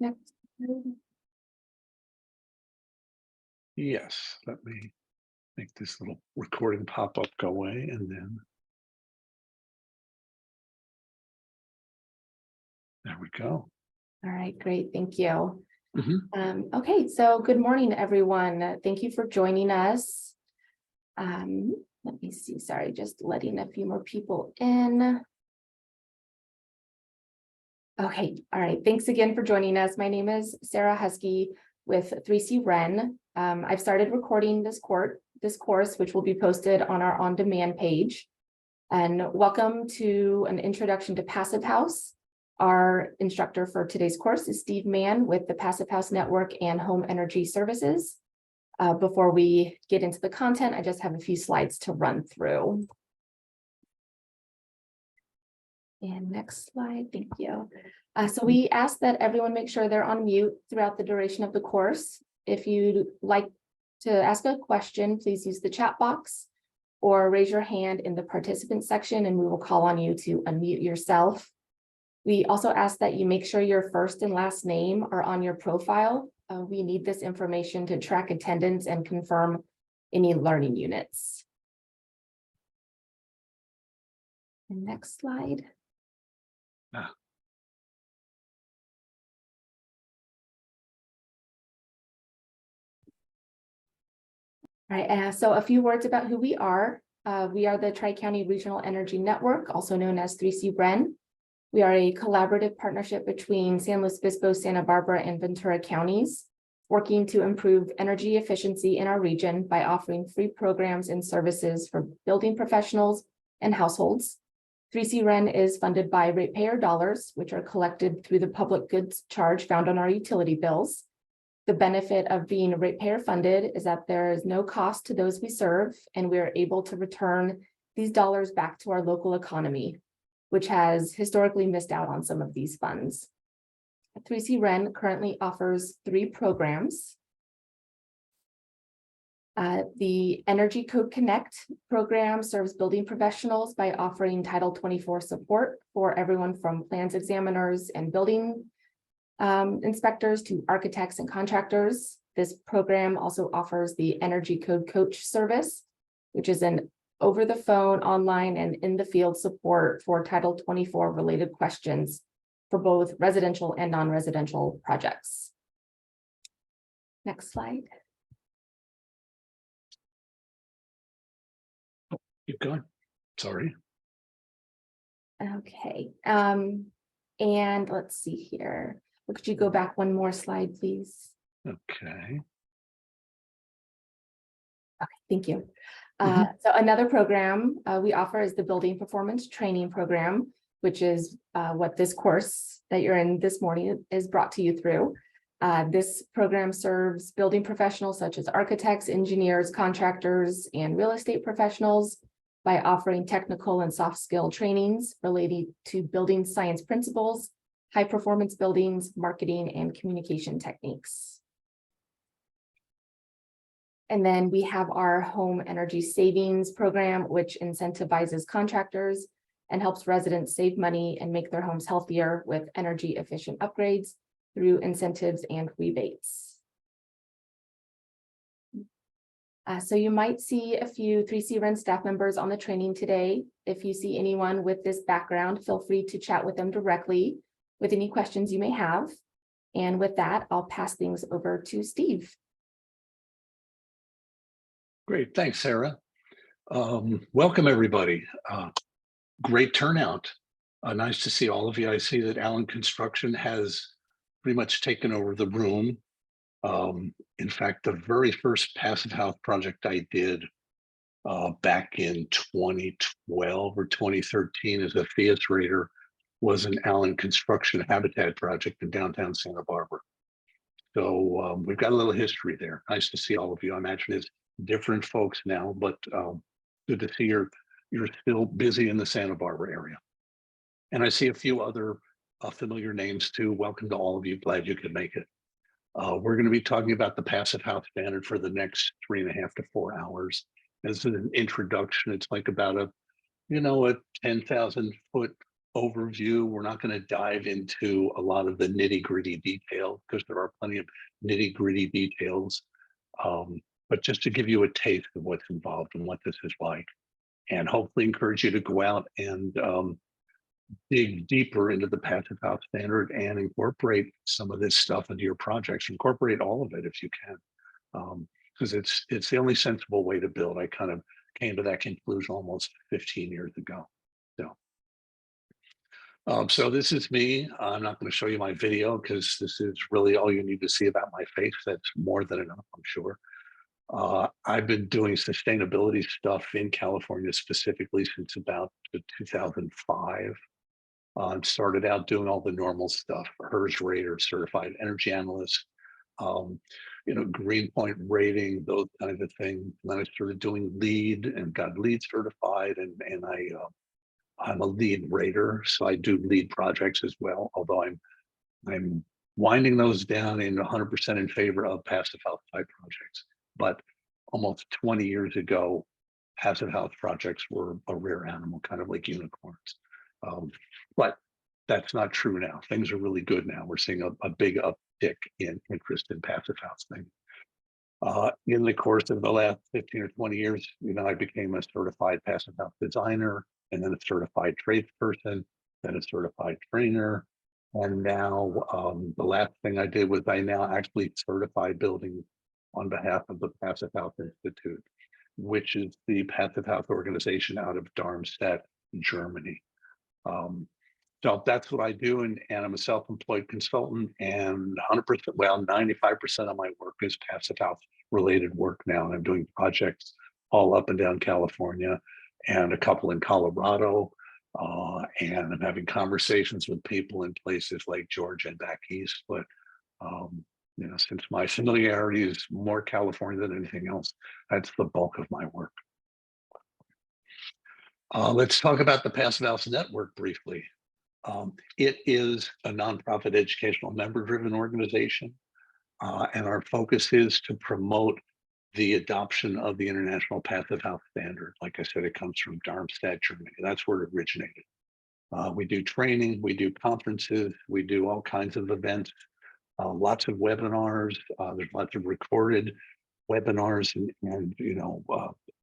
Next. Yes, let me make this little recording pop-up go away and then there we go. All right, great. Thank you. Mhm. Okay, so good morning, everyone. Thank you for joining us. Let me see. Sorry, just letting a few more people in. Okay, all right. Thanks again for joining us. My name is Sarah Husky with 3C Ren. I've started recording this course, which will be posted on our on-demand page. And welcome to an introduction to Passive House. Our instructor for today's course is Steve Mann with the Passive House Network and Home Energy Services. Before we get into the content, I just have a few slides to run through. And next slide, thank you. So we ask that everyone make sure they're on mute throughout the duration of the course. If you'd like to ask a question, please use the chat box or raise your hand in the participant section and we will call on you to unmute yourself. We also ask that you make sure your first and last name are on your profile. We need this information to track attendance and confirm any learning units. And next slide. All right, so a few words about who we are. We are the Tri-County Regional Energy Network, also known as 3C Ren. We are a collaborative partnership between San Luis Obispo, Santa Barbara, and Ventura counties, working to improve energy efficiency in our region by offering free programs and services for building professionals and households. 3C Ren is funded by ratepayer dollars, which are collected through the public goods charge found on our utility bills. The benefit of being ratepayer funded is that there is no cost to those we serve, and we are able to return these dollars back to our local economy, which has historically missed out on some of these funds. 3C Ren currently offers 3 programs. The Energy Code Connect program serves building professionals by offering Title 24 support for everyone from plans examiners and building inspectors to architects and contractors. This program also offers the Energy Code Coach service, which is an over the phone, online, and in the field support for Title 24 related questions for both residential and non-residential projects. Next slide. Keep going. Sorry. Okay. And let's see here. Could you go back one more slide, please? Okay. Okay, thank you. So another program we offer is the Building Performance Training Program, which is what this course that you're in this morning is brought to you through. This program serves building professionals such as architects, engineers, contractors, and real estate professionals by offering technical and soft skill trainings related to building science principles, high performance buildings, marketing, and communication techniques. And then we have our home energy savings program, which incentivizes contractors and helps residents save money and make their homes healthier with energy efficient upgrades through incentives and rebates. So you might see a few 3C Ren staff members on the training today. If you see anyone with this background, feel free to chat with them directly with any questions you may have. And with that, I'll pass things over to Steve. Great. Thanks, Sarah. Welcome, everybody. Great turnout. Nice to see all of you. I see that Allen Construction has pretty much taken over the room. In fact, the very first Passive House project I did back in 2012 or 2013 as a Theus Raider was an Allen Construction habitat project in downtown Santa Barbara. So we've got a little history there. Nice to see all of you. I imagine it's different folks now, but good to see you're still busy in the Santa Barbara area. And I see a few other familiar names too. Welcome to all of you. Glad you could make it. We're going to be talking about the Passive House standard for the next 3.5 to 4 hours. As an introduction, it's like about a 10,000 foot overview. We're not going to dive into a lot of the nitty-gritty detail because there are plenty of nitty-gritty details. But just to give you a taste of what's involved and what this is like, and hopefully encourage you to go out and dig deeper into the Passive House standard and incorporate some of this stuff into your projects. Incorporate all of it if you can, because it's the only sensible way to build. I kind of came to that conclusion almost 15 years ago. So this is me. I'm not going to show you my video because this is really all you need to see about my face. That's more than enough, I'm sure. I've been doing sustainability stuff in California specifically since about 2005. Started out doing all the normal stuff, HERS rater, certified energy analyst, Green Point rating, those kinds of things. And then I started doing LEED and got LEED certified, and I'm a LEED rater, so I do LEED projects as well. Although I'm winding those down in 100% in favor of passive house type projects. But almost 20 years ago, passive house projects were a rare animal, kind of like unicorns. But that's not true now. Things are really good now. We're seeing a big uptick in interest in passive house things. In the course of the last 15 or 20 years, I became a certified passive house designer, and then a certified tradesperson, then a certified trainer. And now the last thing I did was I now actually certify buildings on behalf of the Passive House Institute, which is the passive house organization out of Darmstadt, Germany. So that's what I do, and I'm a self-employed consultant, and 100%, well, 95% of my work is passive house related work now, and I'm doing projects all up and down California, and a couple in Colorado, and I'm having conversations with people in places like Georgia and back east. But since my familiarity is more California than anything else, that's the bulk of my work. Let's talk about the Passive House Network briefly. It is a nonprofit educational member-driven organization, and our focus is to promote the adoption of the International Passive House Standard. Like I said, it comes from Darmstadt, Germany. That's where it originated. We do training, we do conferences, we do all kinds of events, lots of webinars. There's lots of recorded webinars and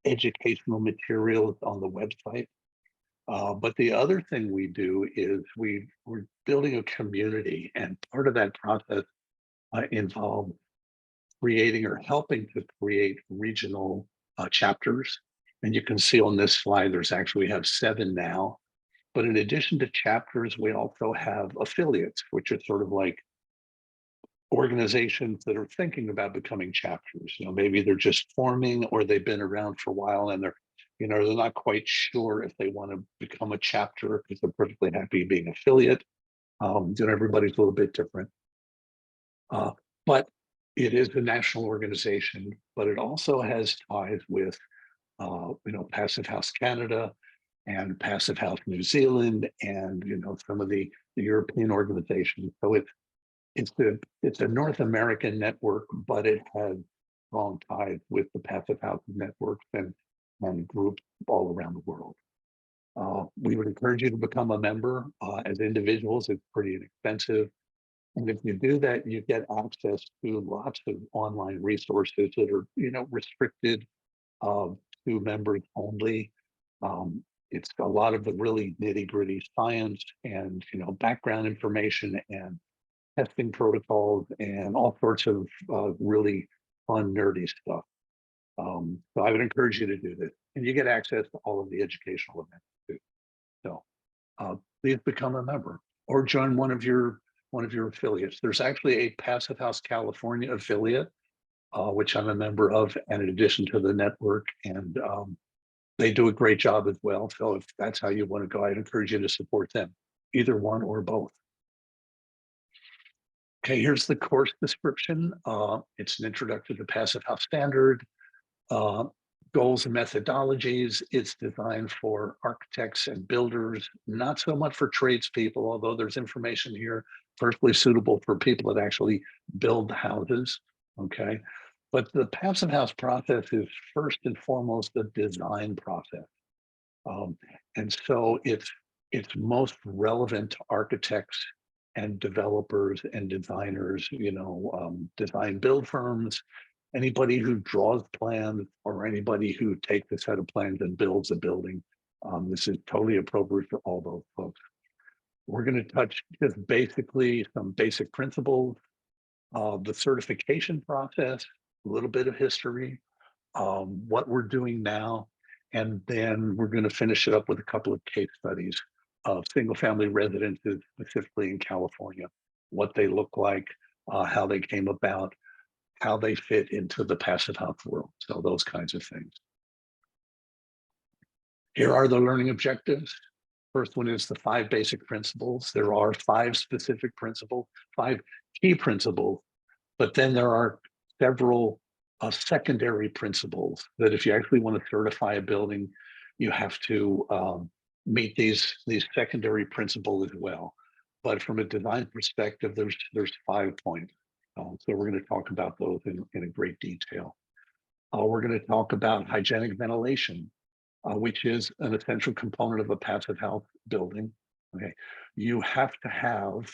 educational materials on the website. But the other thing we do is we're building a community, and part of that process involved creating or helping to create regional chapters. And you can see on this slide, we have 7 now. But in addition to chapters, we also have affiliates, which are sort of like organizations that are thinking about becoming chapters. Maybe they're just forming, or they've been around for a while and they're not quite sure if they want to become a chapter because they're perfectly happy being affiliate. Everybody's a little bit different. But it is a national organization, but it also has ties with, Passive House Canada and Passive House New Zealand, and some of the European organizations. So it's a North American network, but it has strong ties with the Passive House networks and groups all around the world. We would encourage you to become a member. As individuals, it's pretty inexpensive. And if you do that, you get access to lots of online resources that are, restricted to members only. It's a lot of the really nitty-gritty science and, background information and testing protocols and all sorts of really fun, nerdy stuff. So I would encourage you to do this, and you get access to all of the educational events too. So please become a member or join one of your affiliates. There's actually a Passive House California affiliate, which I'm a member of, and in addition to the network, and they do a great job as well. So if that's how you want to go, I'd encourage you to support them, either one or both. Okay, here's the course description. It's an introduction to Passive House Standard, goals and methodologies. It's designed for architects and builders, not so much for tradespeople, although there's information here perfectly suitable for people that actually build houses, okay? But the Passive House process is first and foremost a design process. And so it's it's most relevant to architects and developers and designers, design build firms, anybody who draws plans or anybody who takes a set of plans and builds a building. This is totally appropriate for all those folks. We're going to touch just basically some basic principles of the certification process, a little bit of history, what we're doing now, and then we're going to finish it up with a couple of case studies of single-family residences, specifically in California, what they look like, how they came about, how they fit into the passive house world. So those kinds of things. Here are the learning objectives. First one is the 5 basic principles. There are 5 specific principles, 5 key principles, but then there are several secondary principles that if you actually want to certify a building, you have to meet these secondary principles as well. But from a design perspective, there's 5 points. So we're going to talk about those in a great detail. We're going to talk about hygienic ventilation, which is an essential component of a passive house building. Okay, you have to have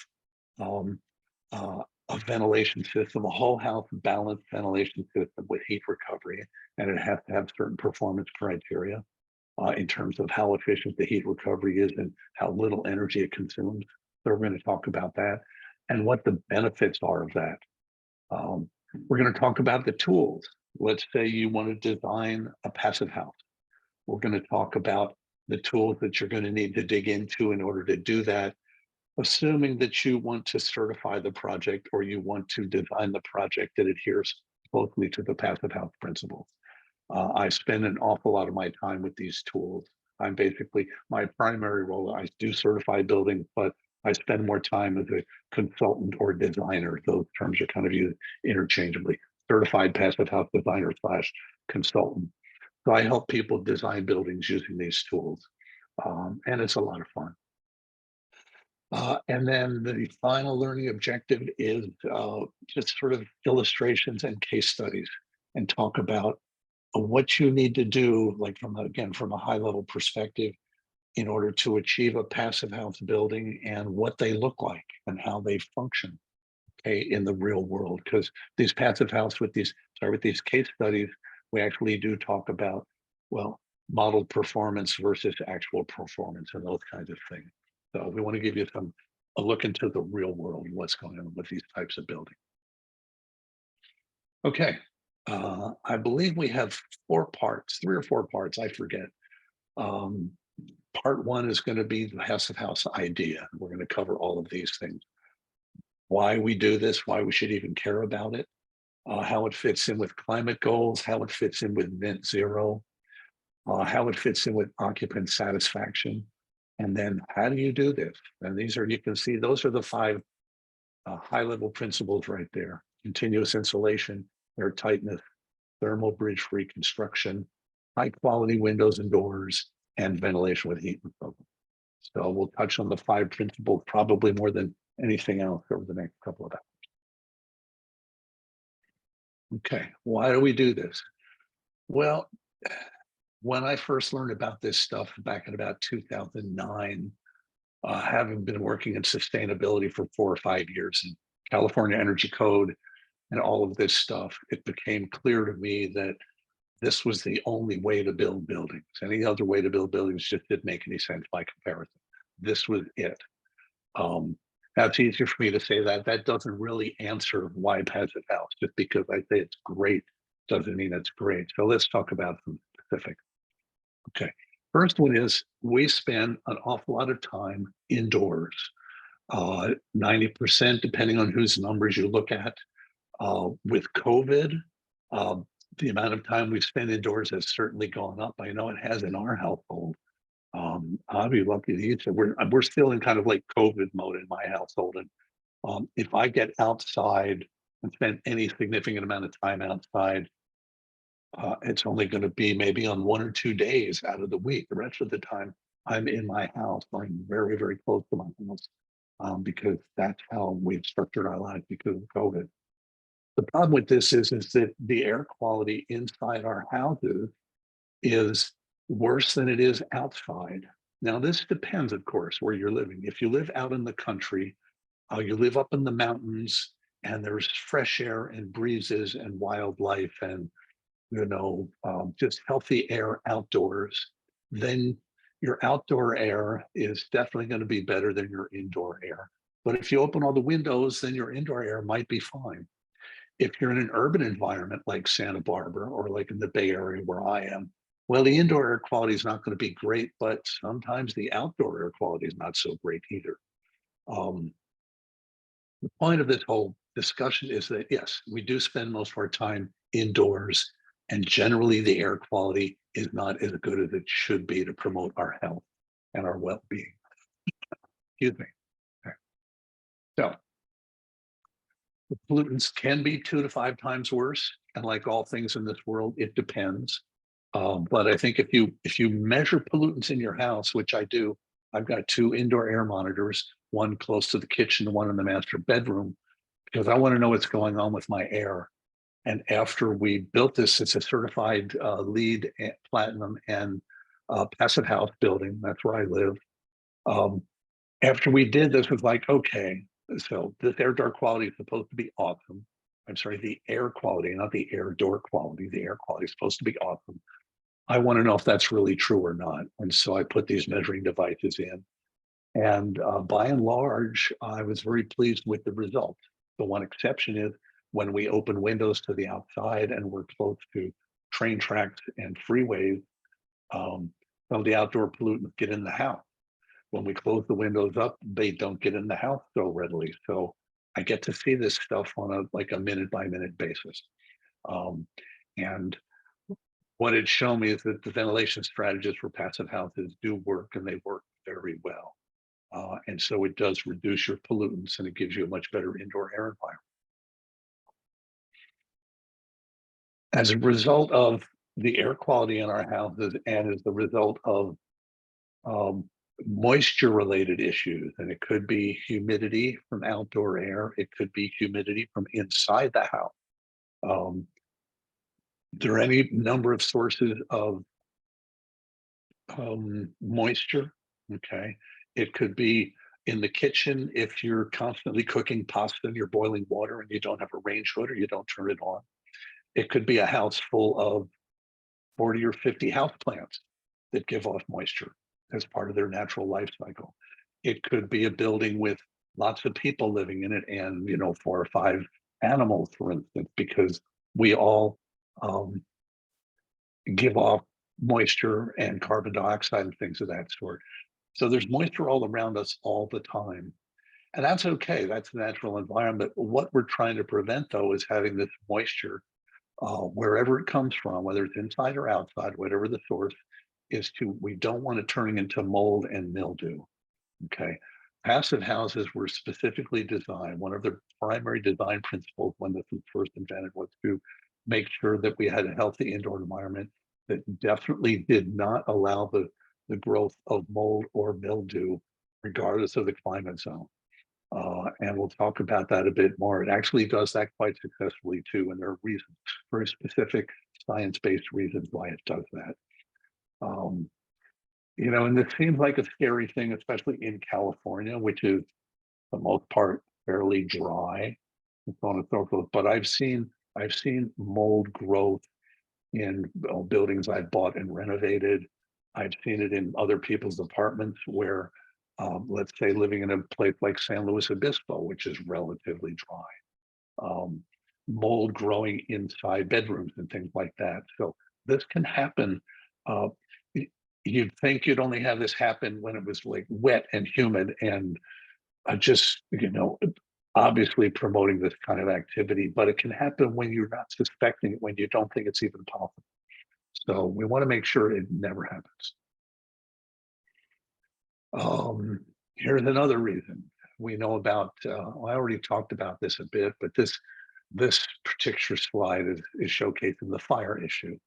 a ventilation system, a whole house balanced ventilation system with heat recovery, and it has to have certain performance criteria in terms of how efficient the heat recovery is and how little energy it consumes. So we're going to talk about that and what the benefits are of that. We're going to talk about the tools. Let's say you want to design a passive house. We're going to talk about the tools that you're going to need to dig into in order to do that, assuming that you want to certify the project or you want to design the project that adheres closely to the passive house principles. I spend an awful lot of my time with these tools. I'm basically, my primary role, I do certify buildings, but I spend more time as a consultant or designer. Those terms are kind of used interchangeably. Certified passive house designer / consultant. So I help people design buildings using these tools. And it's a lot of fun. And then the final learning objective is just sort of illustrations and case studies and talk about what you need to do, like from a high level perspective, in order to achieve a passive house building and what they look like and how they function, okay, in the real world. Because these passive house with these case studies, we actually do talk about, well, modeled performance versus actual performance and those kinds of things. So we want to give you a look into the real world and what's going on with these types of buildings. Okay, I believe we have 4 parts, 3 or 4 parts, I forget. Part 1 is going to be the passive house idea. We're going to cover all of these things. Why we do this, why we should even care about it, how it fits in with climate goals, how it fits in with net zero, how it fits in with occupant satisfaction, and then how do you do this? And these are, you can see, those are the 5 high-level principles right there: continuous insulation, air tightness, thermal bridge-free construction, high-quality windows and doors, and ventilation with heat recovery. So we'll touch on the 5 principles probably more than anything else over the next couple of hours. Okay, why do we do this? Well, when I first learned about this stuff back in about 2009, having been working in sustainability for 4 or 5 years in California Energy Code and all of this stuff, it became clear to me that this was the only way to build buildings. Any other way to build buildings just didn't make any sense by comparison. This was it. Now it's easier for me to say that. That doesn't really answer why passive house. Just because I say it's great doesn't mean it's great. So let's talk about some specifics. Okay, first one is we spend an awful lot of time indoors. 90%, depending on whose numbers you look at. With COVID, the amount of time we spend indoors has certainly gone up. I know it has in our household. I'll be lucky to eat. We're still in kind of like COVID mode in my household. And if I get outside and spend any significant amount of time outside, it's only going to be maybe on 1 or 2 days out of the week. The rest of the time, I'm in my house. I'm very, very close to my house because that's how we've structured our lives because of COVID. The problem with this is that the air quality inside our houses is worse than it is outside. Now, this depends, of course, where you're living. If you live out in the country, you live up in the mountains, and there's fresh air and breezes and wildlife and just healthy air outdoors, then your outdoor air is definitely going to be better than your indoor air. But if you open all the windows, then your indoor air might be fine. If you're in an urban environment like Santa Barbara or like in the Bay Area where I am, well, the indoor air quality is not going to be great, but sometimes the outdoor air quality is not so great either. Um, the point of this whole discussion is that, yes, we do spend most of our time indoors, and generally the air quality is not as good as it should be to promote our health and our well-being. Excuse me. Okay. So the pollutants can be 2 to 5 times worse, and like all things in this world, it depends. But I think if you measure pollutants in your house, which I do, I've got 2 indoor air monitors, one close to the kitchen, one in the master bedroom, because I want to know what's going on with my air. And after we built this, it's a certified LEED platinum and passive house building. That's where I live. Um, After we did this, was like, okay, so this air door quality is supposed to be awesome. I'm sorry, the air quality, not the air door quality. The air quality is supposed to be awesome. I want to know if that's really true or not. And so I put these measuring devices in. And by and large, I was very pleased with the results. The one exception is when we open windows to the outside and we're close to train tracks and freeways, some of the outdoor pollutants get in the house. When we close the windows up, they don't get in the house so readily. So I get to see this stuff on a minute by minute basis. Um, and what it's shown me is that the ventilation strategies for passive houses do work, and they work very well. And so it does reduce your pollutants, and it gives you a much better indoor air environment. As a result of the air quality in our houses, and as the result of um, moisture related issues, and it could be humidity from outdoor air, it could be humidity from inside the house. Um, there are any number of sources of moisture. Okay. It could be in the kitchen if you're constantly cooking pasta and you're boiling water and you don't have a range hood or you don't turn it on. It could be a house full of 40 or 50 house plants that give off moisture as part of their natural life cycle. It could be a building with lots of people living in it and, 4 or 5 animals, for instance, because we all um, give off moisture and carbon dioxide and things of that sort. So there's moisture all around us all the time. And that's okay. That's the natural environment. What we're trying to prevent, though, is having this moisture wherever it comes from, whether it's inside or outside, whatever the source we don't want it turning into mold and mildew. Okay. Passive houses were specifically designed. One of the primary design principles when this was first invented was to make sure that we had a healthy indoor environment that definitely did not allow the growth of mold or mildew, regardless of the climate zone. And we'll talk about that a bit more. It actually does that quite successfully too, and there are reasons, very specific science-based reasons why it does that. Um, and this seems like a scary thing, especially in California, which is for the most part fairly dry, and so on and so forth. But I've seen mold growth in buildings I've bought and renovated. I've seen it in other people's apartments where, let's say, living in a place like San Luis Obispo, which is relatively dry, um, mold growing inside bedrooms and things like that. So this can happen. Uh, you'd think you'd only have this happen when it was like wet and humid and just, obviously promoting this kind of activity, but it can happen when you're not suspecting it, when you don't think it's even possible. So we want to make sure it never happens. Here's another reason we know about. I already talked about this a bit, but this particular slide is showcasing the fire issue.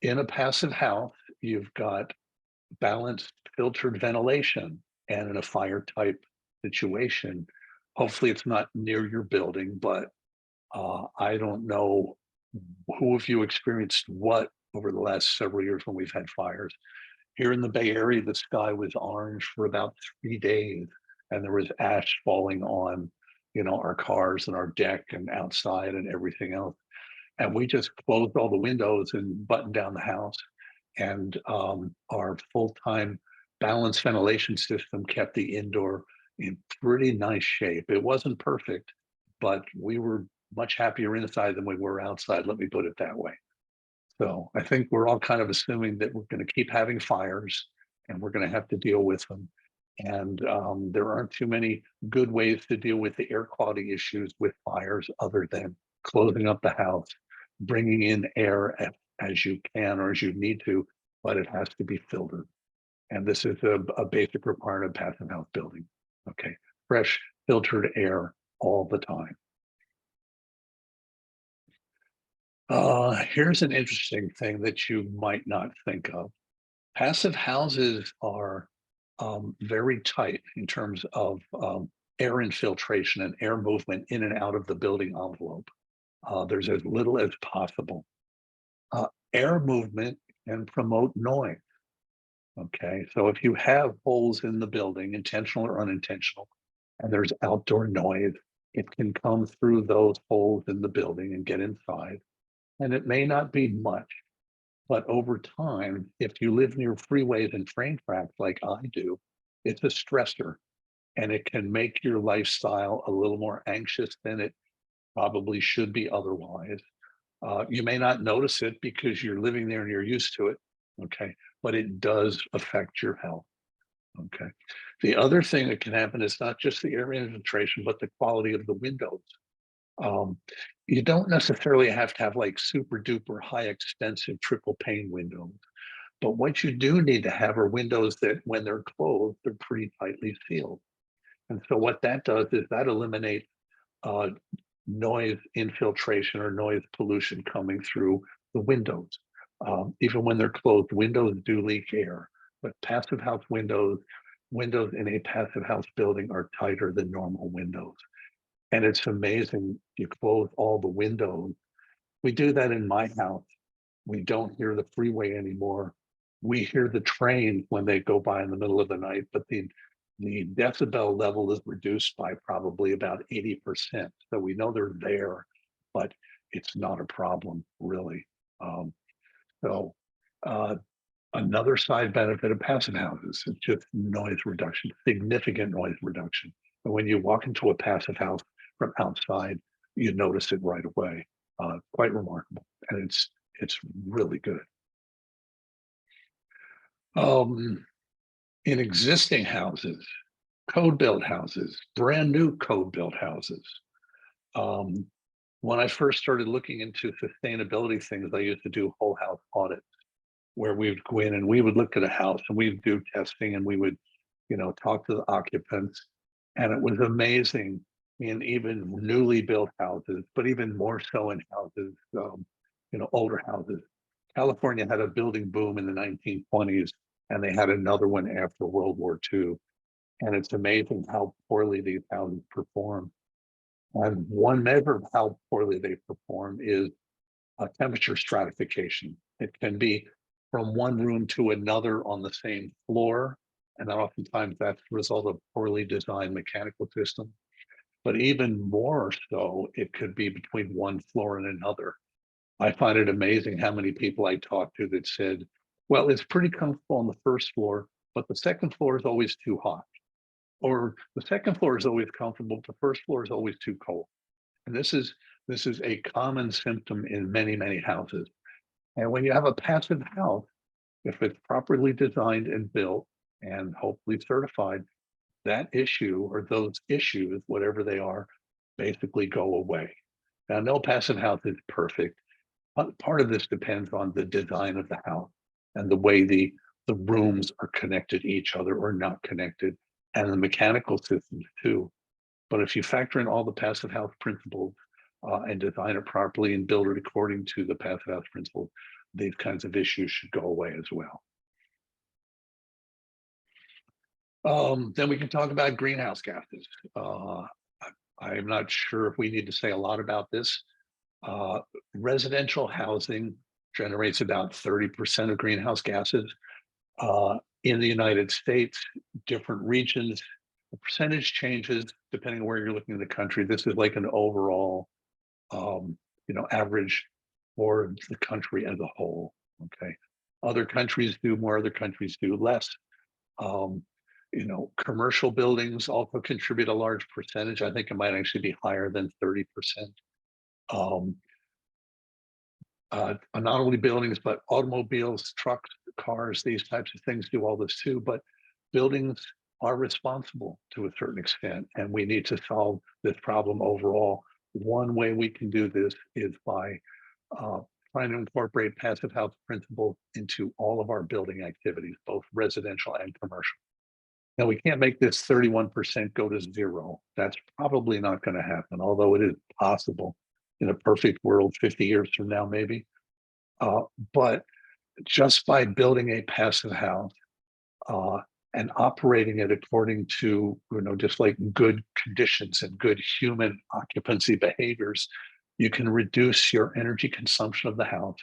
In a passive house, you've got balanced filtered ventilation, and in a fire type situation, hopefully it's not near your building, but I don't know who of you experienced what over the last several years when we've had fires. Here in the Bay Area, the sky was orange for about 3 days, and there was ash falling on, our cars and our deck and outside and everything else. And we just closed all the windows and buttoned down the house. And our full-time balanced ventilation system kept the indoor in pretty nice shape. It wasn't perfect, but we were much happier inside than we were outside. Let me put it that way. So I think we're all kind of assuming that we're going to keep having fires and we're going to have to deal with them. And there aren't too many good ways to deal with the air quality issues with fires other than closing up the house, bringing in air as you can or as you need to, but it has to be filtered. And this is a basic requirement of passive house building. Okay, fresh filtered air all the time. Here's an interesting thing that you might not think of. Passive houses are very tight in terms of air infiltration and air movement in and out of the building envelope. There's as little as possible. Air movement can promote noise. Okay, so if you have holes in the building, intentional or unintentional, and there's outdoor noise, it can come through those holes in the building and get inside. And it may not be much, but over time, if you live near freeways and train tracks like I do, it's a stressor and it can make your lifestyle a little more anxious than it probably should be otherwise. You may not notice it because you're living there and you're used to it, okay? But it does affect your health, okay? The other thing that can happen is not just the air infiltration, but the quality of the windows. Um, you don't necessarily have to have like super duper high expensive triple pane windows, but what you do need to have are windows that when they're closed, they're pretty tightly sealed. And so what that does is that eliminates uh, noise infiltration or noise pollution coming through the windows. Even when they're closed, windows do leak air, but passive house windows in a passive house building are tighter than normal windows. And it's amazing. You close all the windows. We do that in my house. We don't hear the freeway anymore. We hear the trains when they go by in the middle of the night, but the decibel level is reduced by probably about 80%. So we know they're there, but it's not a problem really. So another side benefit of passive houses is just noise reduction, significant noise reduction. And when you walk into a passive house from outside, you notice it right away. Quite remarkable, and it's really good. In existing houses, code built houses, brand new code built houses. When I first started looking into sustainability things, I used to do whole house audits where we would go in and we would look at a house and we would do testing and we would, talk to the occupants. And it was amazing in even newly built houses, but even more so in houses, older houses. California had a building boom in the 1920s, and they had another one after World War II. And it's amazing how poorly these houses perform. And one measure of how poorly they perform is temperature stratification. It can be from one room to another on the same floor. And oftentimes that's the result of poorly designed mechanical systems. But even more so, it could be between one floor and another. I find it amazing how many people I talk to that said, well, it's pretty comfortable on the first floor, but the second floor is always too hot. Or the second floor is always comfortable, but the first floor is always too cold. And this is a common symptom in many, many houses. And when you have a passive house, if it's properly designed and built and hopefully certified, that issue or those issues, whatever they are, basically go away. Now, no passive house is perfect. Part of this depends on the design of the house and the way the rooms are connected to each other or not connected, and the mechanical systems too. But if you factor in all the passive house principles and design it properly and build it according to the passive house principles, these kinds of issues should go away as well. Then we can talk about greenhouse gases. I'm not sure if we need to say a lot about this. Residential housing generates about 30% of greenhouse gases. In the United States, different regions, the percentage changes depending on where you're looking in the country. This is like an overall, average for the country as a whole. Okay, other countries do more, other countries do less. Um, commercial buildings also contribute a large percentage. I think it might actually be higher than 30%. Um, not only buildings, but automobiles, trucks, cars, these types of things do all this too. But buildings are responsible to a certain extent, and we need to solve this problem overall. One way we can do this is by uh, trying to incorporate passive house principles into all of our building activities, both residential and commercial. Now, we can't make this 31% go to zero. That's probably not going to happen, although it is possible in a perfect world 50 years from now, maybe. But just by building a passive house uh, and operating it according to, just like good conditions and good human occupancy behaviors, you can reduce your energy consumption of the house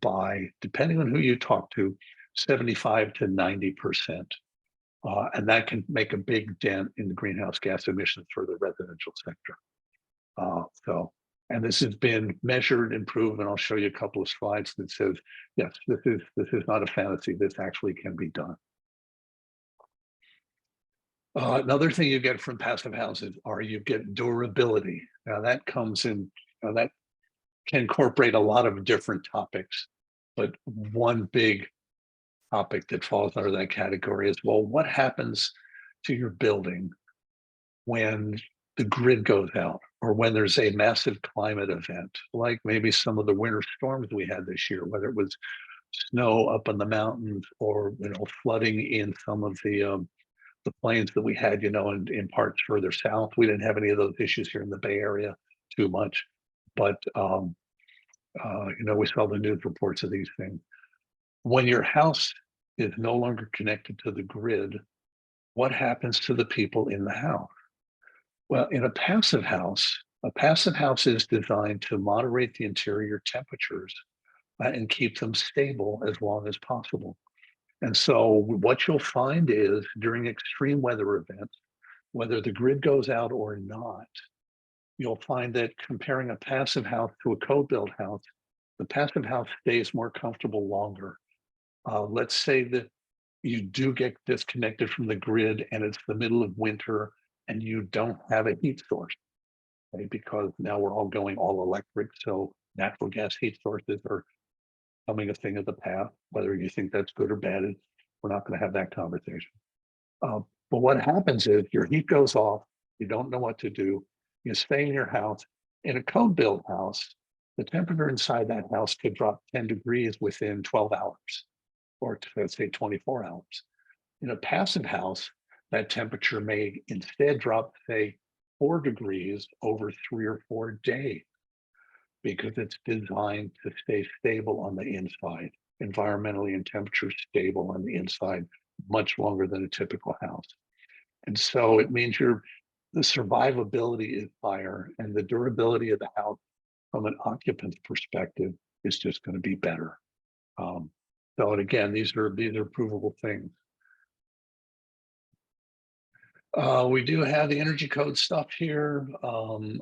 by, depending on who you talk to, 75 to 90%. And that can make a big dent in the greenhouse gas emissions for the residential sector. And this has been measured and proven. And I'll show you a couple of slides that says, yes, this is not a fantasy. This actually can be done. Another thing you get from passive houses are you get durability. Now that comes in, that can incorporate a lot of different topics, but one big topic that falls under that category is, well, what happens to your building when the grid goes out or when there's a massive climate event, like maybe some of the winter storms we had this year, whether it was snow up in the mountains or, flooding in some of the plains that we had, in parts further south. We didn't have any of those issues here in the Bay Area too much, but we saw the news reports of these things. When your house is no longer connected to the grid, what happens to the people in the house? Well, in a passive house is designed to moderate the interior temperatures and keep them stable as long as possible. And so what you'll find is during extreme weather events, whether the grid goes out or not, you'll find that comparing a passive house to a code-built house, the passive house stays more comfortable longer. Let's say that you do get disconnected from the grid and it's the middle of winter and you don't have a heat source, okay? Because now we're all going all electric. So natural gas heat sources are becoming a thing of the past. Whether you think that's good or bad, we're not going to have that conversation. But what happens is your heat goes off, you don't know what to do, you stay in your house. In a code-built house, the temperature inside that house could drop 10 degrees within 12 hours, or let's say 24 hours. In a passive house, that temperature may instead drop, say, 4 degrees over 3 or 4 days, because it's designed to stay stable on the inside, environmentally and temperature stable on the inside, much longer than a typical house. And so it means the survivability is higher and the durability of the house from an occupant's perspective is just going to be better. And again, these are provable things. We do have the energy code stuff here.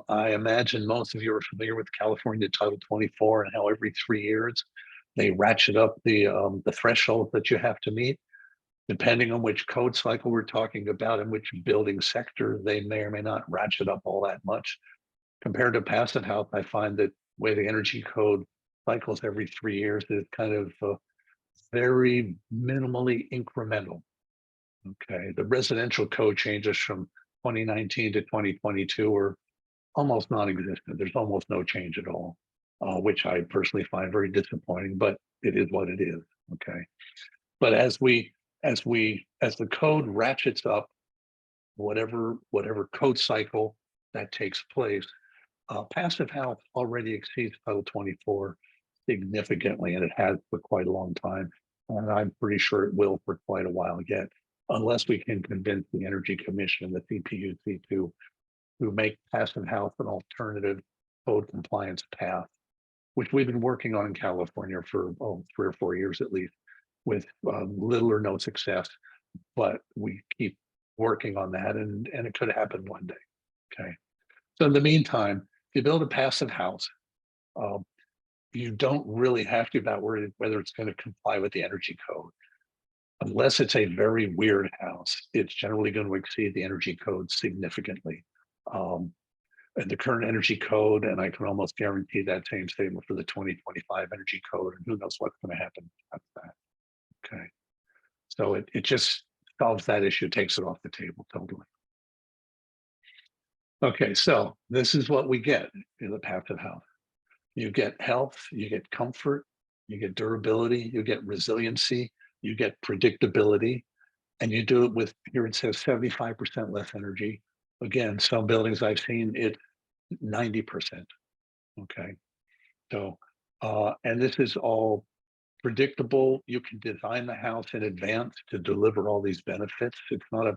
I imagine most of you are familiar with California Title 24 and how every 3 years they ratchet up the threshold that you have to meet. Depending on which code cycle we're talking about and which building sector, they may or may not ratchet up all that much. Compared to passive house, I find that the way the energy code cycles every 3 years is kind of very minimally incremental. Okay, the residential code changes from 2019 to 2022 are almost non-existent. There's almost no change at all, which I personally find very disappointing, but it is what it is. Okay, but as the code ratchets up, whatever code cycle that takes place, passive house already exceeds Title 24 significantly, and it has for quite a long time. And I'm pretty sure it will for quite a while yet, unless we can convince the Energy Commission and the CPUC to make passive house an alternative code compliance path, which we've been working on in California for 3 or 4 years at least. with little or no success, but we keep working on that, and it could happen one day. Okay. So in the meantime, if you build a passive house, um, you don't really have to be about worried whether it's going to comply with the energy code. Unless it's a very weird house, it's generally going to exceed the energy code significantly. And the current energy code, and I can almost guarantee that same statement for the 2025 energy code, and who knows what's going to happen after that. Okay. So it just solves that issue, takes it off the table totally. Okay, so this is what we get in the passive house. You get health, you get comfort, you get durability, you get resiliency, you get predictability, and you do it with, here it says 75% less energy. Again, some buildings I've seen, it's 90%. Okay. So, and this is all predictable. You can design the house in advance to deliver all these benefits. It's not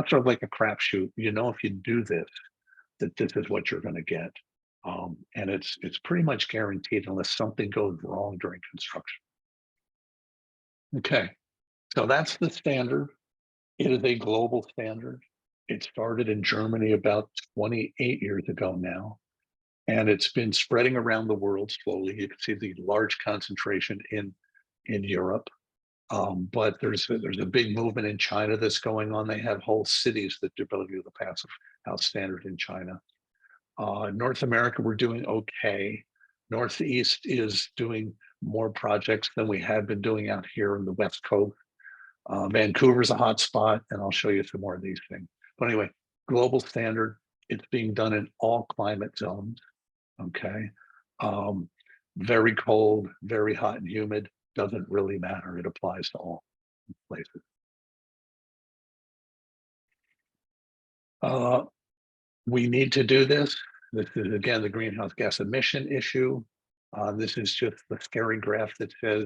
sort of like a crapshoot. You know, if you do this, that this is what you're going to get. And it's pretty much guaranteed unless something goes wrong during construction. Okay, so that's the standard. It is a global standard. It started in Germany about 28 years ago now, and it's been spreading around the world slowly. You can see the large concentration in Europe. But there's a big movement in China that's going on. They have whole cities that develop the passive house standard in China. North America, we're doing okay. Northeast is doing more projects than we had been doing out here in the West Coast. Vancouver's a hot spot, and I'll show you some more of these things. But anyway, global standard, it's being done in all climate zones, okay? Very cold, very hot and humid, doesn't really matter. It applies to all places. We need to do this. This is, again, the greenhouse gas emission issue. This is just the scary graph that says,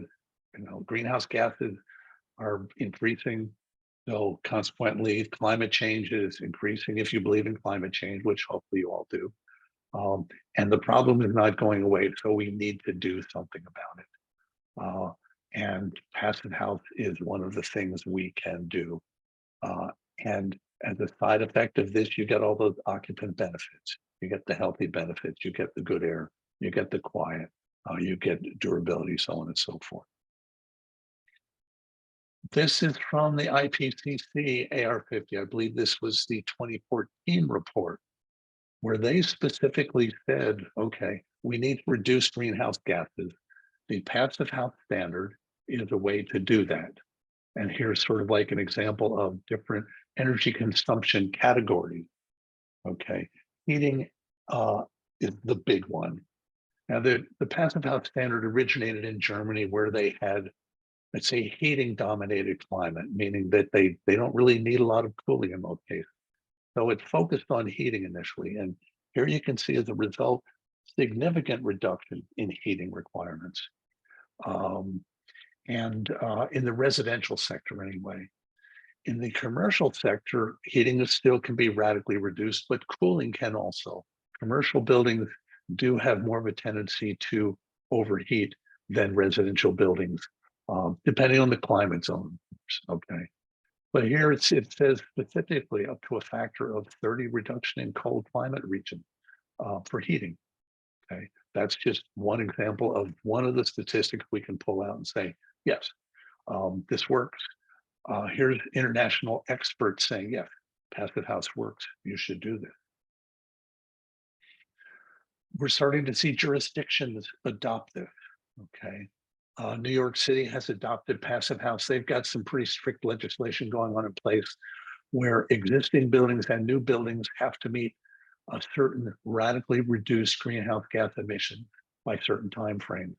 you know, greenhouse gases are increasing. So consequently, climate change is increasing if you believe in climate change, which hopefully you all do. And the problem is not going away, so we need to do something about it. And passive house is one of the things we can do. And as a side effect of this, you get all those occupant benefits. You get the healthy benefits, you get the good air, you get the quiet, you get durability, so on and so forth. This is from the IPCC AR50. I believe this was the 2014 report, where they specifically said, okay, we need to reduce greenhouse gases. The passive house standard is a way to do that. And here's sort of like an example of different energy consumption categories. Okay, heating is the big one. Now, the passive house standard originated in Germany, where they had, let's say, heating dominated climate, meaning that they don't really need a lot of cooling in most cases. So it focused on heating initially. And here you can see as a result, significant reduction in heating requirements. And in the residential sector anyway. In the commercial sector, heating still can be radically reduced, but cooling can also. Commercial buildings do have more of a tendency to overheat than residential buildings, depending on the climate zone. Okay. But here it says specifically up to a factor of 30 reduction in cold climate region for heating. Okay, that's just one example of one of the statistics we can pull out and say, yes, this works. Here's international experts saying, yes, passive house works. You should do this. We're starting to see jurisdictions adopt this. Okay. New York City has adopted passive house. They've got some pretty strict legislation going on in place where existing buildings and new buildings have to meet a certain radically reduced greenhouse gas emission by certain timeframes.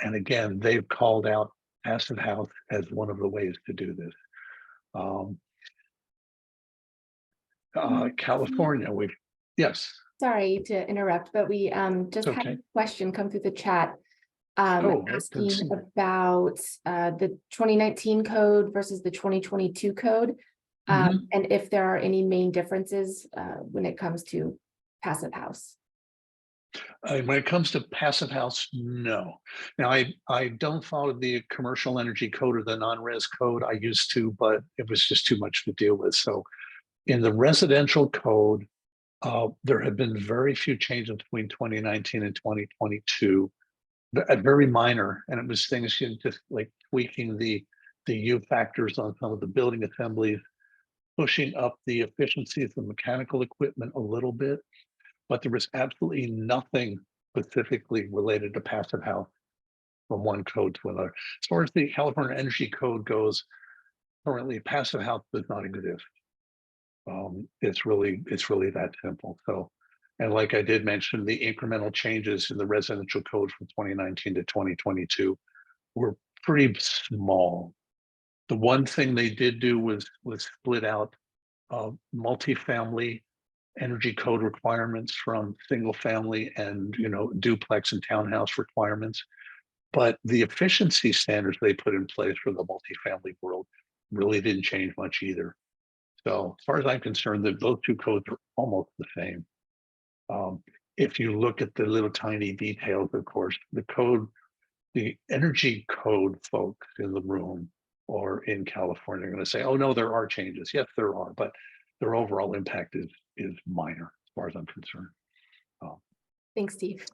And again, they've called out passive house as one of the ways to do this. California, yes. Sorry to interrupt, but we just had a question come through the chat asking about the 2019 code versus the 2022 code, and if there are any main differences when it comes to passive house. When it comes to passive house, no. Now, I don't follow the commercial energy code or the non-res code. I used to, but it was just too much to deal with. So in the residential code, there have been very few changes between 2019 and 2022, very minor, and it was things just like tweaking the U factors on some of the building assemblies, pushing up the efficiency of the mechanical equipment a little bit, but there was absolutely nothing specifically related to passive house from one code to another. As far as the California Energy Code goes, currently passive house does not exist. It's really that simple. So, and like I did mention, the incremental changes in the residential code from 2019 to 2022 were pretty small. The one thing they did do was split out multifamily energy code requirements from single family and duplex and townhouse requirements. But the efficiency standards they put in place for the multifamily world really didn't change much either. So as far as I'm concerned, that those two codes are almost the same. If you look at the little tiny details, of course, the energy code folks in the room or in California are going to say, "Oh no, there are changes." Yes, there are, but their overall impact is minor as far as I'm concerned. Thanks, Steve.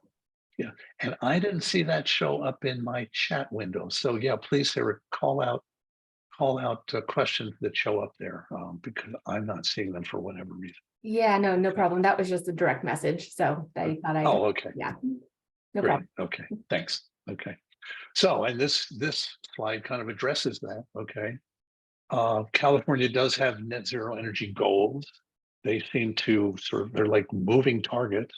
Yeah, and I didn't see that show up in my chat window. So yeah, please, Sarah, call out questions that show up there because I'm not seeing them for whatever reason. Yeah, no problem. That was just a direct message. So I thought Oh, okay. yeah, no Great. problem. Okay, thanks. Okay. So, and this slide kind of addresses that. Okay. California does have net zero energy goals. They seem to they're like moving targets.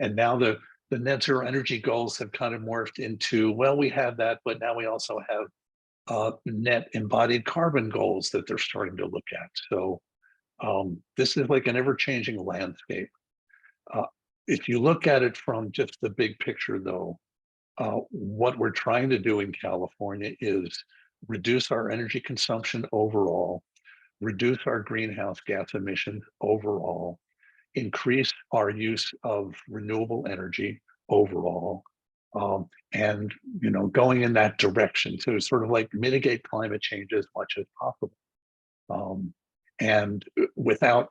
And now the net zero energy goals have kind of morphed into, well, we have that, but now we also have net embodied carbon goals that they're starting to look at. So this is like an ever-changing landscape. If you look at it from just the big picture, though, what we're trying to do in California is reduce our energy consumption overall, reduce our greenhouse gas emissions overall, increase our use of renewable energy overall, and going in that direction to sort of like mitigate climate change as much as possible. And without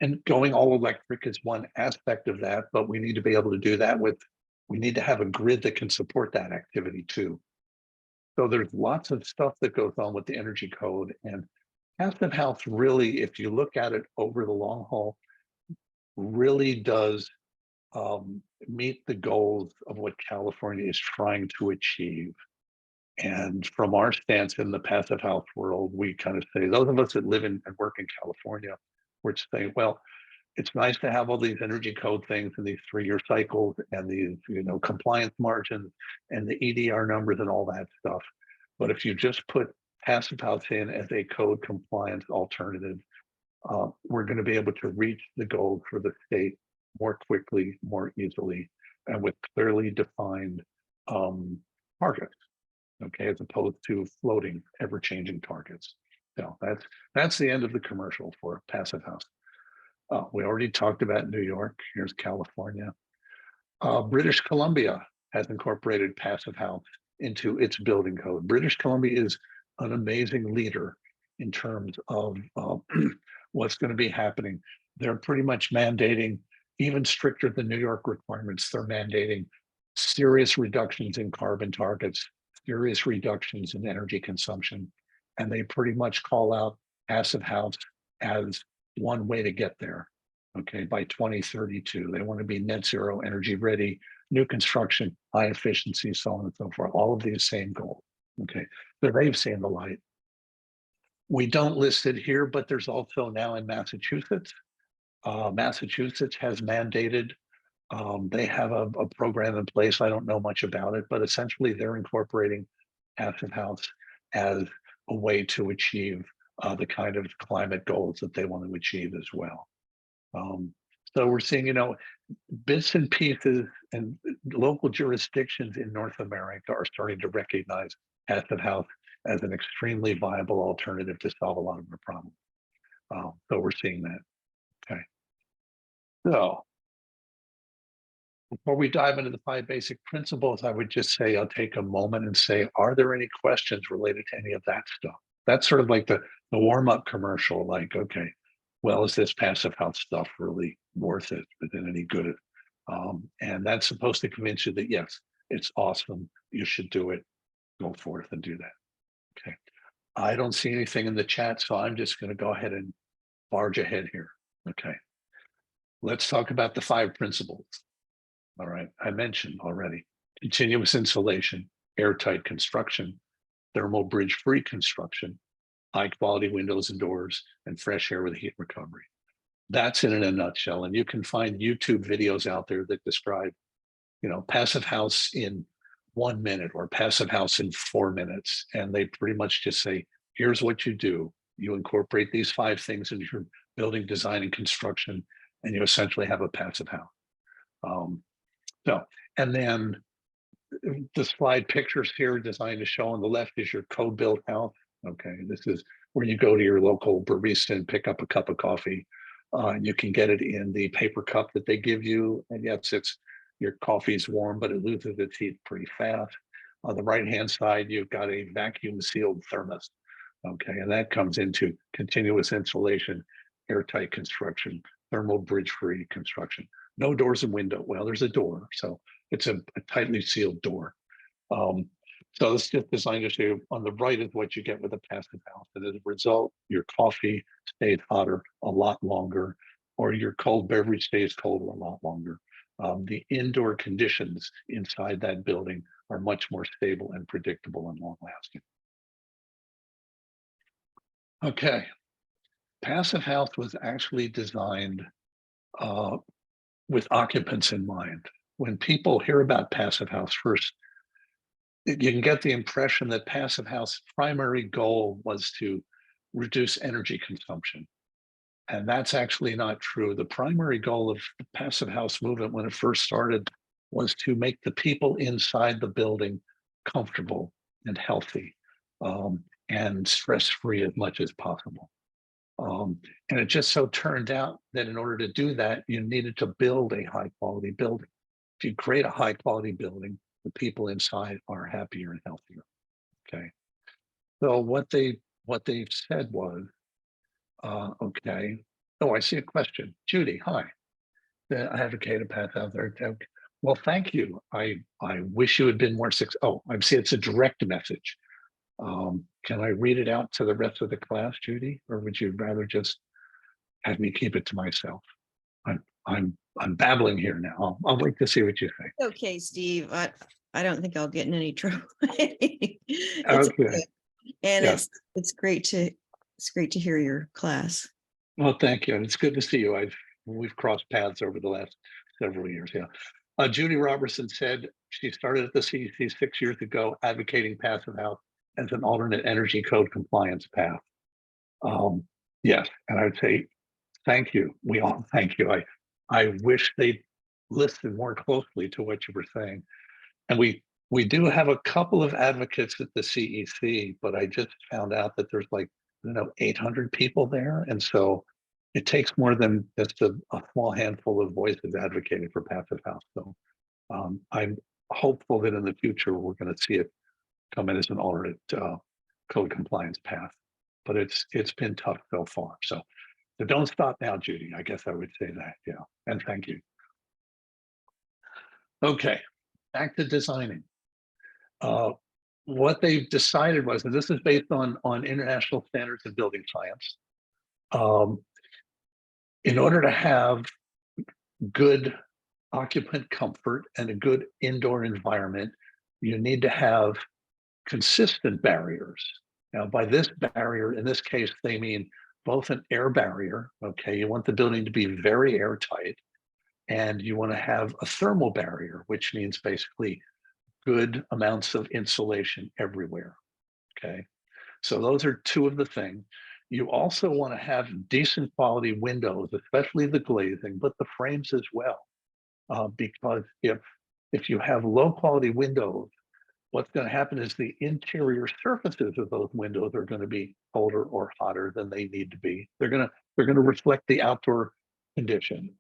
and going all electric is one aspect of that, but we need to be able to do that we need to have a grid that can support that activity too. So there's lots of stuff that goes on with the energy code, and passive house really, if you look at it over the long haul, really does meet the goals of what California is trying to achieve. And from our stance in the passive house world, we kind of say, those of us that live in and work in California, we're saying, well, it's nice to have all these energy code things and these 3-year cycles and these, compliance margins and the EDR numbers and all that stuff. But if you just put passive house in as a code compliance alternative, we're going to be able to reach the goal for the state more quickly, more easily, and with clearly defined targets. Okay, as opposed to floating, ever-changing targets. So that's the end of the commercial for passive house. We already talked about New York. Here's California. British Columbia has incorporated passive house into its building code. British Columbia is an amazing leader in terms of what's going to be happening. They're pretty much mandating, even stricter than New York requirements, they're mandating serious reductions in carbon targets, serious reductions in energy consumption. And they pretty much call out passive house as one way to get there. Okay, by 2032, they want to be net zero energy ready, new construction, high efficiency, so on and so forth, all of these same goals. Okay, so they've seen the light. We don't list it here, but there's also now in Massachusetts. Massachusetts has mandated, they have a program in place. I don't know much about it, but essentially they're incorporating passive house as a way to achieve the kind of climate goals that they want to achieve as well. So we're seeing, bits and pieces, and local jurisdictions in North America are starting to recognize passive house as an extremely viable alternative to solve a lot of the problems. So we're seeing that. Okay. So Before we dive into the 5 basic principles, I would just say, I'll take a moment and say, are there any questions related to any of that stuff? That's sort of like the warm-up commercial, like, okay, well, is this passive house stuff really worth it? Is it any good? And that's supposed to convince you that, yes, it's awesome. You should do it. Go forth and do that. Okay. I don't see anything in the chat, so I'm just going to go ahead and barge ahead here. Okay. Let's talk about the 5 principles. All right. I mentioned already continuous insulation, airtight construction, thermal bridge-free construction, high quality windows and doors, and fresh air with heat recovery. That's it in a nutshell. And you can find YouTube videos out there that describe, passive house in 1 minute or passive house in 4 minutes. And they pretty much just say, here's what you do. You incorporate these 5 things into your building design and construction, and you essentially have a passive house. And then the slide pictures here designed to show on the left is your co-built house. Okay, this is where you go to your local barista and pick up a cup of coffee. You can get it in the paper cup that they give you, and yes, your coffee's warm, but it loses its heat pretty fast. On the right-hand side, you've got a vacuum-sealed thermos. Okay, and that comes into continuous insulation, airtight construction, thermal bridge-free construction. No doors and window. Well, there's a door, so it's a tightly sealed door. So it's just designed to show on the right is what you get with a passive house. And as a result, your coffee stays hotter a lot longer, or your cold beverage stays cold a lot longer. The indoor conditions inside that building are much more stable and predictable and long lasting. Okay. Passive house was actually designed with occupants in mind. When people hear about passive house first, you can get the impression that passive house primary goal was to reduce energy consumption. And that's actually not true. The primary goal of the passive house movement when it first started was to make the people inside the building comfortable and healthy, and stress-free as much as possible. And it just so turned out that in order to do that, you needed to build a high quality building. If you create a high quality building, the people inside are happier and healthier. Okay. So what they said was, okay. Oh, I see a question. Judy, hi. The advocate of path out there. Well, thank you. I wish you had been more successful. Oh, I see it's a direct message. Can I read it out to the rest of the class, Judy, or would you rather just have me keep it to myself? I'm babbling here now. I'll wait to see what you think. Okay, Steve. I don't think I'll get in any trouble. It's Okay. okay. And Yeah. it's great to hear your class. Well, thank you. And it's good to see you. We've crossed paths over the last several years. Yeah. Judy Robertson said she started at the CEC 6 years ago, advocating passive house as an alternate energy code compliance path. Yes, and I'd say thank you. We all thank you. I wish they listened more closely to what you were saying. And we do have a couple of advocates at the CEC, but I just found out that there's 800 people there. And so it takes more than just a small handful of voices advocating for passive house. So I'm hopeful that in the future, we're going to see it come in as an alternate code compliance path. But it's been tough so far. So don't stop now, Judy. I guess I would say that. Yeah. And thank you. Okay. Back to designing. What they've decided was, and this is based on international standards in building science, in order to have good occupant comfort and a good indoor environment, you need to have consistent barriers. Now, by this barrier, in this case, they mean both an air barrier. Okay, you want the building to be very airtight, and you want to have a thermal barrier, which means basically good amounts of insulation everywhere. Okay, so those are two of the things. You also want to have decent quality windows, especially the glazing, but the frames as well, because if you have low quality windows, what's going to happen is the interior surfaces of those windows are going to be colder or hotter than they need to be. They're going to reflect the outdoor condition.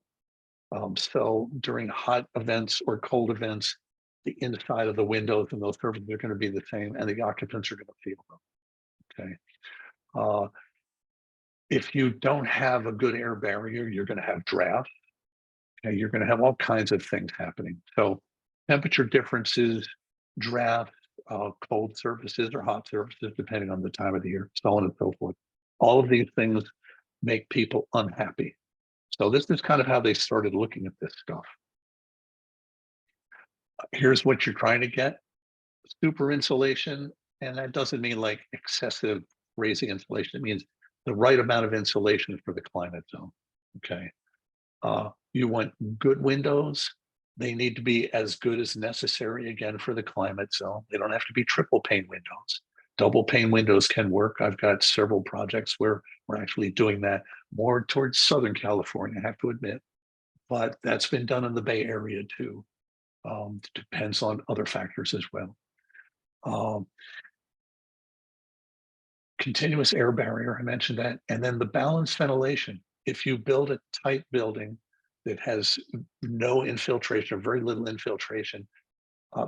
So during hot events or cold events, the inside of the windows and those surfaces are going to be the same, and the occupants are going to feel them. Okay. Uh, if you don't have a good air barrier, you're going to have draft. Okay, you're going to have all kinds of things happening. So temperature differences, draft, cold surfaces or hot surfaces, depending on the time of the year, so on and so forth. All of these things make people unhappy. So this is kind of how they started looking at this stuff. Here's what you're trying to get: super insulation. And that doesn't mean like excessive raising insulation. It means the right amount of insulation for the climate zone. Okay. You want good windows. They need to be as good as necessary, again, for the climate zone. They don't have to be triple pane windows. Double pane windows can work. I've got several projects where we're actually doing that more towards Southern California, I have to admit, but that's been done in the Bay Area too. Depends on other factors as well. Continuous air barrier, I mentioned that. And then the balanced ventilation. If you build a tight building that has no infiltration or very little infiltration,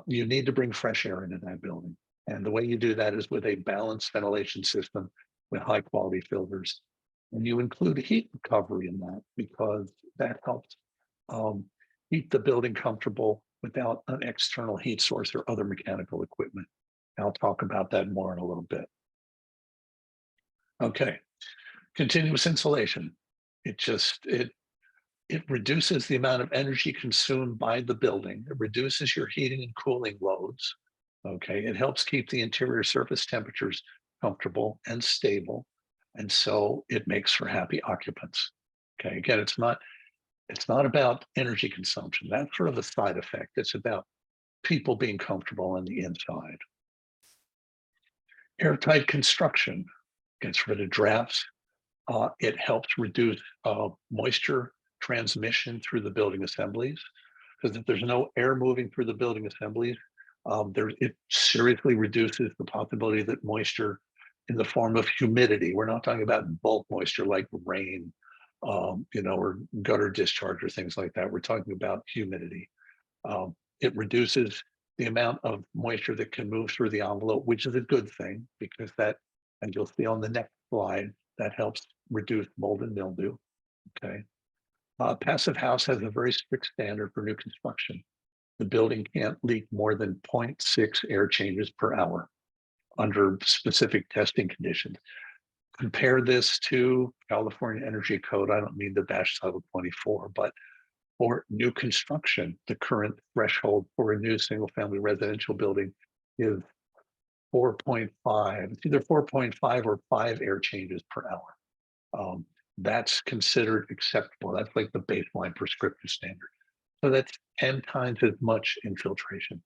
you need to bring fresh air into that building. And the way you do that is with a balanced ventilation system with high quality filters. And you include heat recovery in that, because that helps keep the building comfortable without an external heat source or other mechanical equipment. I'll talk about that more in a little bit. Okay, continuous insulation. It reduces the amount of energy consumed by the building. It reduces your heating and cooling loads. Okay, it helps keep the interior surface temperatures comfortable and stable. And so it makes for happy occupants. Okay, again, it's not about energy consumption. That's sort of a side effect. It's about people being comfortable on the inside. Airtight construction gets rid of drafts. It helps reduce moisture transmission through the building assemblies, because if there's no air moving through the building assemblies, it seriously reduces the possibility that moisture in the form of humidity, we're not talking about bulk moisture like rain, or gutter discharge or things like that. We're talking about humidity. It reduces the amount of moisture that can move through the envelope, which is a good thing, because that, and you'll see on the next slide, that helps reduce mold and mildew. Okay. Passive house has a very strict standard for new construction. The building can't leak more than 0.6 air changes per hour under specific testing conditions. Compare this to California Energy Code. I don't mean the dash title 24, but for new construction, the current threshold for a new single family residential building is 4.5. It's either 4.5 or 5 air changes per hour. That's considered acceptable. That's like the baseline prescriptive standard. So that's 10 times as much infiltration.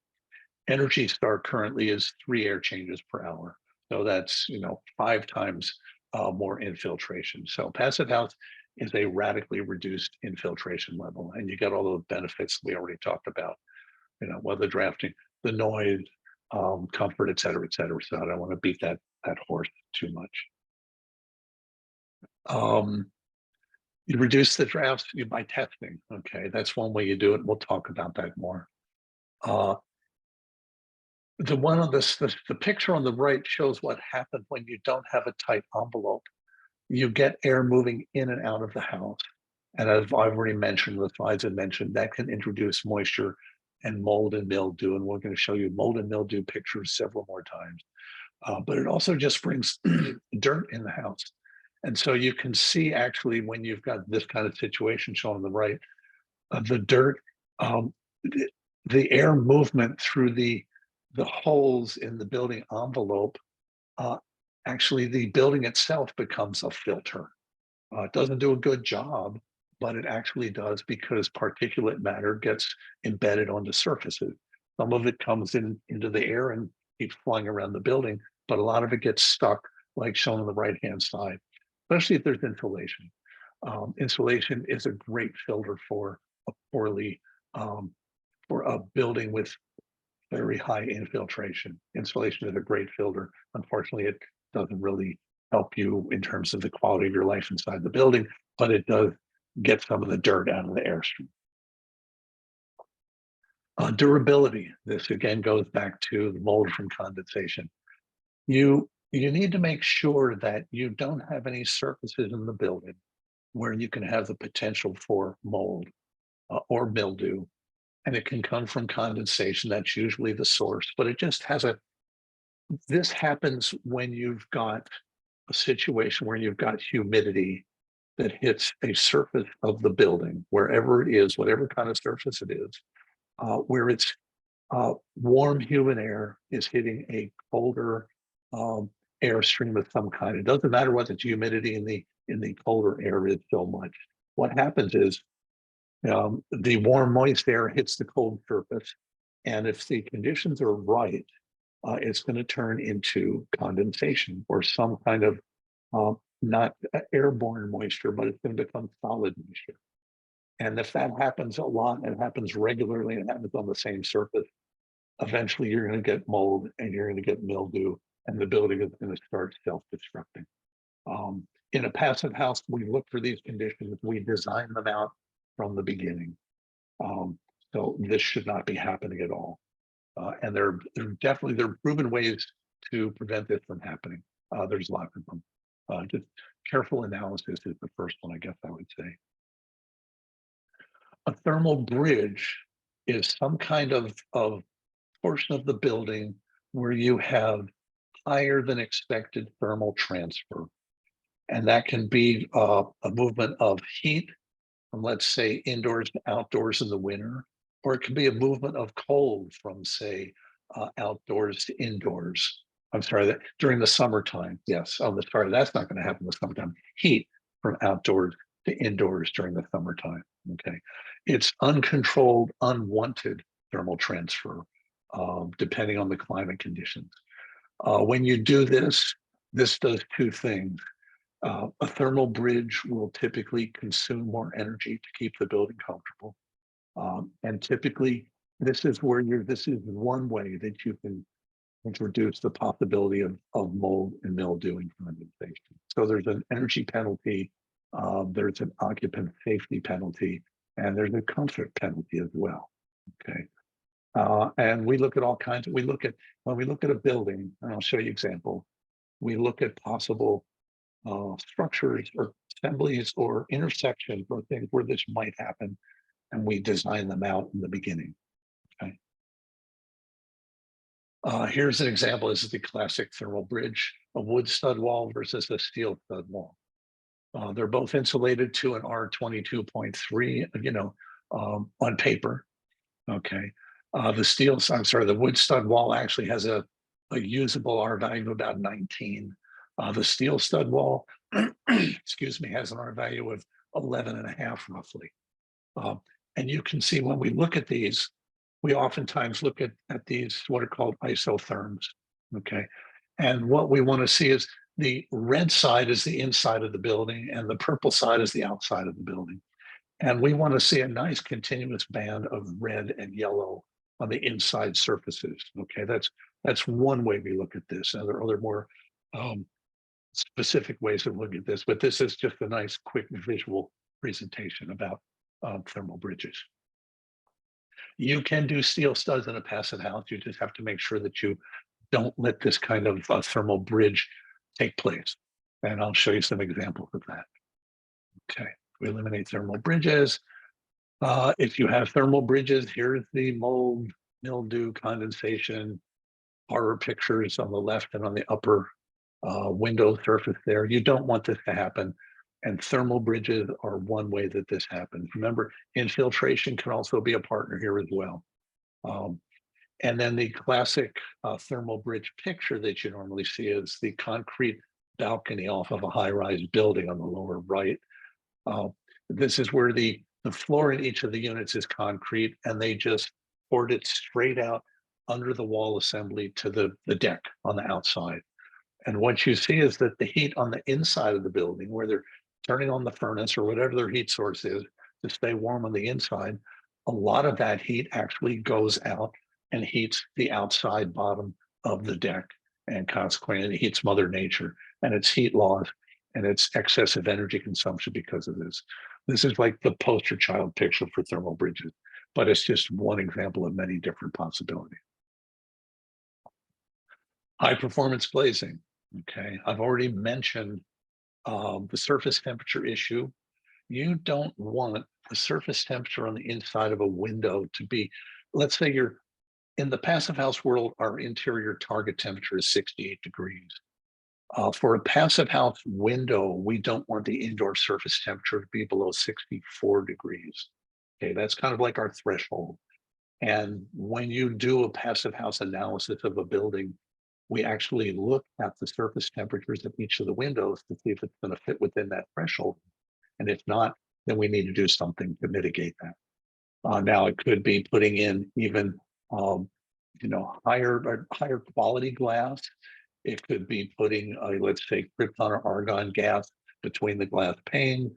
Energy Star currently is 3 air changes per hour. So that's 5 times more infiltration. So passive house is a radically reduced infiltration level, and you get all the benefits we already talked about. Weather drafting, the noise, comfort, et cetera, et cetera. So I don't want to beat that horse too much. You reduce the drafts by testing. Okay, that's one way you do it. We'll talk about that more. The one on the picture on the right shows what happens when you don't have a tight envelope. You get air moving in and out of the house. And as I've already mentioned, the slides had mentioned, that can introduce moisture and mold and mildew. And we're going to show you mold and mildew pictures several more times. But it also just brings dirt in the house. And so you can see actually when you've got this kind of situation shown on the right, the dirt, the air movement through the holes in the building envelope, actually the building itself becomes a filter. It doesn't do a good job, but it actually does, because particulate matter gets embedded onto surfaces. Some of it comes into the air and keeps flying around the building, but a lot of it gets stuck, like shown on the right-hand side, especially if there's insulation. Insulation is a great filter for a building with very high infiltration. Insulation is a great filter. Unfortunately, it doesn't really help you in terms of the quality of your life inside the building, but it does get some of the dirt out of the airstream. Durability. This again goes back to the mold from condensation. You need to make sure that you don't have any surfaces in the building where you can have the potential for mold or mildew. And it can come from condensation. That's usually the source, but it just has this happens when you've got a situation where you've got humidity that hits a surface of the building, wherever it is, whatever kind of surface it is, where it's warm, humid air is hitting a colder airstream of some kind. It doesn't matter what the humidity in the colder air is so much. What happens is the warm, moist air hits the cold surface, and if the conditions are right, it's going to turn into condensation or some kind of not airborne moisture, but it's going to become solid moisture. And if that happens a lot and happens regularly and happens on the same surface, eventually you're going to get mold and you're going to get mildew, and the building is going to start self-destructing. In a passive house, we look for these conditions, we design them out from the beginning. So this should not be happening at all. And there are proven ways to prevent this from happening. There's lots of them. Just careful analysis is the first one, I guess I would say. A thermal bridge is some kind of portion of the building where you have higher than expected thermal transfer. And that can be a movement of heat from, let's say, indoors to outdoors in the winter, or it can be a movement of cold from, say, outdoors to indoors. I'm sorry, that during the summertime. Yes, sorry, that's not going to happen in the summertime. Heat from outdoors to indoors during the summertime. Okay, it's uncontrolled, unwanted thermal transfer, depending on the climate conditions. When you do this, this does two things. A thermal bridge will typically consume more energy to keep the building comfortable. And typically, this is one way that you can introduce the possibility of mold and mildew and condensation. So there's an energy penalty, there's an occupant safety penalty, and there's a comfort penalty as well. Okay. And we look at all kinds of, when we look at a building, and I'll show you example, we look at possible structures or assemblies or intersections or things where this might happen, and we design them out in the beginning. Okay. Here's an example. This is the classic thermal bridge, a wood stud wall versus a steel stud wall. They're both insulated to an R22.3, on paper. Okay. The wood stud wall actually has a usable R value of about 19. The steel stud wall, excuse me, has an R value of 11.5 roughly. And you can see when we look at these, we oftentimes look at these, what are called isotherms, okay? And what we want to see is the red side is the inside of the building and the purple side is the outside of the building. And we want to see a nice continuous band of red and yellow on the inside surfaces, okay? That's one way we look at this. And there are other more specific ways of looking at this, but this is just a nice quick visual presentation about thermal bridges. You can do steel studs in a passive house. You just have to make sure that you don't let this kind of thermal bridge take place. And I'll show you some examples of that. Okay, we eliminate thermal bridges. If you have thermal bridges, here's the mold, mildew, condensation, horror pictures on the left and on the upper window surface there. You don't want this to happen. And thermal bridges are one way that this happens. Remember, infiltration can also be a partner here as well. And then the classic thermal bridge picture that you normally see is the concrete balcony off of a high-rise building on the lower right. This is where the floor in each of the units is concrete, and they just poured it straight out under the wall assembly to the deck on the outside. And what you see is that the heat on the inside of the building, where they're turning on the furnace or whatever their heat source is to stay warm on the inside, a lot of that heat actually goes out and heats the outside bottom of the deck, and consequently it heats Mother Nature and its heat loss and its excessive energy consumption because of this. This is like the poster child picture for thermal bridges. but it's just one example of many different possibilities. High performance glazing. Okay, I've already mentioned the surface temperature issue. You don't want the surface temperature on the inside of a window to be, let's say you're in the passive house world, our interior target temperature is 68 degrees. For a passive house window, we don't want the indoor surface temperature to be below 64 degrees. Okay, that's kind of like our threshold. And when you do a passive house analysis of a building, we actually look at the surface temperatures of each of the windows to see if it's going to fit within that threshold. And if not, then we need to do something to mitigate that. Now, it could be putting in even higher quality glass. It could be putting, let's say, krypton or argon gas between the glass pane.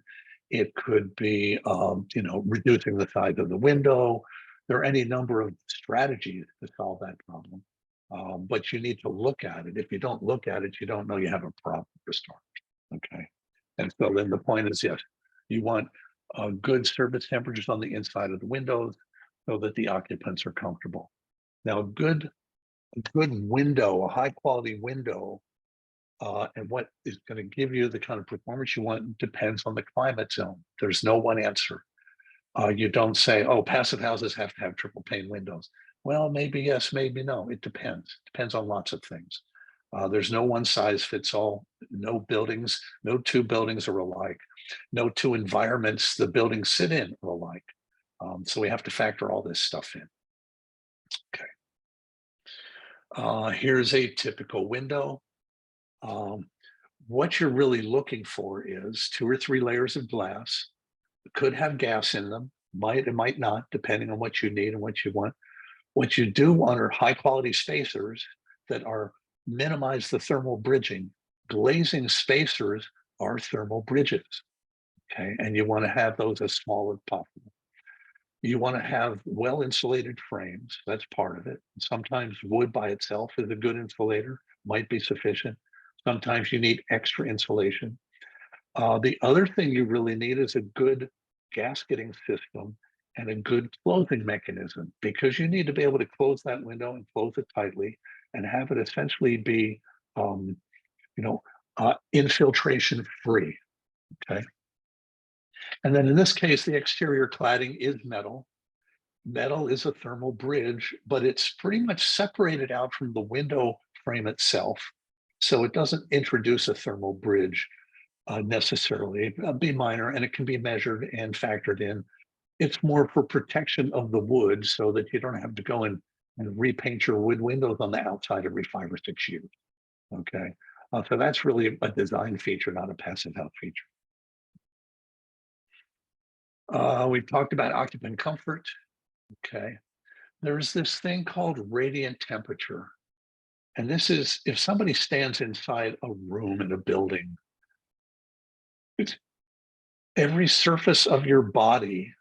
It could be, reducing the size of the window. There are any number of strategies to solve that problem. But you need to look at it. If you don't look at it, you don't know you have a problem for starters. Okay. And so then the point is, yes, you want good surface temperatures on the inside of the windows so that the occupants are comfortable. Now, a good window, a high quality window, and what is going to give you the kind of performance you want depends on the climate zone. There's no one answer. You don't say, oh, passive houses have to have triple pane windows. Well, maybe yes, maybe no. It depends. Depends on lots of things. There's no one size fits all. No two buildings are alike. No two environments the buildings sit in are alike. So we have to factor all this stuff in. Okay. Here's a typical window. What you're really looking for is 2 or 3 layers of glass. It could have gas in them, might or might not, depending on what you need and what you want. What you do want are high quality spacers that are minimize the thermal bridging. Glazing spacers are thermal bridges. Okay, and you want to have those as small as possible. You want to have well insulated frames. That's part of it. Sometimes wood by itself is a good insulator, might be sufficient. Sometimes you need extra insulation. The other thing you really need is a good gasketing system and a good closing mechanism, because you need to be able to close that window and close it tightly and have it essentially be, infiltration free. Okay. And then in this case, the exterior cladding is metal. Metal is a thermal bridge, but it's pretty much separated out from the window frame itself. So it doesn't introduce a thermal bridge necessarily. It'd be minor, and it can be measured and factored in. It's more for protection of the wood so that you don't have to go in and repaint your wood windows on the outside every 5 or 6 years. Okay. So that's really a design feature, not a passive house feature. We've talked about occupant comfort. Okay. There's this thing called radiant temperature. And this is if somebody stands inside a room in a building, every surface of your body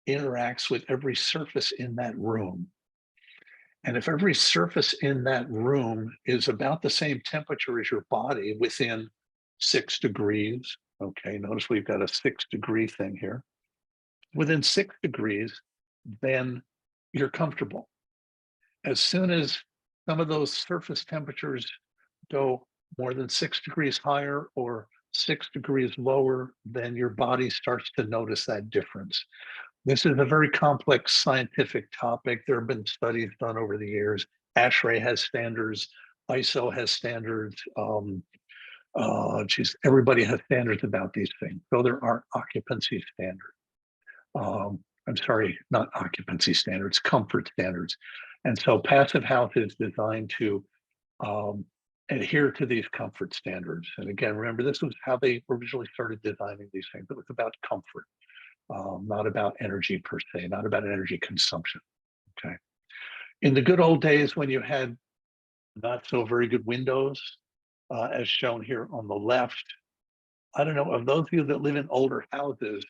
interacts with every surface in that room. And if every surface in that room is about the same temperature as your body within 6 degrees, okay, notice we've got a 6-degree thing here. Within 6 degrees, then you're comfortable. As soon as some of those surface temperatures go more than 6 degrees higher or 6 degrees lower, then your body starts to notice that difference. This is a very complex scientific topic. There have been studies done over the years. ASHRAE has standards, ISO has standards. Everybody has standards about these things. So there are occupancy standards. I'm sorry, not occupancy standards, comfort standards. And so passive house is designed to adhere to these comfort standards. And again, remember, this was how they originally started designing these things. It was about comfort, not about energy per se, not about energy consumption. Okay. In the good old days when you had not so very good windows, as shown here on the left, I don't know, of those of you that live in older houses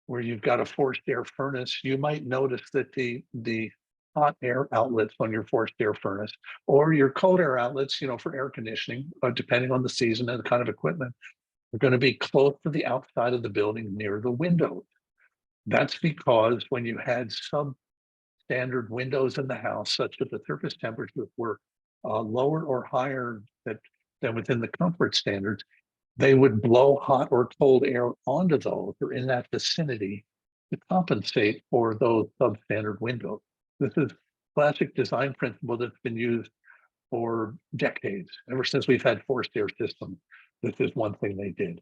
where you've got a forced air furnace, you might notice that the hot air outlets on your forced air furnace or your cold air outlets, for air conditioning, depending on the season and the kind of equipment, are going to be close to the outside of the building near the windows. That's because when you had substandard windows in the house such that the surface temperatures were lower or higher than within the comfort standards, they would blow hot or cold air onto those or in that vicinity to compensate for those substandard windows. This is classic design principle that's been used for decades, ever since we've had forced air systems. This is one thing they did.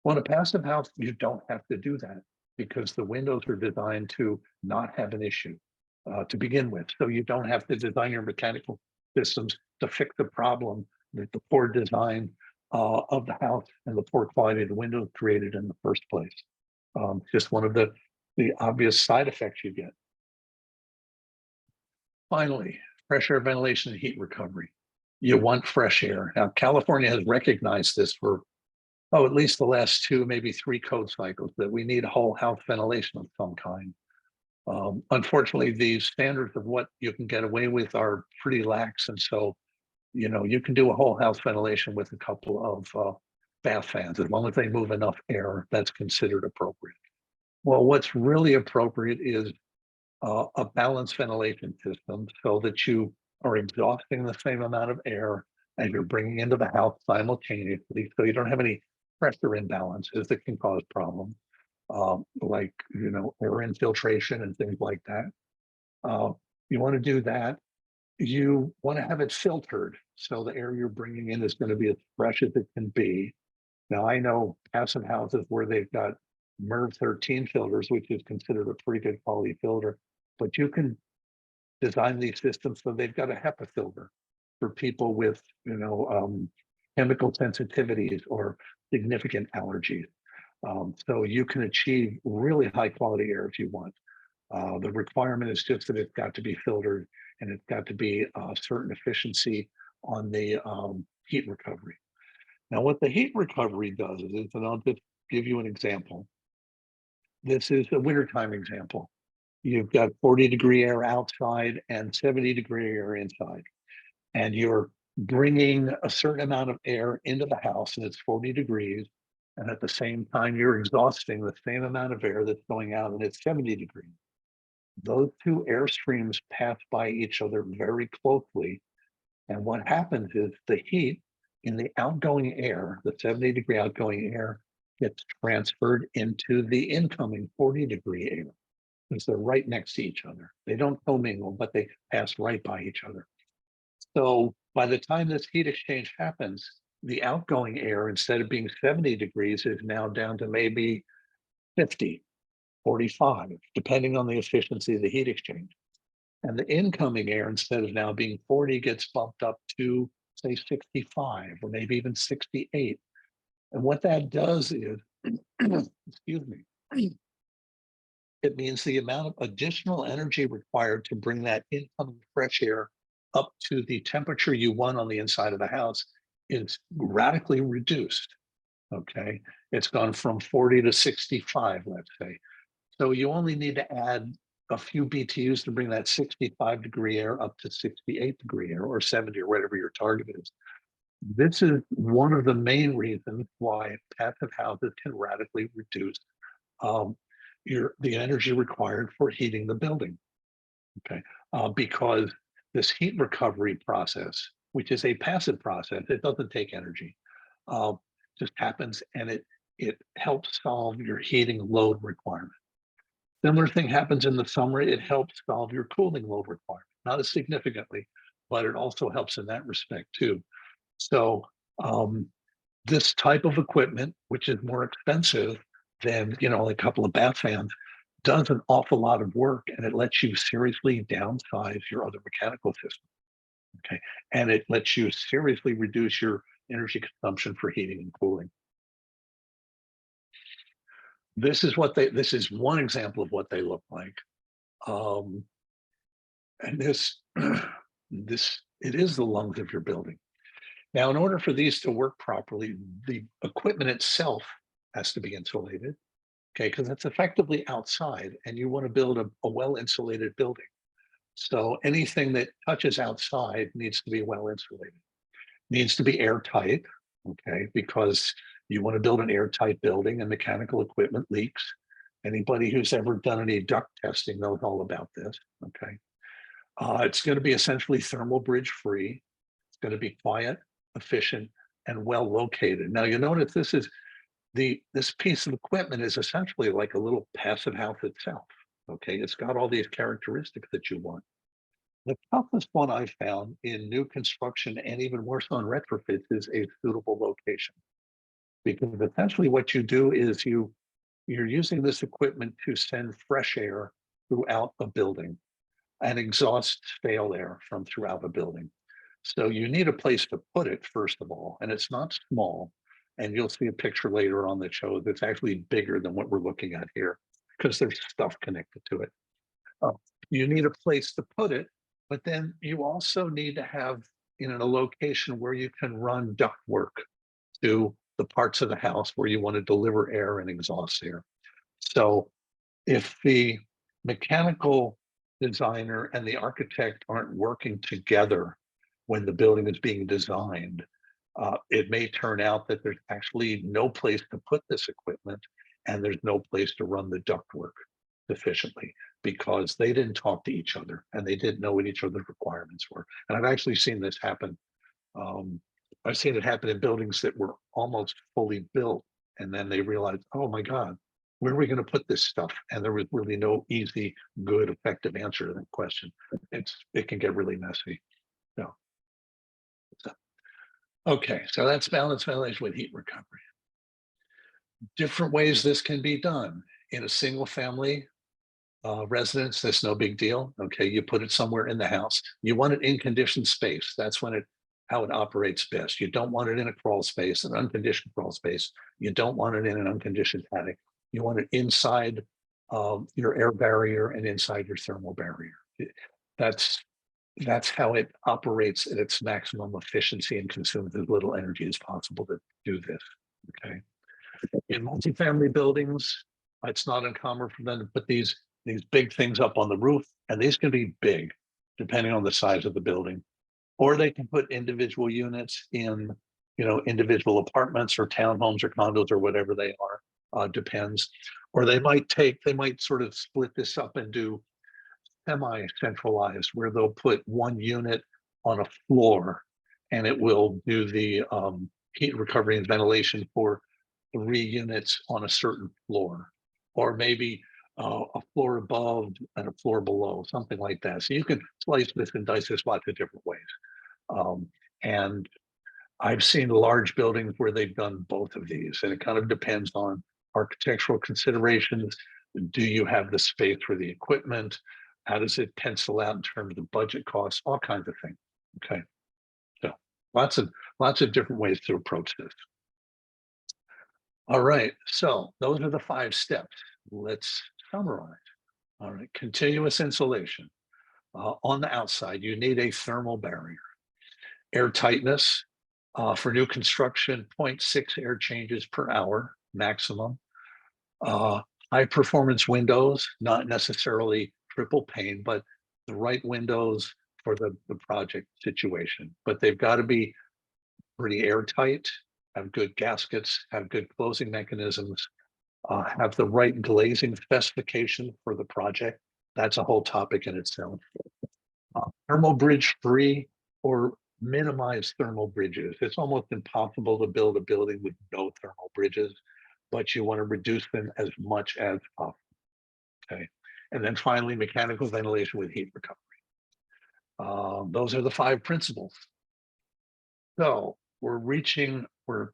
Well, in a passive house, you don't have to do that because the windows are designed to not have an issue to begin with. So you don't have to design your mechanical systems to fix the problem that the poor design of the house and the poor quality of the windows created in the first place. Just one of the obvious side effects you get. Finally, fresh air ventilation and heat recovery. You want fresh air. Now, California has recognized this for, at least the last 2, maybe 3 code cycles, that we need whole house ventilation of some kind. Unfortunately, the standards of what you can get away with are pretty lax. And so, you can do a whole house ventilation with a couple of bath fans. As long as they move enough air, that's considered appropriate. Well, what's really appropriate is a balanced ventilation system so that you are exhausting the same amount of air as you're bringing into the house simultaneously, so you don't have any pressure imbalances that can cause problems, like air infiltration and things like that. You want to do that. You want to have it filtered so the air you're bringing in is going to be as fresh as it can be. Now, I know passive houses where they've got MERV 13 filters, which is considered a pretty good quality filter, but you can design these systems so they've got a HEPA filter for people with, chemical sensitivities or significant allergies. So you can achieve really high quality air if you want. The requirement is just that it's got to be filtered and it's got to be a certain efficiency on the heat recovery. Now, what the heat recovery does is, and I'll just give you an example. This is a wintertime example. You've got 40-degree air outside and 70-degree air inside, and you're bringing a certain amount of air into the house and it's 40 degrees. And at the same time, you're exhausting the same amount of air that's going out and it's 70 degrees. Those 2 air streams pass by each other very closely. And what happens is the heat in the outgoing air, the 70-degree outgoing air, gets transferred into the incoming 40-degree air, because they're right next to each other. They don't commingle, but they pass right by each other. So by the time this heat exchange happens, the outgoing air, instead of being 70 degrees, is now down to maybe 50, 45, depending on the efficiency of the heat exchange. And the incoming air, instead of now being 40, gets bumped up to, say, 65 or maybe even 68. And what that does is, excuse me, it means the amount of additional energy required to bring that incoming fresh air up to the temperature you want on the inside of the house is radically reduced. Okay, it's gone from 40 to 65, let's say. So you only need to add a few BTUs to bring that 65-degree air up to 68-degree air or 70 or whatever your target is. This is one of the main reasons why passive houses can radically reduce the energy required for heating the building. Okay, because this heat recovery process, which is a passive process, it doesn't take energy, just happens, and it helps solve your heating load requirement. Similar thing happens in the summer. It helps solve your cooling load requirement, not as significantly, but it also helps in that respect too. So this type of equipment, which is more expensive than a couple of bath fans, does an awful lot of work, and it lets you seriously downsize your other mechanical system. Okay, and it lets you seriously reduce your energy consumption for heating and cooling. This is one example of what they look like. And this it is the lungs of your building. Now, in order for these to work properly, the equipment itself has to be insulated, okay, because it's effectively outside and you want to build a well-insulated building. So anything that touches outside needs to be well insulated, needs to be airtight, okay, because you want to build an airtight building and mechanical equipment leaks. Anybody who's ever done any duct testing knows all about this, okay? It's going to be essentially thermal bridge free. It's going to be quiet, efficient, and well located. Now you notice this piece of equipment is essentially like a little passive house itself. Okay, it's got all these characteristics that you want. The toughest one I found in new construction and even more so in retrofits is a suitable location. Because essentially what you do is you're using this equipment to send fresh air throughout a building and exhaust stale air from throughout a building. So you need a place to put it, first of all, and it's not small. And you'll see a picture later on that shows it's actually bigger than what we're looking at here because there's stuff connected to it. Uh, you need a place to put it, but then you also need to have in a location where you can run duct work to the parts of the house where you want to deliver air and exhaust air. So if the mechanical designer and the architect aren't working together when the building is being designed, it may turn out that there's actually no place to put this equipment and there's no place to run the ductwork efficiently because they didn't talk to each other and they didn't know what each other's requirements were. And I've actually seen this happen. I've seen it happen in buildings that were almost fully built and then they realized, oh my God, where are we going to put this stuff? And there was really no easy, good, effective answer to that question. It can get really messy. So, okay, so that's balanced ventilation with heat recovery. Different ways this can be done. In a single family residence, that's no big deal. Okay, you put it somewhere in the house. You want it in conditioned space. That's how it operates best. You don't want it in a crawl space, an unconditioned crawl space. You don't want it in an unconditioned attic. You want it inside your air barrier and inside your thermal barrier. That's how it operates at its maximum efficiency and consumes as little energy as possible to do this. Okay. In multifamily buildings, it's not uncommon for them to put these big things up on the roof, and these can be big depending on the size of the building. Or they can put individual units in, individual apartments or townhomes or condos or whatever they are, depends. Or they might sort of split this up and do semi-centralized where they'll put one unit on a floor and it will do the heat recovery and ventilation for 3 units on a certain floor, or maybe a floor above and a floor below, something like that. So you can slice this and dice this lots of different ways. And I've seen large buildings where they've done both of these, and it kind of depends on architectural considerations. Do you have the space for the equipment? How does it pencil out in terms of budget costs? All kinds of things. Okay, so lots of different ways to approach this. All right, so those are the 5 steps. Let's summarize. All right, continuous insulation. On the outside, you need a thermal barrier. Air tightness for new construction, 0.6 air changes per hour maximum. High performance windows, not necessarily triple pane, but the right windows for the project situation. But they've got to be pretty airtight, have good gaskets, have good closing mechanisms, have the right glazing specification for the project. That's a whole topic in itself. Thermal bridge free or minimize thermal bridges. It's almost impossible to build a building with no thermal bridges, but you want to reduce them as much as possible. Okay. And then finally, mechanical ventilation with heat recovery. Those are the 5 principles. So we're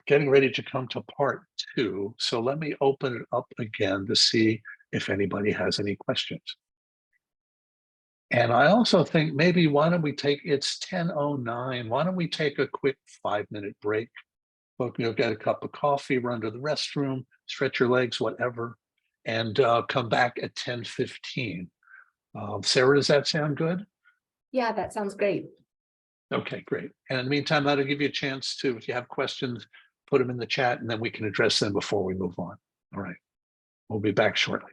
getting ready to come to part 2. So let me open it up again to see if anybody has any questions. And I also think maybe it's 10:09. Why don't we take a quick 5-minute break? Get a cup of coffee, run to the restroom, stretch your legs, whatever, and come back at 10:15. Sarah, does that sound good? Yeah, that sounds great. Okay, great. And in the meantime, that'll give you a chance to, if you have questions, put them in the chat and then we can address them before we move on. All right. We'll be back shortly.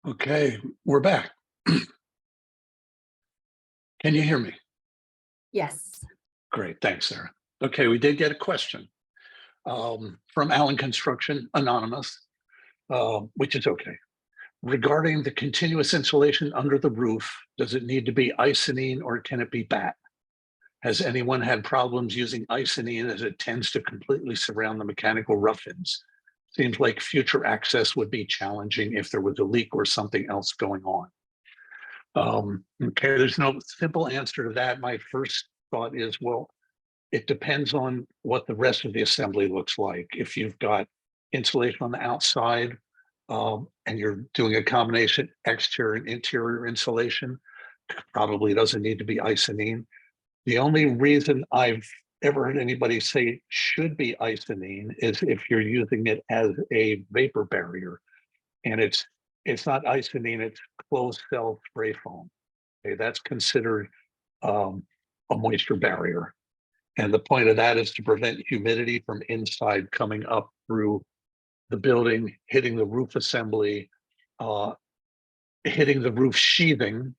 Okay, we're back. Can you hear me? Yes. Great, thanks, Sarah. Okay, we did get a question from Allen Construction Anonymous, which is okay. Regarding the continuous insulation under the roof, does it need to be Icynene or can it be batt? Has anyone had problems using Icynene as it tends to completely surround the mechanical rough-ins? Seems like future access would be challenging if there was a leak or something else going on. Okay, there's no simple answer to that. My first thought is, well, it depends on what the rest of the assembly looks like. If you've got insulation on the outside and you're doing a combination exterior and interior insulation, probably doesn't need to be Icynene. The only reason I've ever heard anybody say it should be Icynene is if you're using it as a vapor barrier, and it's not Icynene, it's closed cell spray foam. Okay, that's considered a moisture barrier. And the point of that is to prevent humidity from inside coming up through the building, hitting the roof assembly, hitting the roof sheathing,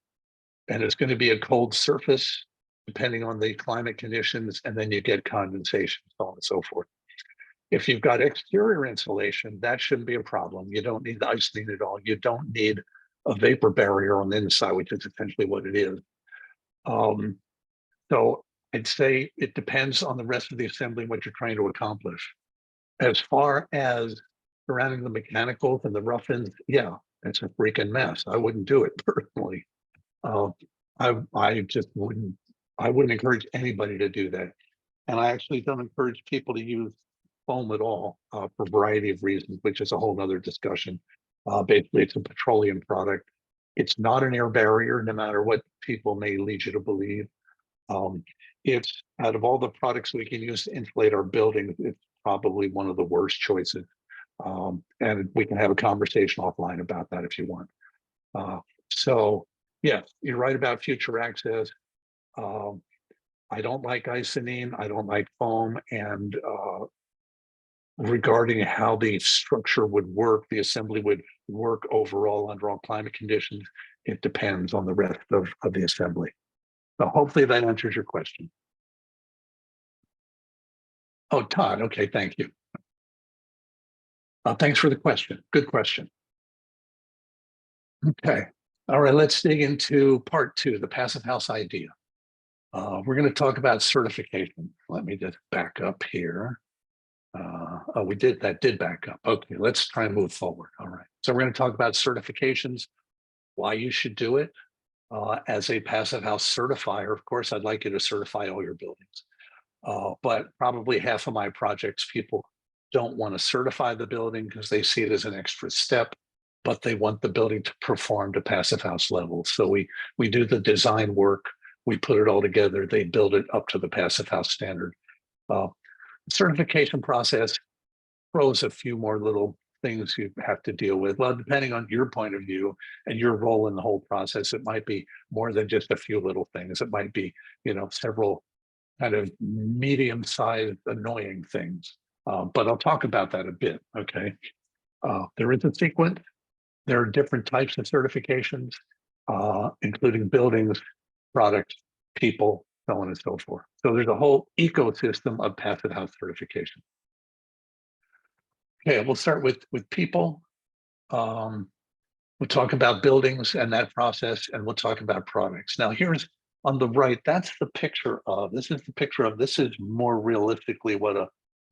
and it's going to be a cold surface depending on the climate conditions, and then you get condensation, so on and so forth. If you've got exterior insulation, that shouldn't be a problem. You don't need the Icynene at all. You don't need a vapor barrier on the inside, which is essentially what it is. So I'd say it depends on the rest of the assembly and what you're trying to accomplish. As far as surrounding the mechanicals and the rough-ins, yeah, it's a freaking mess. I wouldn't do it personally. I just wouldn't. I wouldn't encourage anybody to do that. And I actually don't encourage people to use foam at all for a variety of reasons, which is a whole nother discussion. Basically, it's a petroleum product. It's not an air barrier, no matter what people may lead you to believe. It's out of all the products we can use to insulate our buildings, it's probably one of the worst choices. And we can have a conversation offline about that if you want. So yeah, you're right about future access. I don't like Icynene, I don't like foam, and regarding how the structure would work, the assembly would work overall under all climate conditions, it depends on the rest of the assembly. So hopefully that answers your question. Oh, Todd, okay, thank you. Thanks for the question. Good question. Okay, all right, let's dig into part two, the passive house idea. We're going to talk about certification. Let me just back up here. Oh, that did back up. Okay, let's try and move forward. All right, so we're going to talk about certifications, why you should do it. As a passive house certifier, of course, I'd like you to certify all your buildings. But probably half of my projects, people don't want to certify the building because they see it as an extra step, but they want the building to perform to passive house level. So we do the design work, we put it all together, they build it up to the passive house standard. Certification process throws a few more little things you have to deal with. Well, depending on your point of view and your role in the whole process, it might be more than just a few little things. It might be, several kind of medium-sized annoying things. But I'll talk about that a bit, okay? There is a sequence. There are different types of certifications, including buildings, products, people, so on and so forth. So there's a whole ecosystem of passive house certification. Okay, we'll start with people. We'll talk about buildings and that process, and we'll talk about products. Now, here's on the right, that's the picture of, this is more realistically what a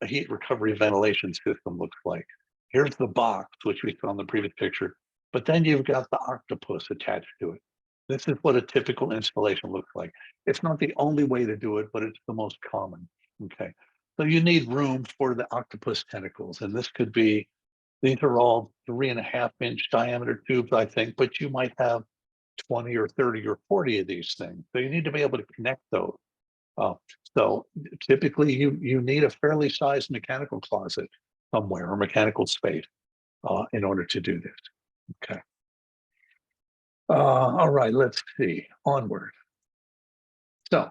heat recovery ventilation system looks like. Here's the box, which we saw in the previous picture, but then you've got the octopus attached to it. This is what a typical installation looks like. It's not the only way to do it, but it's the most common, okay? So you need room for the octopus tentacles, and this could be, these are all 3.5-inch diameter tubes, I think, but you might have 20 or 30 or 40 of these things. So you need to be able to connect those. So typically you need a fairly sized mechanical closet somewhere or mechanical space in order to do this. Okay. All right, let's see, onward. So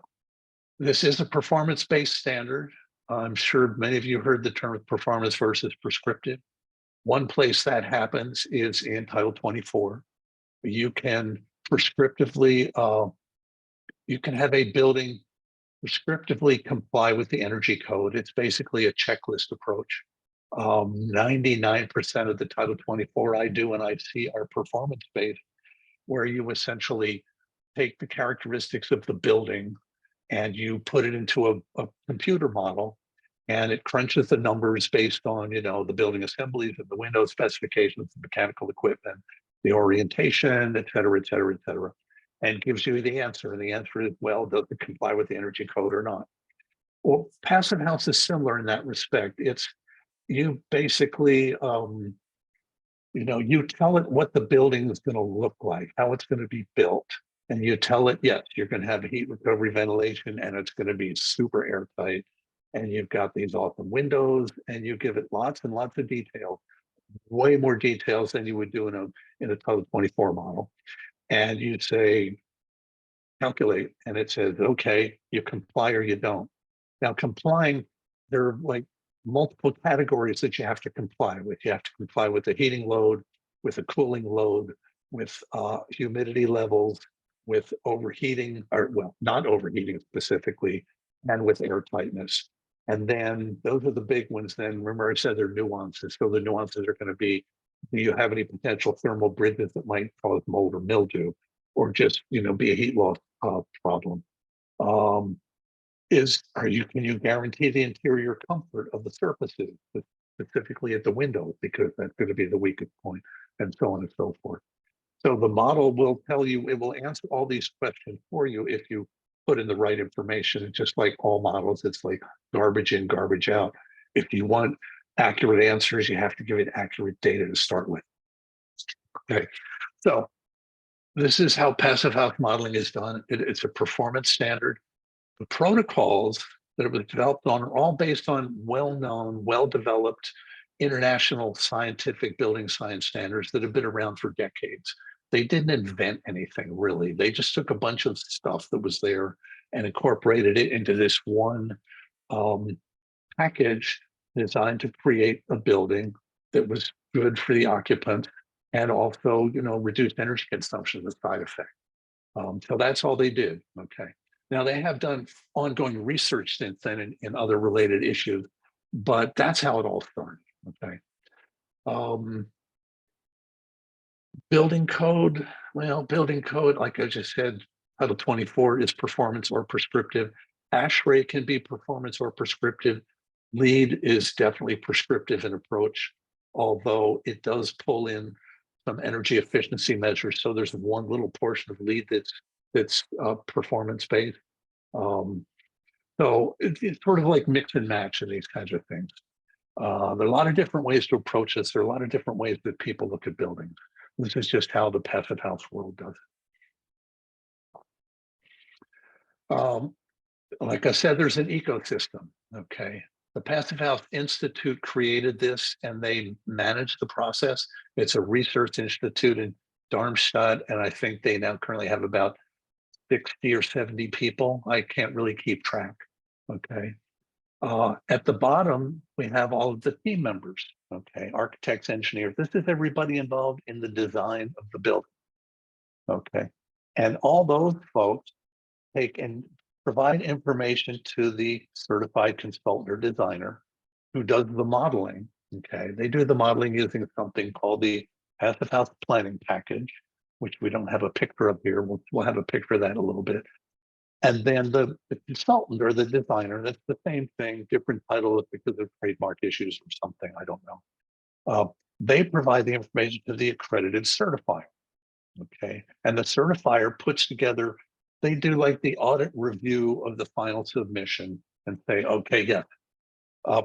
this is a performance-based standard. I'm sure many of you heard the term performance versus prescriptive. One place that happens is in Title 24. You can prescriptively, you can have a building prescriptively comply with the energy code. It's basically a checklist approach. 99% of the Title 24 I do and I see are performance-based, where you essentially take the characteristics of the building and you put it into a computer model, and it crunches the numbers based on, you know, the building assemblies and the window specifications, the mechanical equipment, the orientation, et cetera, et cetera, et cetera, and gives you the answer. And the answer is, well, does it comply with the energy code or not? Well, Passive House is similar in that respect. It's you basically, you know, you tell it what the building is going to look like, how it's going to be built, and you tell it, yes, you're going to have heat recovery ventilation, and it's going to be super airtight, and you've got these awesome windows, and you give it lots and lots of detail, way more details than you would do in a Title 24 model, and you say calculate, and it says, okay, you comply or you don't. Now, complying, there are like multiple categories that you have to comply with. You have to comply with the heating load, with the cooling load, with humidity levels, with overheating, or well, not overheating specifically, and with air tightness. And then those are the big ones. Then remember, I said there are nuances. So the nuances are going to be, do you have any potential thermal bridges that might cause mold or mildew, or just, you know, be a heat loss problem? Can you guarantee the interior comfort of the surfaces, specifically at the windows, because that's going to be the weakest point, and so on and so forth. So the model will tell you, it will answer all these questions for you if you put in the right information. And just like all models, it's like garbage in, garbage out. If you want accurate answers, you have to give it accurate data to start with. Okay, so this is how Passive House modeling is done. It's a performance standard. The protocols that it was developed on are all based on well-known, well-developed international scientific building science standards that have been around for decades. They didn't invent anything, really. They just took a bunch of stuff that was there and incorporated it into this one package designed to create a building that was good for the occupant and also, you know, reduced energy consumption as a side effect. So that's all they did. Okay. Now, they have done ongoing research since then in other related issues, but that's how it all started. Okay. Building code, well, building code, like I just said, Title 24 is performance or prescriptive. ASHRAE can be performance or prescriptive. LEED is definitely prescriptive in approach, although it does pull in some energy efficiency measures. So there's one little portion of LEED that's performance-based. So it's sort of like mix and match in these kinds of things. There are a lot of different ways to approach this. There are a lot of different ways that people look at buildings. This is just how the Passive House world does it. Like I said, there's an ecosystem, okay? The Passive House Institute created this and they manage the process. It's a research institute in Darmstadt, and I think they now currently have about 60 or 70 people. I can't really keep track, okay? At the bottom, we have all of the team members, okay? Architects, engineers. This is everybody involved in the design of the building, okay? And all those folks take and provide information to the certified consultant or designer who does the modeling, okay? They do the modeling using something called the Passive House Planning Package, which we don't have a picture of here. We'll have a picture of that in a little bit. And then the consultant or the designer, that's the same thing, different title because of trademark issues or something, I don't know. They provide the information to the accredited certifier, okay? And the certifier puts together, they do like the audit review of the final submission and say, okay, yeah,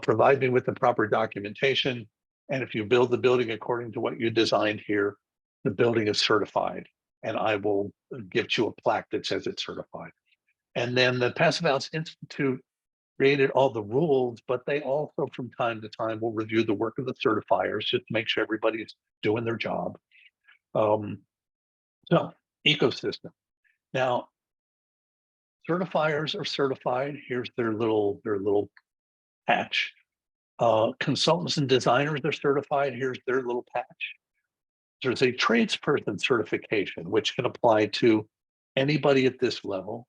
provide me with the proper documentation. And if you build the building according to what you designed here, the building is certified, and I will give you a plaque that says it's certified. And then the Passive House Institute created all the rules, but they also from time to time will review the work of the certifiers just to make sure everybody's doing their job. So ecosystem. Now, certifiers are certified. Here's their little patch. Consultants and designers are certified. Here's their little patch. there's a tradesperson certification, which can apply to anybody at this level.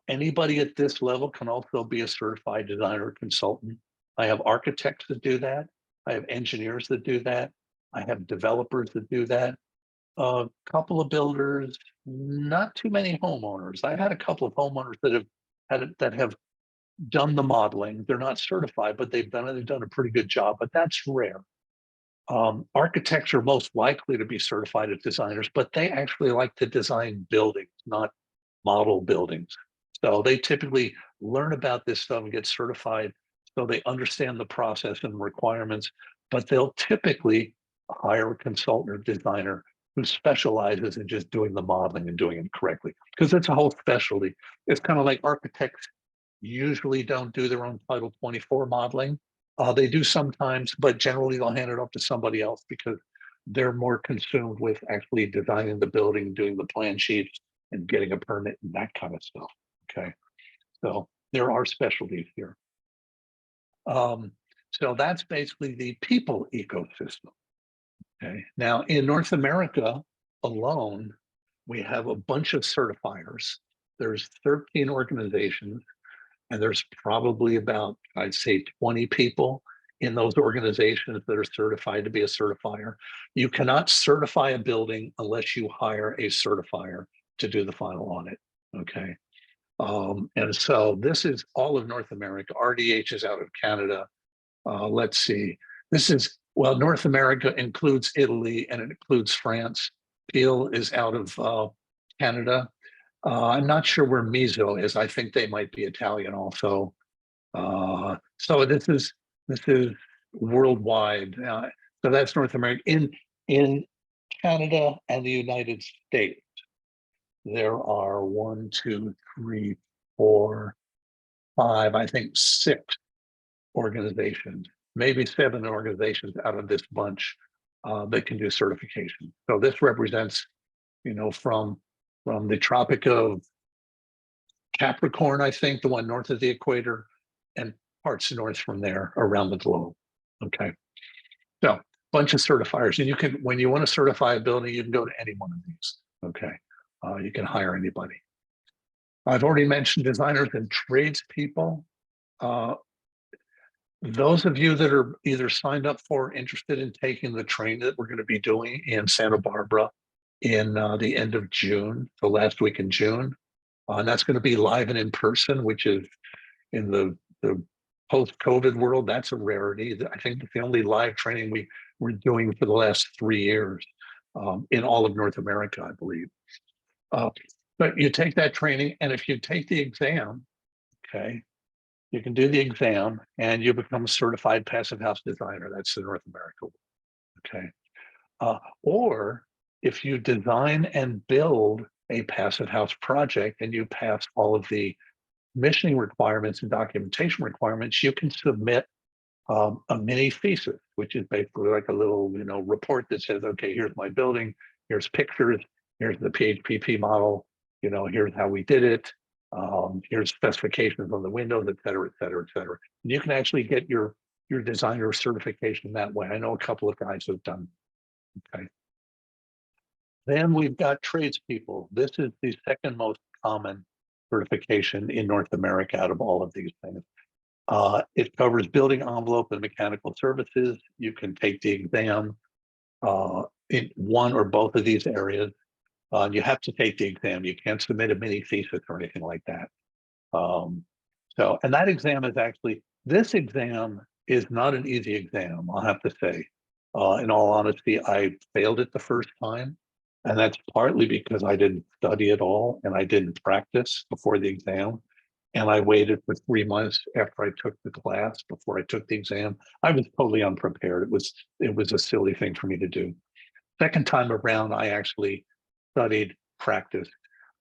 Anybody at this level can also be a certified designer or consultant. I have architects that do that. I have engineers that do that. I have developers that do that. A couple of builders, not too many homeowners. I had a couple of homeowners that have done the modeling. They're not certified, but they've done a pretty good job, but that's rare. Architects are most likely to be certified as designers, but they actually like to design buildings, not model buildings. So they typically learn about this stuff and get certified so they understand the process and requirements, but they'll typically hire a consultant or designer who specializes in just doing the modeling and doing it correctly, because it's a whole specialty. It's kind of like architects usually don't do their own Title 24 modeling. They do sometimes, but generally they'll hand it off to somebody else because they're more consumed with actually designing the building, doing the plan sheets, and getting a permit and that kind of stuff. Okay, so there are specialties here. So that's basically the people ecosystem. Okay, now in North America alone, we have a bunch of certifiers. There's 13 organizations, and there's probably about, I'd say, 20 people in those organizations that are certified to be a certifier. You cannot certify a building unless you hire a certifier to do the final audit. Okay. And so this is all of North America. RDH is out of Canada. Let's see. Well, North America includes Italy and it includes France. Peel is out of Canada. I'm not sure where Miso is. I think they might be Italian also. So this is worldwide. So that's North America. In Canada and the United States, there are 1, 2, 3, 4, 5, I think 6 organizations, maybe 7 organizations out of this bunch that can do certification. So this represents, from the Tropic of Capricorn, I think, the one north of the equator, and parts north from there around the globe. Okay, so bunch of certifiers, and you can, when you want to certify a building, you can go to any one of these. Okay, you can hire anybody. I've already mentioned designers and tradespeople. Those of you that are either signed up for or interested in taking the training that we're going to be doing in Santa Barbara in the end of June, the last week in June, and that's going to be live and in person, which is in the post-COVID world, that's a rarity. I think it's the only live training we're doing for the last 3 years in all of North America, I believe. But you take that training, and if you take the exam, okay, you can do the exam and you become a certified passive house designer. That's the North America world. Okay. Or if you design and build a passive house project and you pass all of the commissioning requirements and documentation requirements, you can submit a mini thesis, which is basically like a little, report that says, okay, here's my building, here's pictures, here's the PHPP model, here's how we did it, here's specifications on the windows, et cetera, et cetera, et cetera. And you can actually get your designer certification that way. I know a couple of guys have done. Okay. Then we've got tradespeople. This is the second most common certification in North America out of all of these things. It covers building envelope and mechanical services. You can take the exam in one or both of these areas. You have to take the exam. You can't submit a mini thesis or anything like that. And that exam is actually, this exam is not an easy exam, I'll have to say. In all honesty, I failed it the first time. And that's partly because I didn't study at all and I didn't practice before the exam. And I waited for 3 months after I took the class before I took the exam. I was totally unprepared. It was a silly thing for me to do. Second time around, I actually studied, practiced,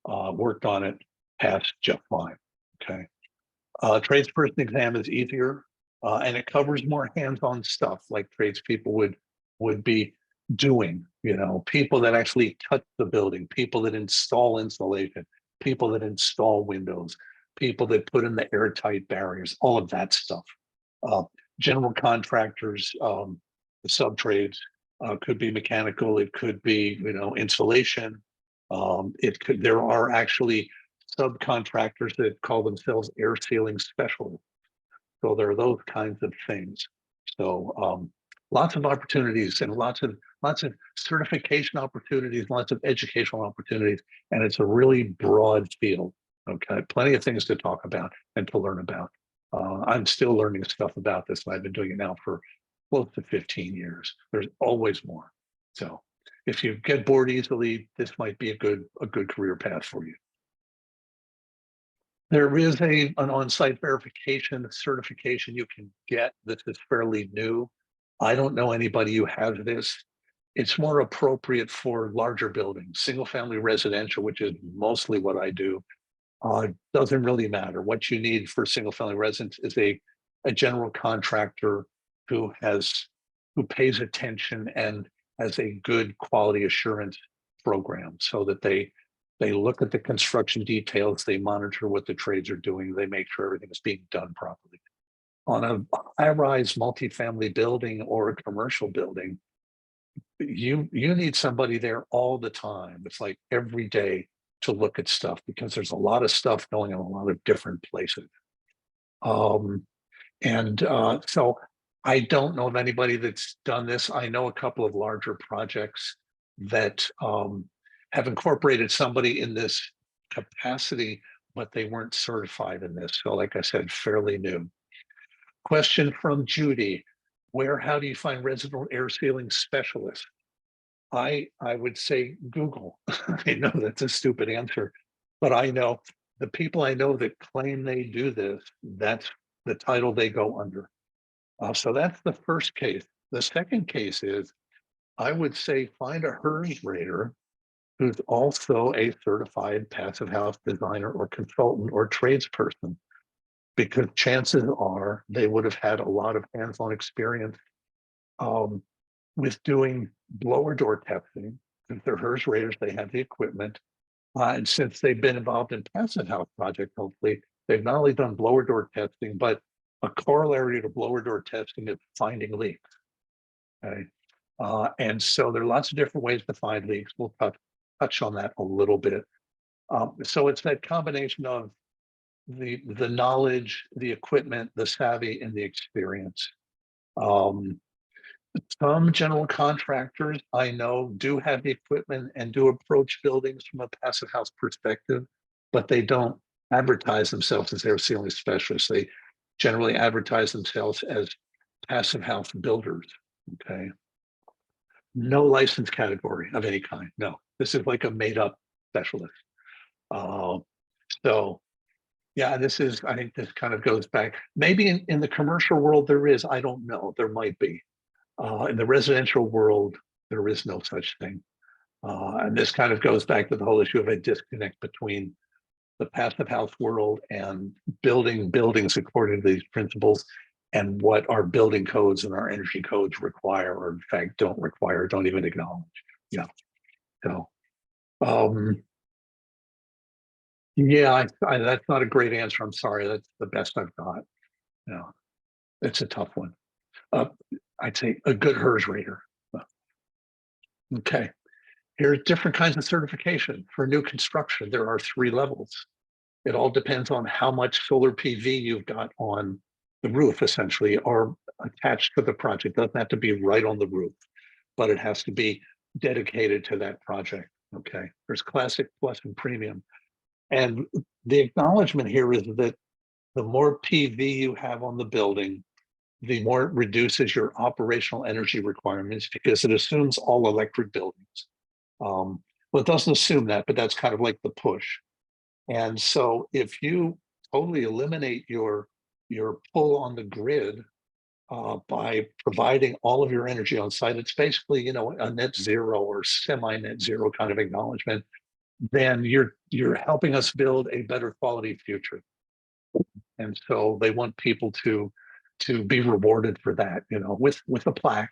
worked on it, passed just fine. Okay. Tradesperson exam is easier and it covers more hands-on stuff like tradespeople would be doing, people that actually touch the building, people that install insulation, people that install windows, people that put in the airtight barriers, all of that stuff. General contractors, the sub-trades, Could be mechanical, it could be, insulation. There are actually subcontractors that call themselves air sealing specialists. So there are those kinds of things. So lots of opportunities and lots of certification opportunities, lots of educational opportunities, and it's a really broad field. Okay, plenty of things to talk about and to learn about. I'm still learning stuff about this, and I've been doing it now for close to 15 years. There's always more. So if you get bored easily, this might be a good career path for you. There is an on-site verification certification you can get. This is fairly new. I don't know anybody who has this. It's more appropriate for larger buildings, single-family residential, which is mostly what I do. Doesn't really matter. What you need for single-family residence is a general contractor who pays attention and has a good quality assurance program, so that they look at the construction details, they monitor what the trades are doing, they make sure everything is being done properly. On a high-rise multifamily building or a commercial building, you need somebody there all the time. It's like every day to look at stuff, because there's a lot of stuff going in a lot of different places. So I don't know of anybody that's done this. I know a couple of larger projects that have incorporated somebody in this capacity, but they weren't certified in this. So like I said, fairly new. Question from Judy: how do you find residential air sealing specialists? I would say Google. I know that's a stupid answer, but I know the people I know that claim they do this, that's the title they go under. So that's the first case. The second case is, I would say, find a HERS rater who's also a certified passive house designer or consultant or tradesperson, because chances are they would have had a lot of hands-on experience with doing blower door testing. Since they're HERS raters, they have the equipment. And since they've been involved in passive house projects, hopefully, they've not only done blower door testing, but a corollary to blower door testing is finding leaks. Okay. And so there are lots of different ways to find leaks. We'll touch on that a little bit. So it's that combination of the knowledge, the equipment, the savvy, and the experience. Some general contractors I know do have the equipment and do approach buildings from a passive house perspective, but they don't advertise themselves as air sealing specialists. They generally advertise themselves as passive house builders. Okay. No license category of any kind. No, this is like a made up specialist. So yeah, I think this kind of goes back. Maybe in the commercial world there is, I don't know, there might be. In the residential world, there is no such thing. And this kind of goes back to the whole issue of a disconnect between the passive house world and building buildings according to these principles, and what our building codes and our energy codes require, or in fact don't require, don't even acknowledge. Yeah. So yeah, that's not a great answer. I'm sorry. That's the best I've got. Yeah, it's a tough one. I'd say a good HERS rater. Okay. Here's different kinds of certification for new construction. There are 3 levels. It all depends on how much solar PV you've got on the roof, essentially, or attached to the project. It doesn't have to be right on the roof, but it has to be dedicated to that project. Okay. There's classic, plus, and premium. And the acknowledgement here is that the more PV you have on the building, the more it reduces your operational energy requirements, because it assumes all electric buildings. Well, it doesn't assume that, but that's kind of like the push. And so if you totally eliminate your pull on the grid by providing all of your energy on site, it's basically, a net zero or semi-net zero kind of acknowledgement, then you're helping us build a better quality future. And so they want people to be rewarded for that, with a plaque.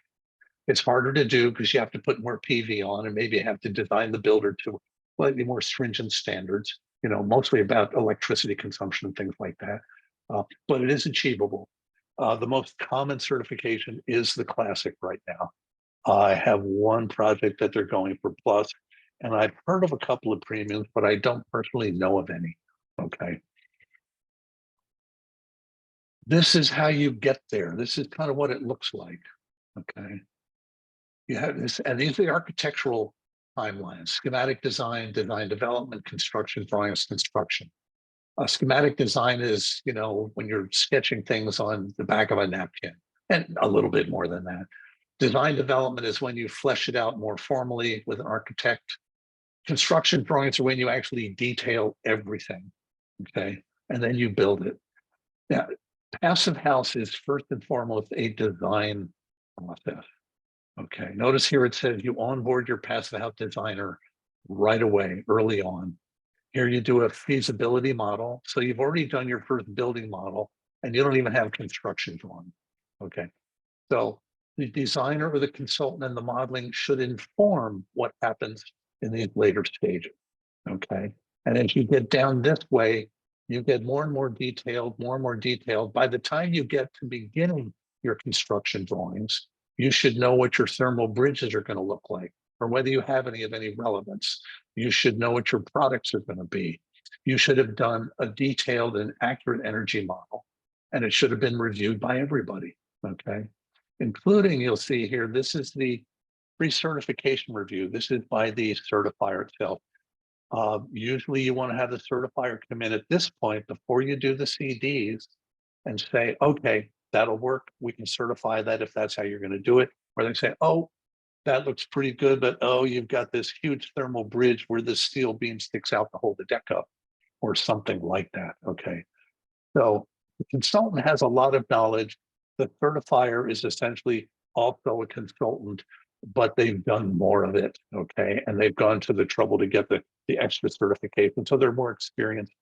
It's harder to do because you have to put more PV on, and maybe you have to design the builder to slightly more stringent standards, mostly about electricity consumption and things like that. But it is achievable. The most common certification is the classic right now. I have one project that they're going for plus, and I've heard of a couple of premiums, but I don't personally know of any. Okay. This is how you get there. This is kind of what it looks like. Okay. You have this, and these are the architectural timelines: schematic design, design development, construction drawings, construction. A schematic design is, you know, when you're sketching things on the back of a napkin, and a little bit more than that. Design development is when you flesh it out more formally with an architect. Construction drawings are when you actually detail everything, okay? And then you build it. Now, passive house is first and foremost a design process, okay? Notice here it says you onboard your passive house designer right away, early on. Here you do a feasibility model. So you've already done your first building model and you don't even have construction drawn, okay? So the designer or the consultant and the modeling should inform what happens in these later stages, okay? And as you get down this way, you get more and more detailed, more and more detailed. By the time you get to beginning your construction drawings, you should know what your thermal bridges are going to look like, or whether you have any of any relevance. You should know what your products are going to be. You should have done a detailed and accurate energy model, and it should have been reviewed by everybody, okay? Including, you'll see here, this is the pre-certification review. This is by the certifier itself. Usually you want to have the certifier come in at this point before you do the CDs and say, okay, that'll work. We can certify that if that's how you're going to do it. Or they say, oh, that looks pretty good, but oh, you've got this huge thermal bridge where the steel beam sticks out to hold the deck up, or something like that, okay? So the consultant has a lot of knowledge. The certifier is essentially also a consultant, but they've done more of it, okay? And they've gone to the trouble to get the extra certification, so they're more experienced.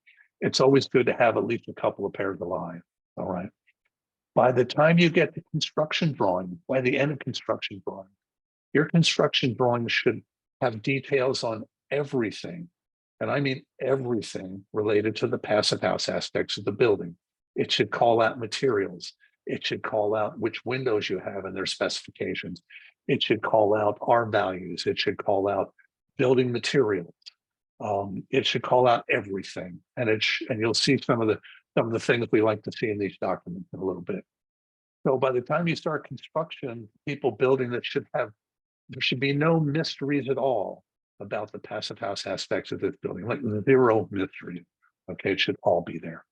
It's always good to have at least a couple of pairs of eyes, all right? By the time you get to construction drawing, by the end of construction drawing, your construction drawing should have details on everything, and I mean everything related to the passive house aspects of the building. It should call out materials. It should call out which windows you have and their specifications. It should call out R values. It should call out building materials. It should call out everything, and and you'll see some of the things we like to see in these documents in a little bit. So by the time you start construction, people building that should have, there should be no mysteries at all about the passive house aspects of this building, like zero mystery. Okay, it should all be there.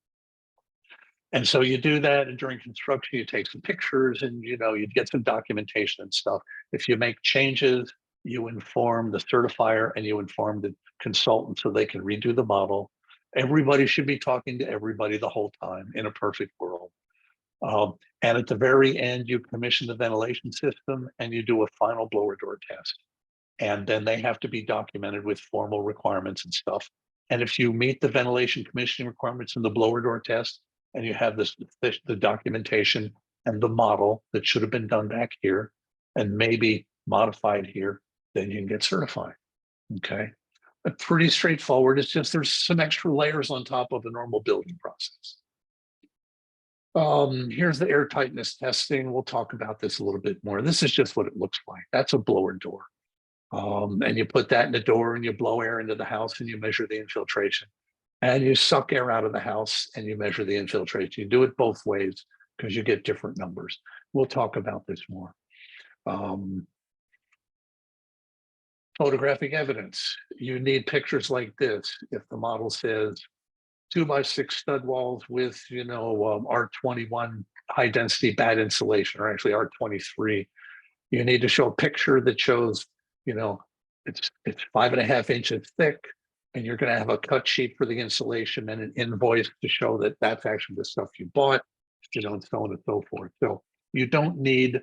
And so you do that, and during construction, you take some pictures, and you get some documentation and stuff. If you make changes, you inform the certifier and you inform the consultant so they can redo the model. Everybody should be talking to everybody the whole time in a perfect world. And at the very end, you commission the ventilation system and you do a final blower door test. And then they have to be documented with formal requirements and stuff. And if you meet the ventilation commissioning requirements in the blower door test, and you have the documentation and the model that should have been done back here and maybe modified here, then you can get certified. Okay. But pretty straightforward. It's just there's some extra layers on top of the normal building process. Here's the air tightness testing. We'll talk about this a little bit more. This is just what it looks like. That's a blower door. And you put that in the door and you blow air into the house and you measure the infiltration. And you suck air out of the house and you measure the infiltration. You do it both ways because you get different numbers. We'll talk about this more. Photographic evidence. You need pictures like this. If the model says 2x6 stud walls with, R21 high density bad insulation, or actually R23, you need to show a picture that shows, it's 5.5 inches thick, and you're going to have a cut sheet for the insulation and an invoice to show that that's actually the stuff you bought, and so on and so forth. So you don't need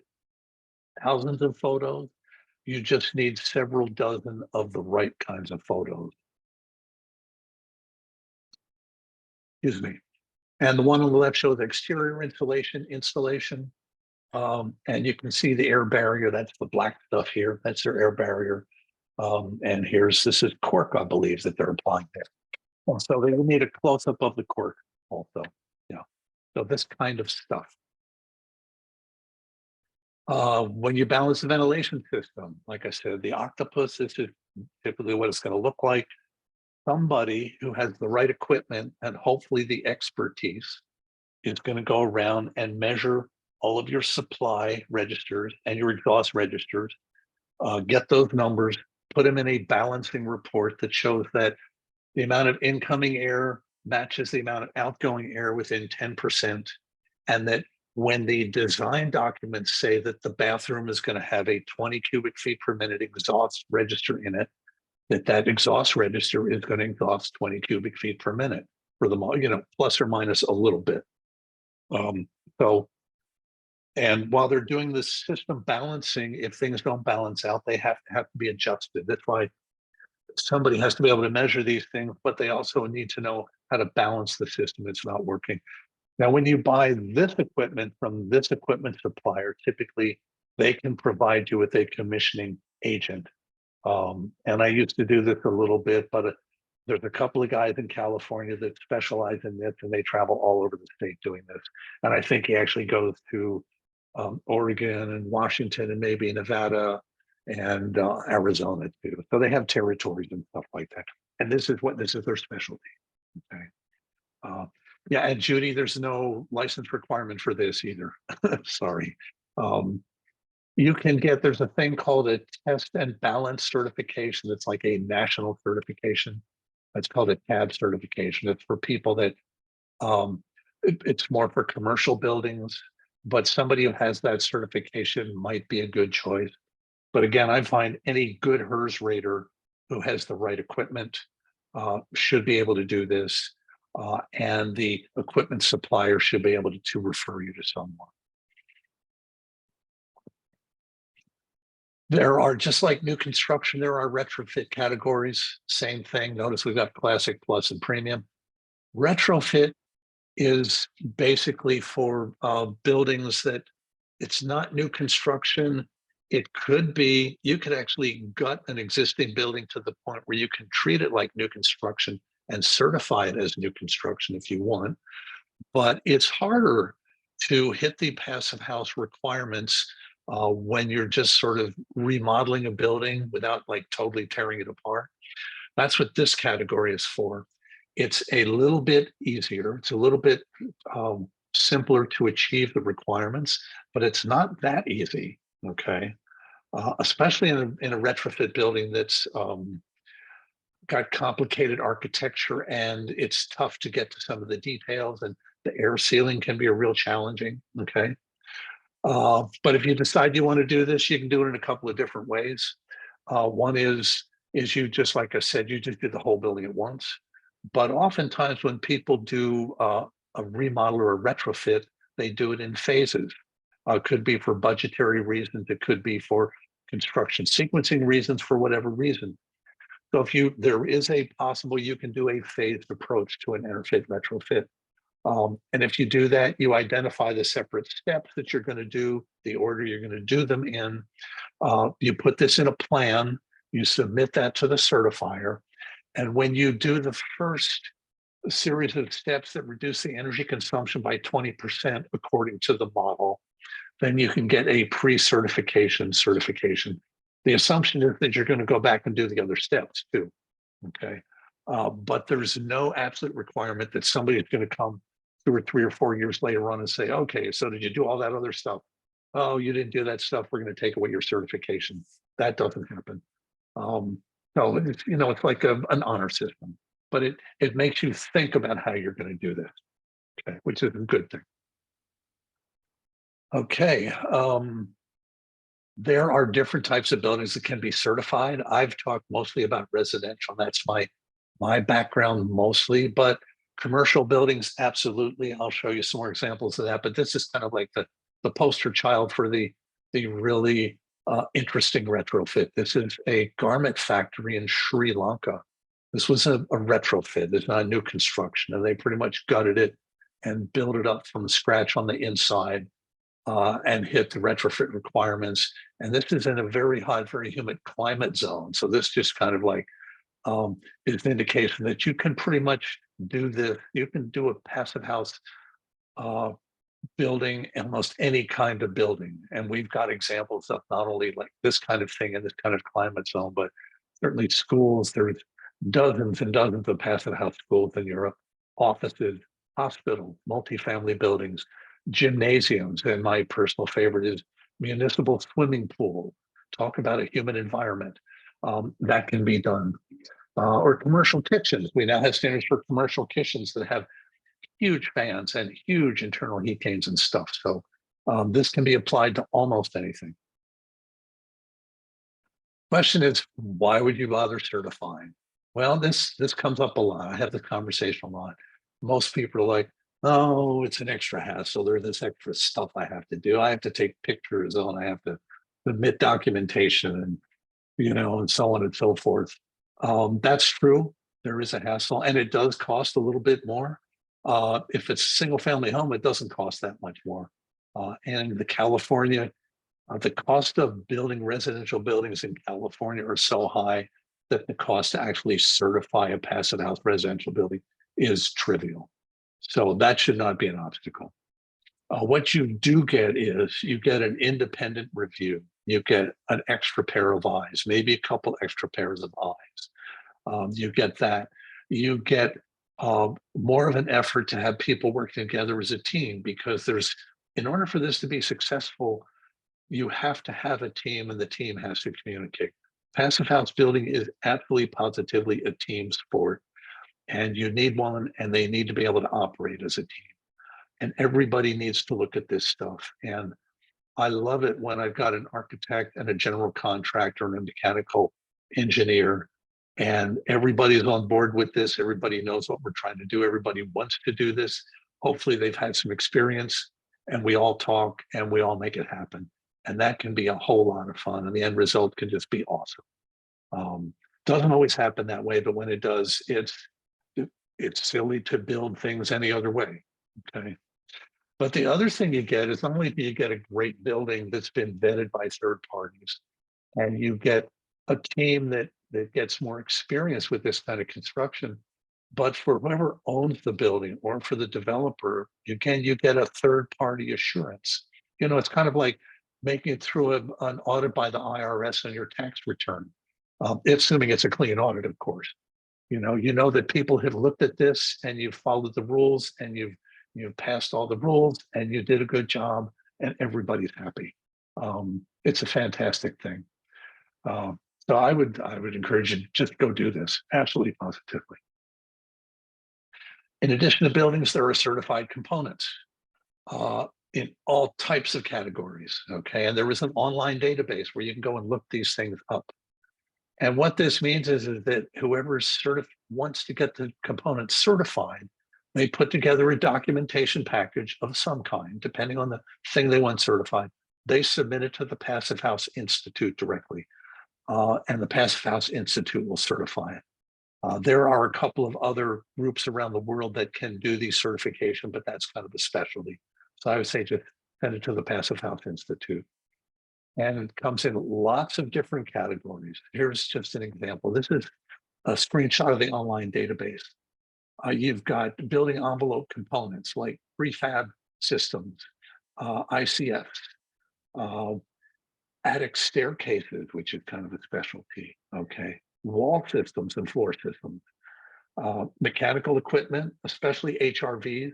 thousands of photos. You just need several dozen of the right kinds of photos. Excuse me. And the one on the left shows exterior insulation, installation. And you can see the air barrier. That's the black stuff here. That's their air barrier. And this is cork, I believe, that they're applying there. And so they will need a close-up of the cork also. Yeah. So this kind of stuff. When you balance the ventilation system, like I said, the octopus, this is typically what it's going to look like. Somebody who has the right equipment and hopefully the expertise is going to go around and measure all of your supply registers and your exhaust registers, get those numbers, put them in a balancing report that shows that the amount of incoming air matches the amount of outgoing air within 10%, and that when the design documents say that the bathroom is going to have a 20 cubic feet per minute exhaust register in it, that exhaust register is going to exhaust 20 cubic feet per minute for the, plus or minus a little bit. So, and while they're doing this system balancing, if things don't balance out, they have to be adjusted. That's why somebody has to be able to measure these things, but they also need to know how to balance the system. It's not working. Now, when you buy this equipment from this equipment supplier, typically they can provide you with a commissioning agent. And I used to do this a little bit, but there's a couple of guys in California that specialize in this, and they travel all over the state doing this. And I think he actually goes to Oregon and Washington and maybe Nevada and Arizona too. So they have territories and stuff like that. And this is their specialty. Okay. Yeah, and Judy, there's no license requirement for this either. Sorry. You can get, there's a thing called a test and balance certification. It's like a national certification. It's called a TAB certification. It's for people that, it's more for commercial buildings, but somebody who has that certification might be a good choice. But again, I find any good HERS rater who has the right equipment should be able to do this. And the equipment supplier should be able to refer you to someone. There are, just like new construction, there are retrofit categories. Same thing. Notice we've got classic, plus, and premium. Retrofit is basically for buildings that it's not new construction. It could be, you could actually gut an existing building to the point where you can treat it like new construction and certify it as new construction if you want. But it's harder to hit the passive house requirements when you're just sort of remodeling a building without like totally tearing it apart. That's what this category is for. It's a little bit easier. It's a little bit simpler to achieve the requirements, but it's not that easy, okay? Especially in a retrofit building that's got complicated architecture and it's tough to get to some of the details, and the air sealing can be a real challenging, okay? But if you decide you want to do this, you can do it in a couple of different ways. One is you just, like I said, you just do the whole building at once. But oftentimes when people do a remodel or a retrofit, they do it in phases. It could be for budgetary reasons. It could be for construction sequencing reasons, for whatever reason. So if there is a possible, you can do a phased approach to an interfit retrofit. And if you do that, you identify the separate steps that you're going to do, the order you're going to do them in. You put this in a plan, you submit that to the certifier. And when you do the first series of steps that reduce the energy consumption by 20% according to the model, then you can get a pre-certification certification. The assumption is that you're going to go back and do the other steps too, okay? But there's no absolute requirement that somebody is going to come 2 or 3 or 4 years later on and say, okay, so did you do all that other stuff? Oh, you didn't do that stuff. We're going to take away your certification. That doesn't happen. No, it's, it's like an honor system, but it makes you think about how you're going to do this, okay, which is a good thing. Okay. There are different types of buildings that can be certified. I've talked mostly about residential. That's my background mostly, but commercial buildings, absolutely. I'll show you some more examples of that, but this is kind of like the poster child for the really interesting retrofit. This is a garment factory in Sri Lanka. This was a retrofit. It's not a new construction, and they pretty much gutted it and built it up from scratch on the inside. And hit the retrofit requirements. And this is in a very hot, very humid climate zone. So this just kind of like is an indication that you can pretty much do this. You can do a passive house building almost any kind of building. And we've got examples of not only like this kind of thing in this kind of climate zone, but certainly schools. There's dozens and dozens of passive house schools in Europe, offices, hospitals, multifamily buildings, gymnasiums. And my personal favorite is municipal swimming pool. Talk about a human environment. That can be done. Or commercial kitchens. We now have standards for commercial kitchens that have huge fans and huge internal heat gains and stuff. So this can be applied to almost anything. Question is, why would you bother certifying? Well, this comes up a lot. I have this conversation a lot. Most people are like, oh, it's an extra hassle. There's this extra stuff I have to do. I have to take pictures and I have to submit documentation and, and so on and so forth. That's true. There is a hassle and it does cost a little bit more. If it's a single family home, it doesn't cost that much more. And the California, the cost of building residential buildings in California are so high that the cost to actually certify a passive house residential building is trivial. So that should not be an obstacle. What you do get is you get an independent review. You get an extra pair of eyes, maybe a couple extra pairs of eyes. You get that. You get more of an effort to have people work together as a team, because in order for this to be successful, you have to have a team and the team has to communicate. Passive house building is absolutely positively a team sport, and you need one, and they need to be able to operate as a team. And everybody needs to look at this stuff. And I love it when I've got an architect and a general contractor and a mechanical engineer, and everybody's on board with this. Everybody knows what we're trying to do. Everybody wants to do this. Hopefully they've had some experience, and we all talk and we all make it happen. And that can be a whole lot of fun. And the end result can just be awesome. Doesn't always happen that way, but when it does, it's silly to build things any other way. Okay. But the other thing you get is not only do you get a great building that's been vetted by third parties, and you get a team that gets more experience with this kind of construction, but for whoever owns the building or for the developer, you get a third party assurance. It's kind of like making it through an audit by the IRS on your tax return, assuming it's a clean audit, of course. You know that people have looked at this and you've followed the rules and you've passed all the rules and you did a good job and everybody's happy. It's a fantastic thing. So I would encourage you to just go do this, absolutely positively. In addition to buildings, there are certified components in all types of categories. Okay, and there is an online database where you can go and look these things up. And what this means is that whoever wants to get the components certified, they put together a documentation package of some kind, depending on the thing they want certified. They submit it to the Passive House Institute directly, and the Passive House Institute will certify it. There are a couple of other groups around the world that can do the certification, but that's kind of a specialty. So I would say just send it to the Passive House Institute. And it comes in lots of different categories. Here's just an example. This is a screenshot of the online database. You've got building envelope components like prefab systems, ICFs, attic staircases, which is kind of a specialty, okay, wall systems and floor systems, mechanical equipment, especially HRVs,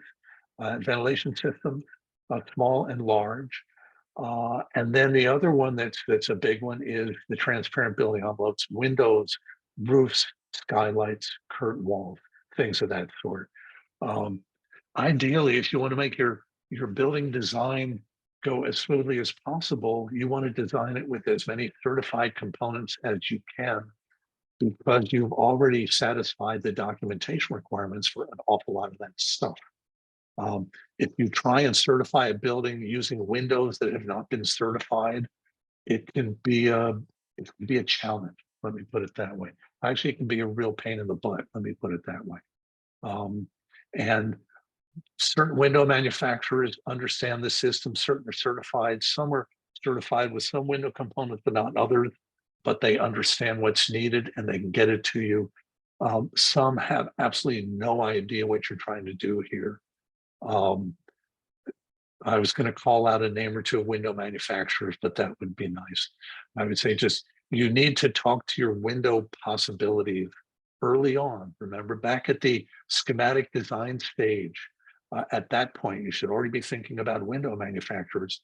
ventilation systems, small and large. And then the other one that's a big one is the transparent building envelopes, windows, roofs, skylights, curtain walls, things of that sort. Ideally, if you want to make your building design go as smoothly as possible, you want to design it with as many certified components as you can, because you've already satisfied the documentation requirements for an awful lot of that stuff. If you try and certify a building using windows that have not been certified, it can be a challenge. Let me put it that way. Actually, it can be a real pain in the butt. Let me put it that way. And certain window manufacturers understand the system. Certain are certified. Some are certified with some window components, but not others. But they understand what's needed and they can get it to you. Some have absolutely no idea what you're trying to do here. I was going to call out a name or two of window manufacturers, but that would be nice. I would say just you need to talk to your window possibilities early on. Remember, back at the schematic design stage, at that point, you should already be thinking about window manufacturers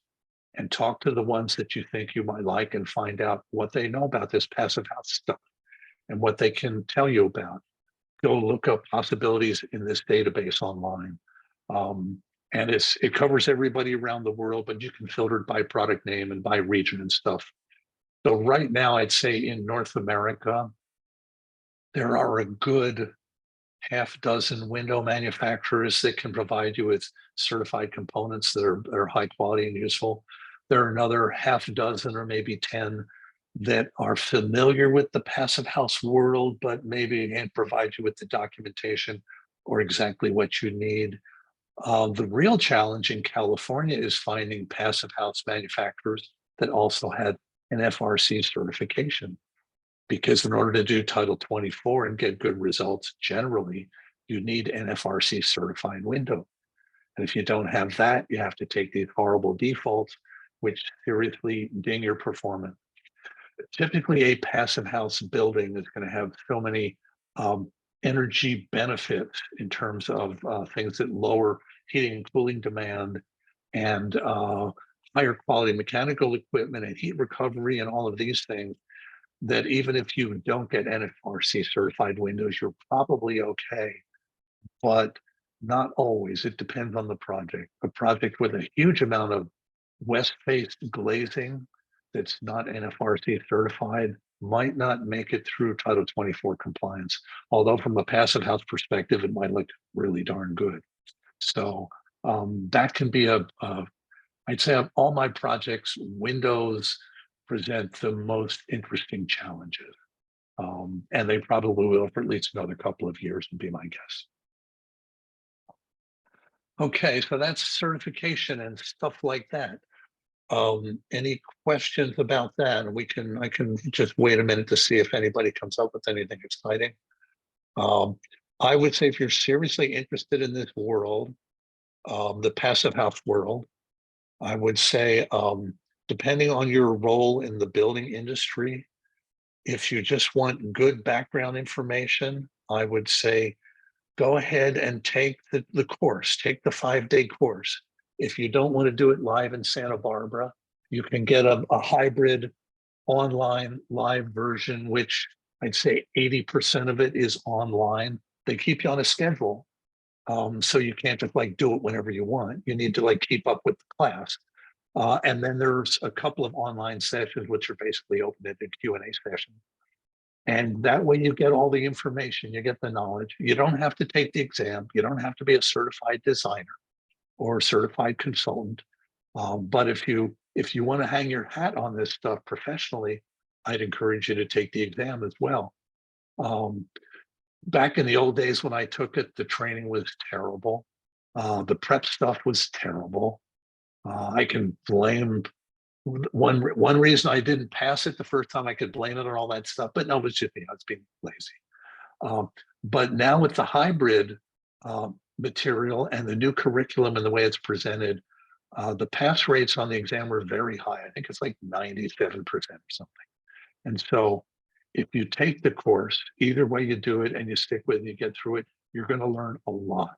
and talk to the ones that you think you might like and find out what they know about this passive house stuff and what they can tell you about. Go look up possibilities in this database online. And it covers everybody around the world, but you can filter it by product name and by region and stuff. So right now, I'd say in North America, there are a good half dozen window manufacturers that can provide you with certified components that are high quality and useful. There are another half dozen or maybe 10 that are familiar with the passive house world, but maybe can't provide you with the documentation or exactly what you need. The real challenge in California is finding passive house manufacturers that also had an FRC certification. Because in order to do Title 24 and get good results, generally, you need an FRC certified window. And if you don't have that, you have to take these horrible defaults, which seriously ding your performance. Typically, a passive house building is going to have so many energy benefits in terms of things that lower heating and cooling demand and higher quality mechanical equipment and heat recovery and all of these things, that even if you don't get NFRC certified windows, you're probably okay, but not always. It depends on the project. A project with a huge amount of west-faced glazing that's not NFRC certified might not make it through Title 24 compliance. Although from a passive house perspective, it might look really darn good. So that can be I'd say of all my projects, windows present the most interesting challenges. And they probably will for at least another couple of years, would be my guess. Okay, so that's certification and stuff like that. Any questions about that? And I can just wait a minute to see if anybody comes up with anything exciting. I would say if you're seriously interested in this world, the passive house world, I would say, depending on your role in the building industry, if you just want good background information, I would say go ahead and take the course, take the 5-day course. If you don't want to do it live in Santa Barbara, you can get a hybrid online live version, which I'd say 80% of it is online. They keep you on a schedule. So you can't just like do it whenever you want. You need to like keep up with the class. And then there's a couple of online sessions, which are basically open-ended Q&A sessions. And that way you get all the information, you get the knowledge. You don't have to take the exam. You don't have to be a certified designer or a certified consultant. But if you want to hang your hat on this stuff professionally, I'd encourage you to take the exam as well. Back in the old days when I took it, the training was terrible. The prep stuff was terrible. I can blame one reason I didn't pass it the first time. I could blame it on all that stuff, but no, it was just me. I was being lazy. But now with the hybrid material and the new curriculum and the way it's presented, the pass rates on the exam are very high. I think it's like 97% or something. And so if you take the course, either way you do it and you stick with it, you get through it, you're going to learn a lot.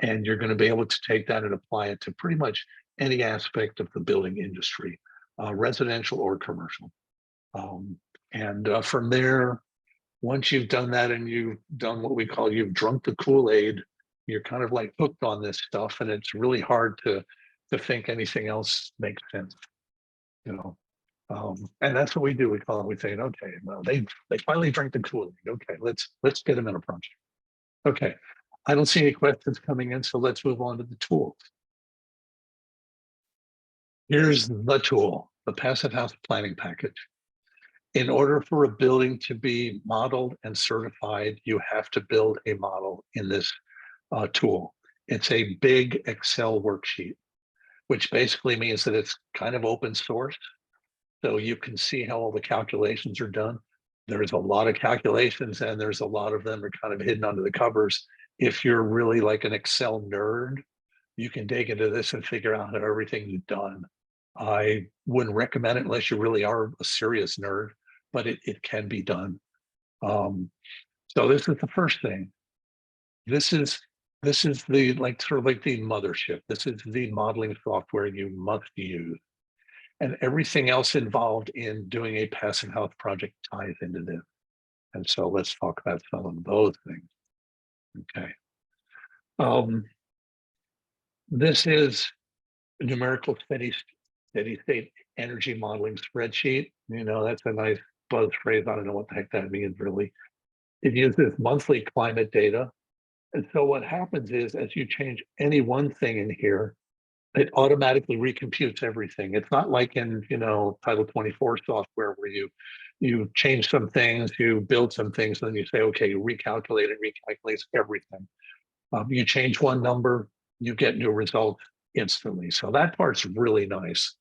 And you're going to be able to take that and apply it to pretty much any aspect of the building industry, residential or commercial. And from there, once you've done that and you've done what we call, you've drunk the Kool-Aid, you're kind of like hooked on this stuff, and it's really hard to think anything else makes sense, you know. And that's what we do. We say, okay, well, they finally drank the Kool-Aid. Okay, let's get them in a project. Okay, I don't see any questions coming in, so let's move on to the tools. Here's the tool, the Passive House Planning Package. In order for a building to be modeled and certified, you have to build a model in this tool. It's a big Excel worksheet, which basically means that it's kind of open source. So you can see how all the calculations are done. There's a lot of calculations and there's a lot of them are kind of hidden under the covers. If you're really like an Excel nerd, you can dig into this and figure out how everything's done. I wouldn't recommend it unless you really are a serious nerd, but it can be done. So this is the first thing. This is the like sort of like the mothership. This is the modeling software you must use. And everything else involved in doing a passive house project ties into this. And so let's talk about some of those things. Okay. This is a numerical steady state energy modeling spreadsheet. You know, that's a nice buzz phrase. I don't know what the heck that means really. It uses monthly climate data. And so what happens is as you change any one thing in here, it automatically recomputes everything. It's not like in, you know, Title 24 software where you change some things, you build some things, and then you say, okay, you recalculate it, recalculates everything. You change one number, you get new results instantly. So that part's really nice.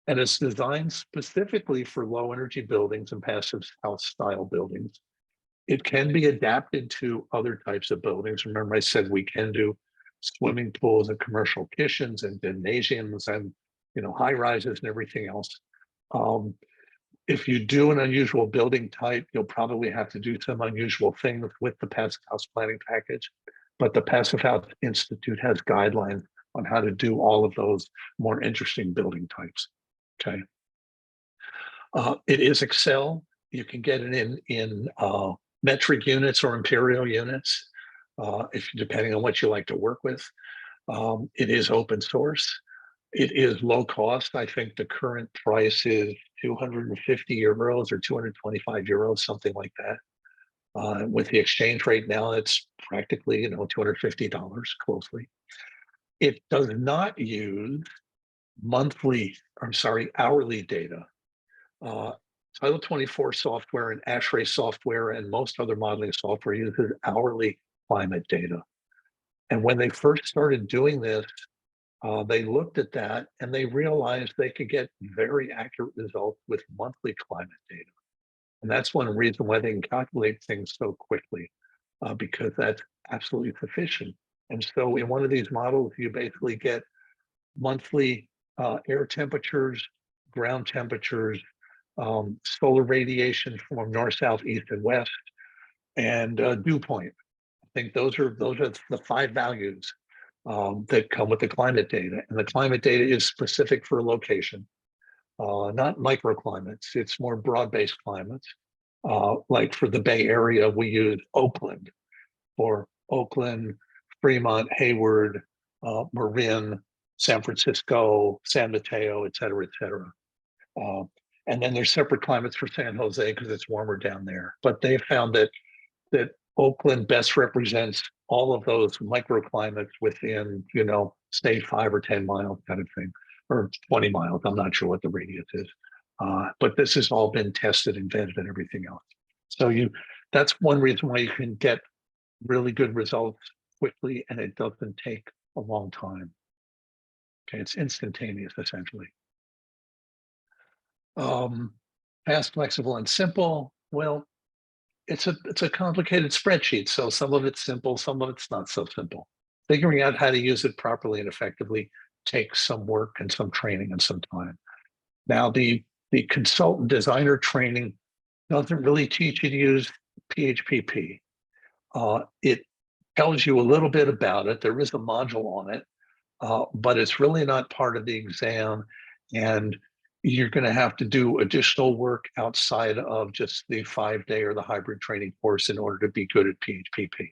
And it's designed specifically for low energy buildings and passive house style buildings. It can be adapted to other types of buildings. Remember, I said we can do swimming pools and commercial kitchens and gymnasiums and, you know, high rises and everything else. If you do an unusual building type, you'll probably have to do some unusual things with the Passive House Planning Package. But the Passive House Institute has guidelines on how to do all of those more interesting building types. Okay. It is Excel. You can get it in metric units or imperial units, if depending on what you like to work with. It is open source. It is low cost. I think the current price is 250 euros or 225 euros, something like that. With the exchange rate now, it's practically, you know, $250 closely. It does not use hourly data. Title 24 software and ASHRAE software and most other modeling software uses hourly climate data. And when they first started doing this, they looked at that and they realized they could get very accurate results with monthly climate data. And that's one reason why they can calculate things so quickly, because that's absolutely sufficient. And so in one of these models, you basically get monthly air temperatures, ground temperatures, solar radiation from north, south, east, and west, and dew point. I think those are the 5 values that come with the climate data. And the climate data is specific for a location, not microclimates. It's more broad-based climates. Like for the Bay Area, we use Oakland for Oakland, Fremont, Hayward, Marin, San Francisco, San Mateo, et cetera, et cetera. And then there's separate climates for San Jose because it's warmer down there. But they found that Oakland best represents all of those microclimates within, you know, say 5 or 10 miles kind of thing, or 20 miles. I'm not sure what the radius is. But this has all been tested and vetted and everything else. So that's one reason why you can get really good results quickly and it doesn't take a long time. Okay, it's instantaneous essentially. Fast, flexible, and simple. Well, it's a complicated spreadsheet. So some of it's simple, some of it's not so simple. Figuring out how to use it properly and effectively takes some work and some training and some time. Now, the consultant designer training doesn't really teach you to use PHPP. It tells you a little bit about it. There is a module on it, but it's really not part of the exam. And you're going to have to do additional work outside of just the 5-day or the hybrid training course in order to be good at PHPP.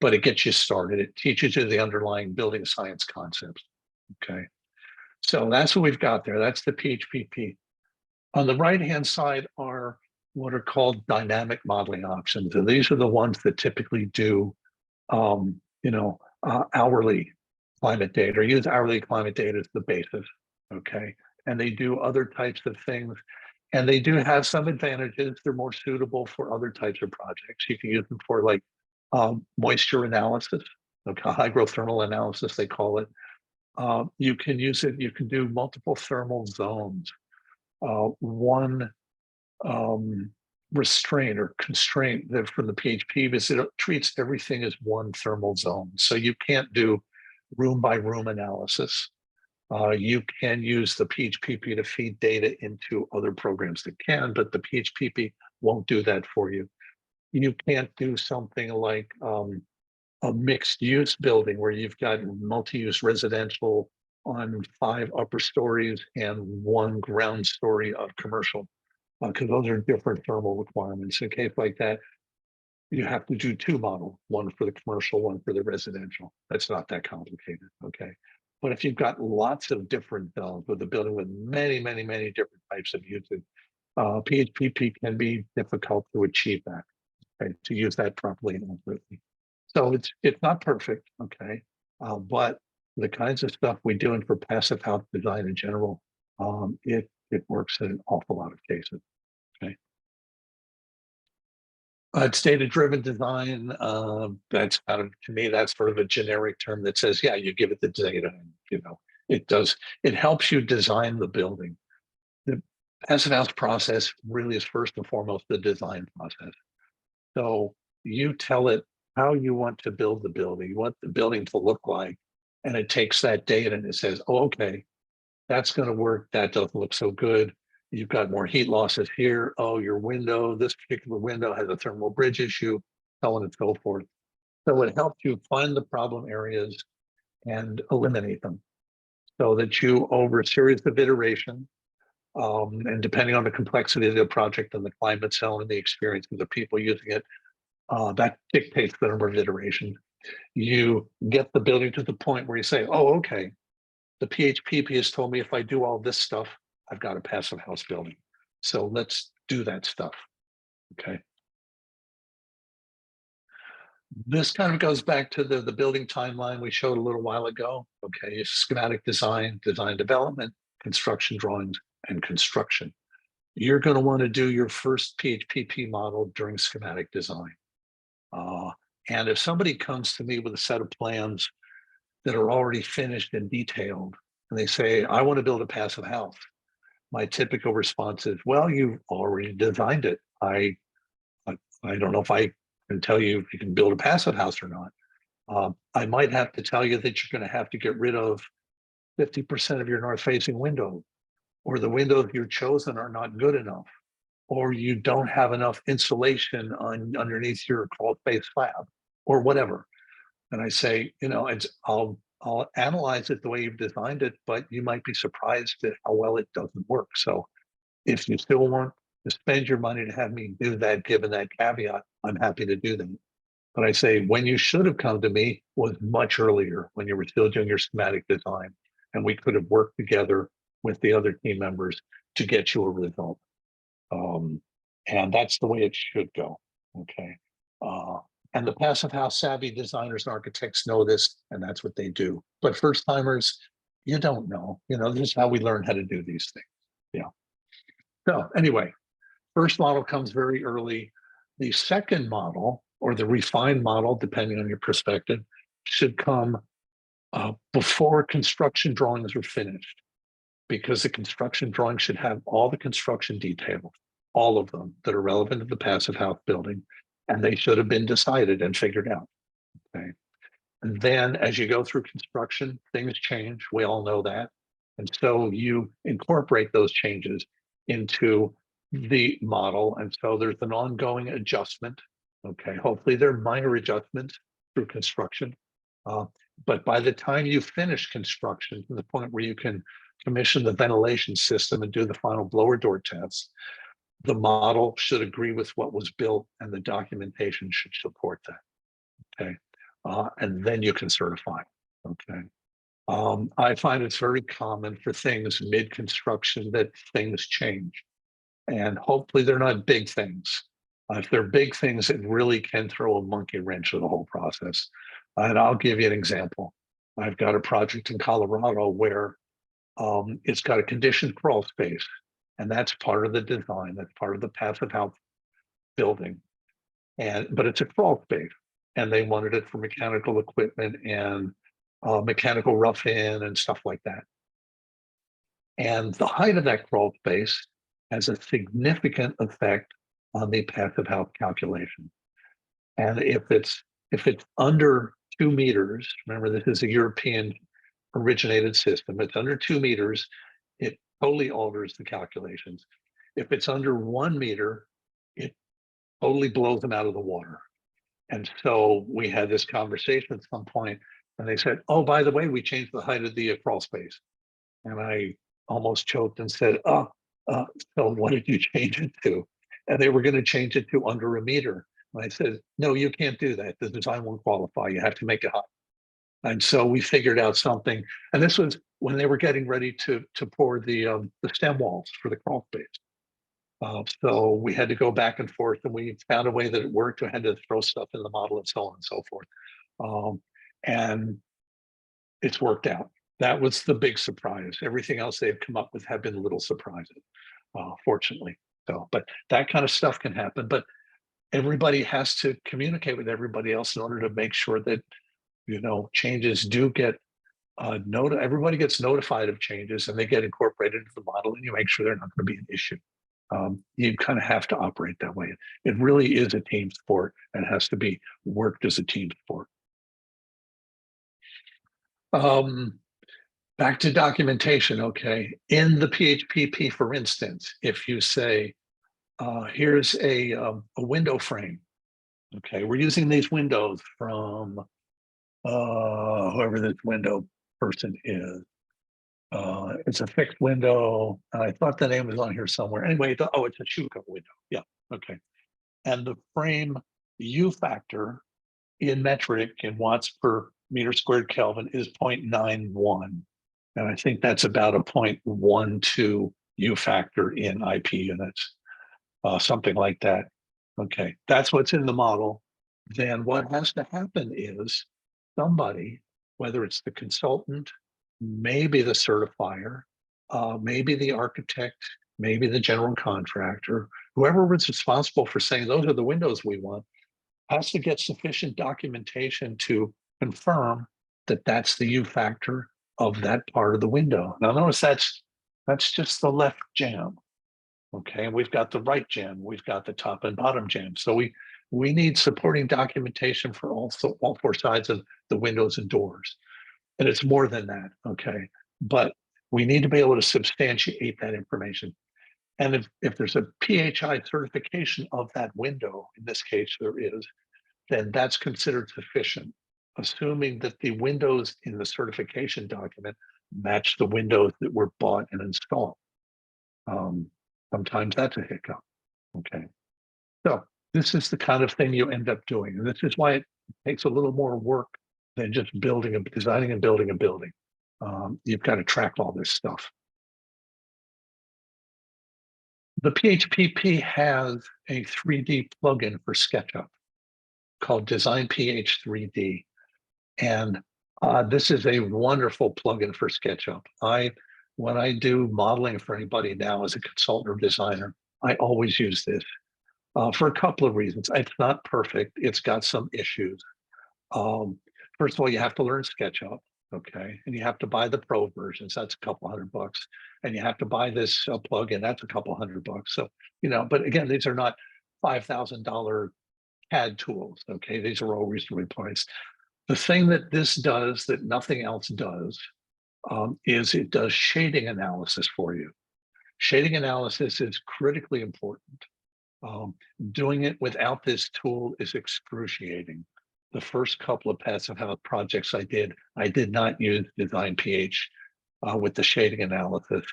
But it gets you started. It teaches you the underlying building science concepts. Okay. So that's what we've got there. That's the PHPP. On the right-hand side are what are called dynamic modeling options. And these are the ones that typically do, hourly climate data or use hourly climate data as the basis. Okay. And they do other types of things. And they do have some advantages. They're more suitable for other types of projects. You can use them for like moisture analysis, okay, hydrothermal analysis, they call it. You can use it, you can do multiple thermal zones. One restraint or constraint that from the PHP is it treats everything as one thermal zone. So you can't do room by room analysis. You can use the PHPP to feed data into other programs that can, but the PHPP won't do that for you. You can't do something like a mixed use building where you've got multi-use residential on 5 upper stories and 1 ground story of commercial, because those are different thermal requirements. In a case like that, you have to do 2 models, 1 for the commercial, 1 for the residential. That's not that complicated, okay? But if you've got lots of different with a building with many, many, many different types of uses, PHPP can be difficult to achieve that, okay, to use that properly and accurately. So it's not perfect, okay, but the kinds of stuff we do for passive house design in general, it works in an awful lot of cases. Okay. It's data-driven design. That's kind of, to me, that's sort of a generic term that says, yeah, you give it the data, and it does. It helps you design the building. The passive house process really is first and foremost the design process. So you tell it how you want to build the building, you want the building to look like, and it takes that data and it says, oh, okay, that's going to work. That doesn't look so good. You've got more heat losses here. Oh, your window, this particular window has a thermal bridge issue, so on and so forth. So it helps you find the problem areas and eliminate them so that you, over a series of iterations, and depending on the complexity of the project and the climate zone and the experience of the people using it, that dictates the number of iterations. You get the building to the point where you say, oh, okay, the PHPP has told me if I do all this stuff, I've got a passive house building. So let's do that stuff, okay? This kind of goes back to the building timeline we showed a little while ago, okay? Schematic design, design development, construction drawings, and construction. You're going to want to do your first PHPP model during schematic design. And if somebody comes to me with a set of plans that are already finished and detailed, and they say, I want to build a passive house, my typical response is, well, you've already designed it. I don't know if I can tell you if you can build a passive house or not. I might have to tell you that you're going to have to get rid of 50% of your north-facing windows, or the windows you've chosen are not good enough, or you don't have enough insulation underneath your crawl space slab, or whatever. And I say, I'll analyze it the way you've designed it, but you might be surprised at how well it doesn't work. So if you still want to spend your money to have me do that, given that caveat, I'm happy to do that. But I say, when you should have come to me was much earlier, when you were still doing your schematic design, and we could have worked together with the other team members to get you a result. And that's the way it should go, okay? And the passive house savvy designers and architects know this, and that's what they do. But first timers, you don't know. This is how we learn how to do these things. Yeah. So anyway, first model comes very early. The second model, or the refined model, depending on your perspective, should come before construction drawings are finished, because the construction drawing should have all the construction details, all of them that are relevant to the passive house building, and they should have been decided and figured out. Okay. And then as you go through construction, things change. We all know that. And so you incorporate those changes into the model. And so there's an ongoing adjustment. Okay. Hopefully they're minor adjustments through construction. But by the time you finish construction to the point where you can commission the ventilation system and do the final blower door tests, the model should agree with what was built, and the documentation should support that. Okay. And then you can certify. Okay. I find it's very common for things mid-construction that things change. And hopefully they're not big things. If they're big things, it really can throw a monkey wrench in the whole process. And I'll give you an example. I've got a project in Colorado where it's got a conditioned crawl space, and that's part of the design. That's part of the passive house building. But it's a crawl space, and they wanted it for mechanical equipment and mechanical rough-in and stuff like that. And the height of that crawl space has a significant effect on the passive house calculation. And if it's under 2 meters, remember this is a European originated system, it's under 2 meters, it totally alters the calculations. If it's under 1 meter, it totally blows them out of the water. And so we had this conversation at some point, and they said, oh, by the way, we changed the height of the crawl space. And I almost choked and said, so what did you change it to? And they were going to change it to under 1 meter. And I said, no, you can't do that. The design won't qualify. You have to make it high. And so we figured out something. And this was when they were getting ready to pour the stem walls for the crawl space. So we had to go back and forth, and we found a way that it worked. We had to throw stuff in the model and so on and so forth. And it's worked out. That was the big surprise. Everything else they've come up with have been little surprises, fortunately. So, but that kind of stuff can happen. But everybody has to communicate with everybody else in order to make sure that, you know, changes do get everybody gets notified of changes and they get incorporated into the model, and you make sure they're not going to be an issue. You kind of have to operate that way. It really is a team sport and has to be worked as a team sport. Back to documentation, okay. In the PHPP, for instance, if you say, here's a window frame, okay, we're using these windows from whoever this window person is. It's a fixed window. I thought the name was on here somewhere. Anyway, it's a Schuco window. Yeah, okay. And the frame U factor in metric in watts per meter squared Kelvin is 0.91. And I think that's about a 0.12 U factor in IP units, something like that. Okay, that's what's in the model. Then what has to happen is somebody, whether it's the consultant, maybe the certifier, maybe the architect, maybe the general contractor, whoever was responsible for saying those are the windows we want, has to get sufficient documentation to confirm that that's the U factor of that part of the window. Now notice that's just the left jamb. Okay, and we've got the right jamb, we've got the top and bottom jamb. So we need supporting documentation for all 4 sides of the windows and doors. And it's more than that, okay? But we need to be able to substantiate that information. And if there's a PHI certification of that window, in this case there is, then that's considered sufficient, assuming that the windows in the certification document match the windows that were bought and installed. Sometimes that's a hiccup, okay? So this is the kind of thing you end up doing. And this is why it takes a little more work than just designing and building a building. You've got to track all this stuff. The PHPP has a 3D plugin for SketchUp called Design PH 3D. And this is a wonderful plugin for SketchUp. When I do modeling for anybody now as a consultant or designer, I always use this for a couple of reasons. It's not perfect. It's got some issues. First of all, you have to learn SketchUp, okay? And you have to buy the pro versions. That's a couple $100. And you have to buy this plugin. That's a couple $100. So, you know, but again, these are not $5,000 CAD tools, okay? These are all reasonably priced. The thing that this does that nothing else does is it does shading analysis for you. Shading analysis is critically important. Doing it without this tool is excruciating. The first couple of passive house projects I did not use Design PH with the shading analysis,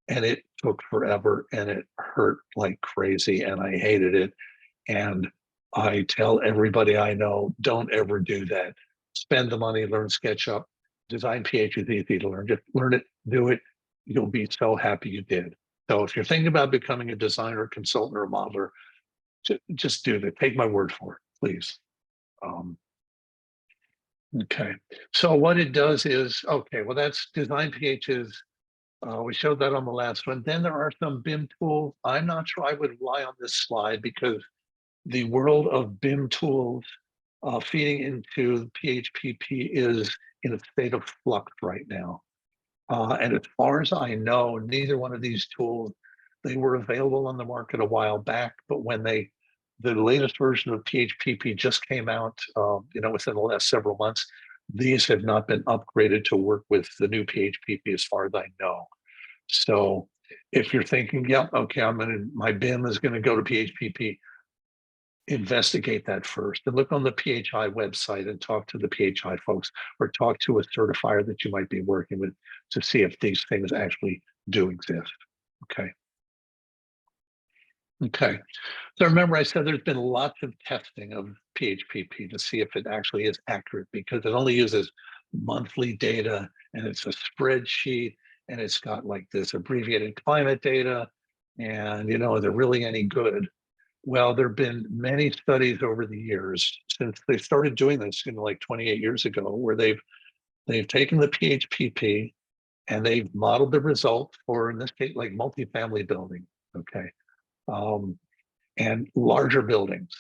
and it took forever and it hurt like crazy and I hated it. And I tell everybody I know, don't ever do that. Spend the money, learn SketchUp. Design PH is easy to learn. Just learn it, do it. You'll be so happy you did. So if you're thinking about becoming a designer, consultant, or modeler, just do that. Take my word for it, please. Okay, so what it does is, okay, well, that's Design PH's. We showed that on the last one. Then there are some BIM tools. I'm not sure I would rely on this slide because the world of BIM tools feeding into PHPP is in a state of flux right now. And as far as I know, neither one of these tools, they were available on the market a while back, but when they the latest version of PHPP just came out, within the last several months. These have not been upgraded to work with the new PHPP as far as I know. So if you're thinking, yeah, okay, my BIM is going to go to PHPP, investigate that first and look on the PHI website and talk to the PHI folks or talk to a certifier that you might be working with to see if these things actually do exist. Okay. Okay. So remember, I said there's been lots of testing of PHPP to see if it actually is accurate because it only uses monthly data and it's a spreadsheet and it's got like this abbreviated climate data. And, is it really any good? Well, there have been many studies over the years since they started doing this, like 28 years ago, where they've taken the PHPP and they've modeled the results for, in this case, like multifamily building. Okay. And larger buildings.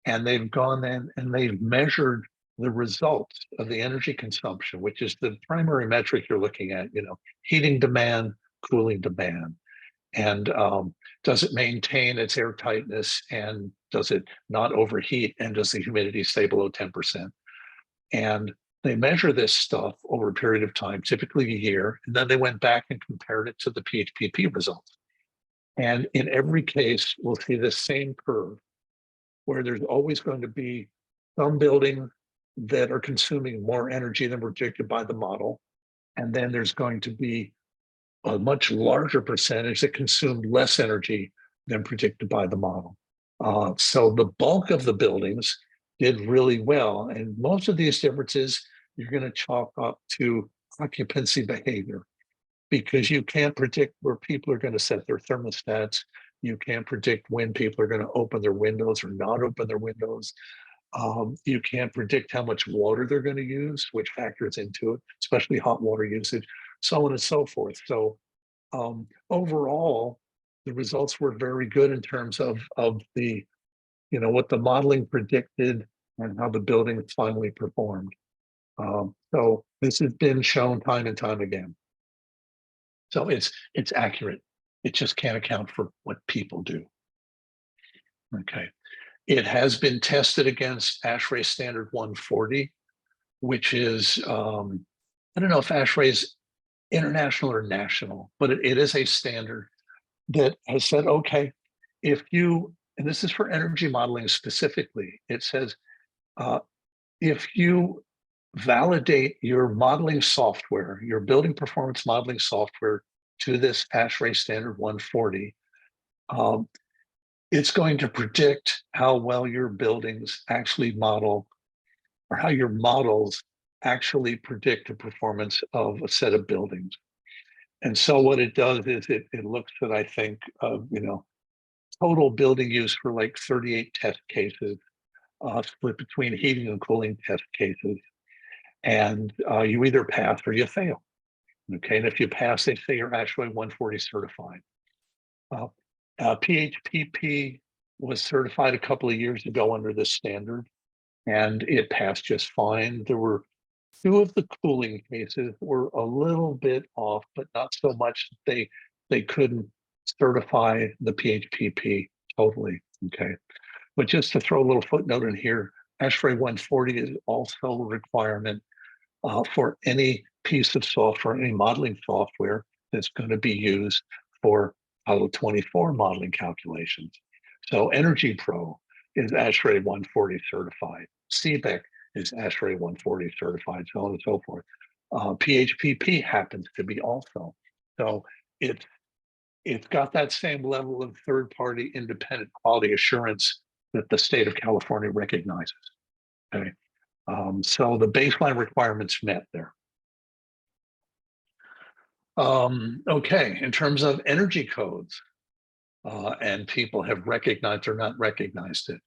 And they've gone in and they've measured the results of the energy consumption, which is the primary metric you're looking at, heating demand, cooling demand. And does it maintain its airtightness and does it not overheat and does the humidity stay below 10%? And they measure this stuff over a period of time, typically a year, and then they went back and compared it to the PHPP results. And in every case, we'll see this same curve where there's always going to be some buildings that are consuming more energy than predicted by the model. And then there's going to be a much larger percentage that consumed less energy than predicted by the model. So the bulk of the buildings did really well. And most of these differences, you're going to chalk up to occupancy behavior because you can't predict where people are going to set their thermostats. You can't predict when people are going to open their windows or not open their windows. You can't predict how much water they're going to use, which factors into it, especially hot water usage, so on and so forth. So overall, the results were very good in terms of the, what the modeling predicted and how the building finally performed. So this has been shown time and time again. So it's accurate. It just can't account for what people do. Okay. It has been tested against ASHRAE standard 140, which is, I don't know if ASHRAE is international or national, but it is a standard that has said, okay, if you, and this is for energy modeling specifically, it says, if you validate your modeling software, your building performance modeling software to this ASHRAE standard 140, it's going to predict how well your buildings actually model or how your models actually predict the performance of a set of buildings. And so what it does is it looks at, I think, total building use for like 38 test cases, split between heating and cooling test cases. And you either pass or you fail. Okay, and if you pass, they say you're actually 140 certified. PHPP was certified a couple of years ago under this standard, and it passed just fine. There were two of the cooling cases were a little bit off, but not so much that they couldn't certify the PHPP totally. Okay, but just to throw a little footnote in here, ASHRAE 140 is also a requirement for any piece of software, any modeling software that's going to be used for Title 24 modeling calculations. So Energy Pro is ASHRAE 140 certified. CBEC is ASHRAE 140 certified, so on and so forth. PHPP happens to be also. So it's got that same level of third-party independent quality assurance that the state of California recognizes. Okay. So the baseline requirements met there. Okay, in terms of energy codes, and people have recognized or not recognized it.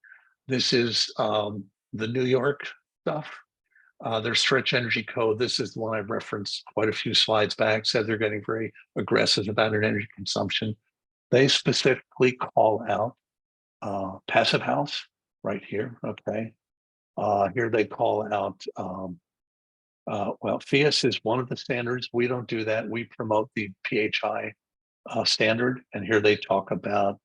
This is the New York stuff. Their stretch energy code. This is the one I referenced quite a few slides back, said they're getting very aggressive about an energy consumption. They specifically call out passive house right here, okay? Here they call out, well, FIAS is one of the standards. We don't do that. We promote the PHI standard. And here they talk about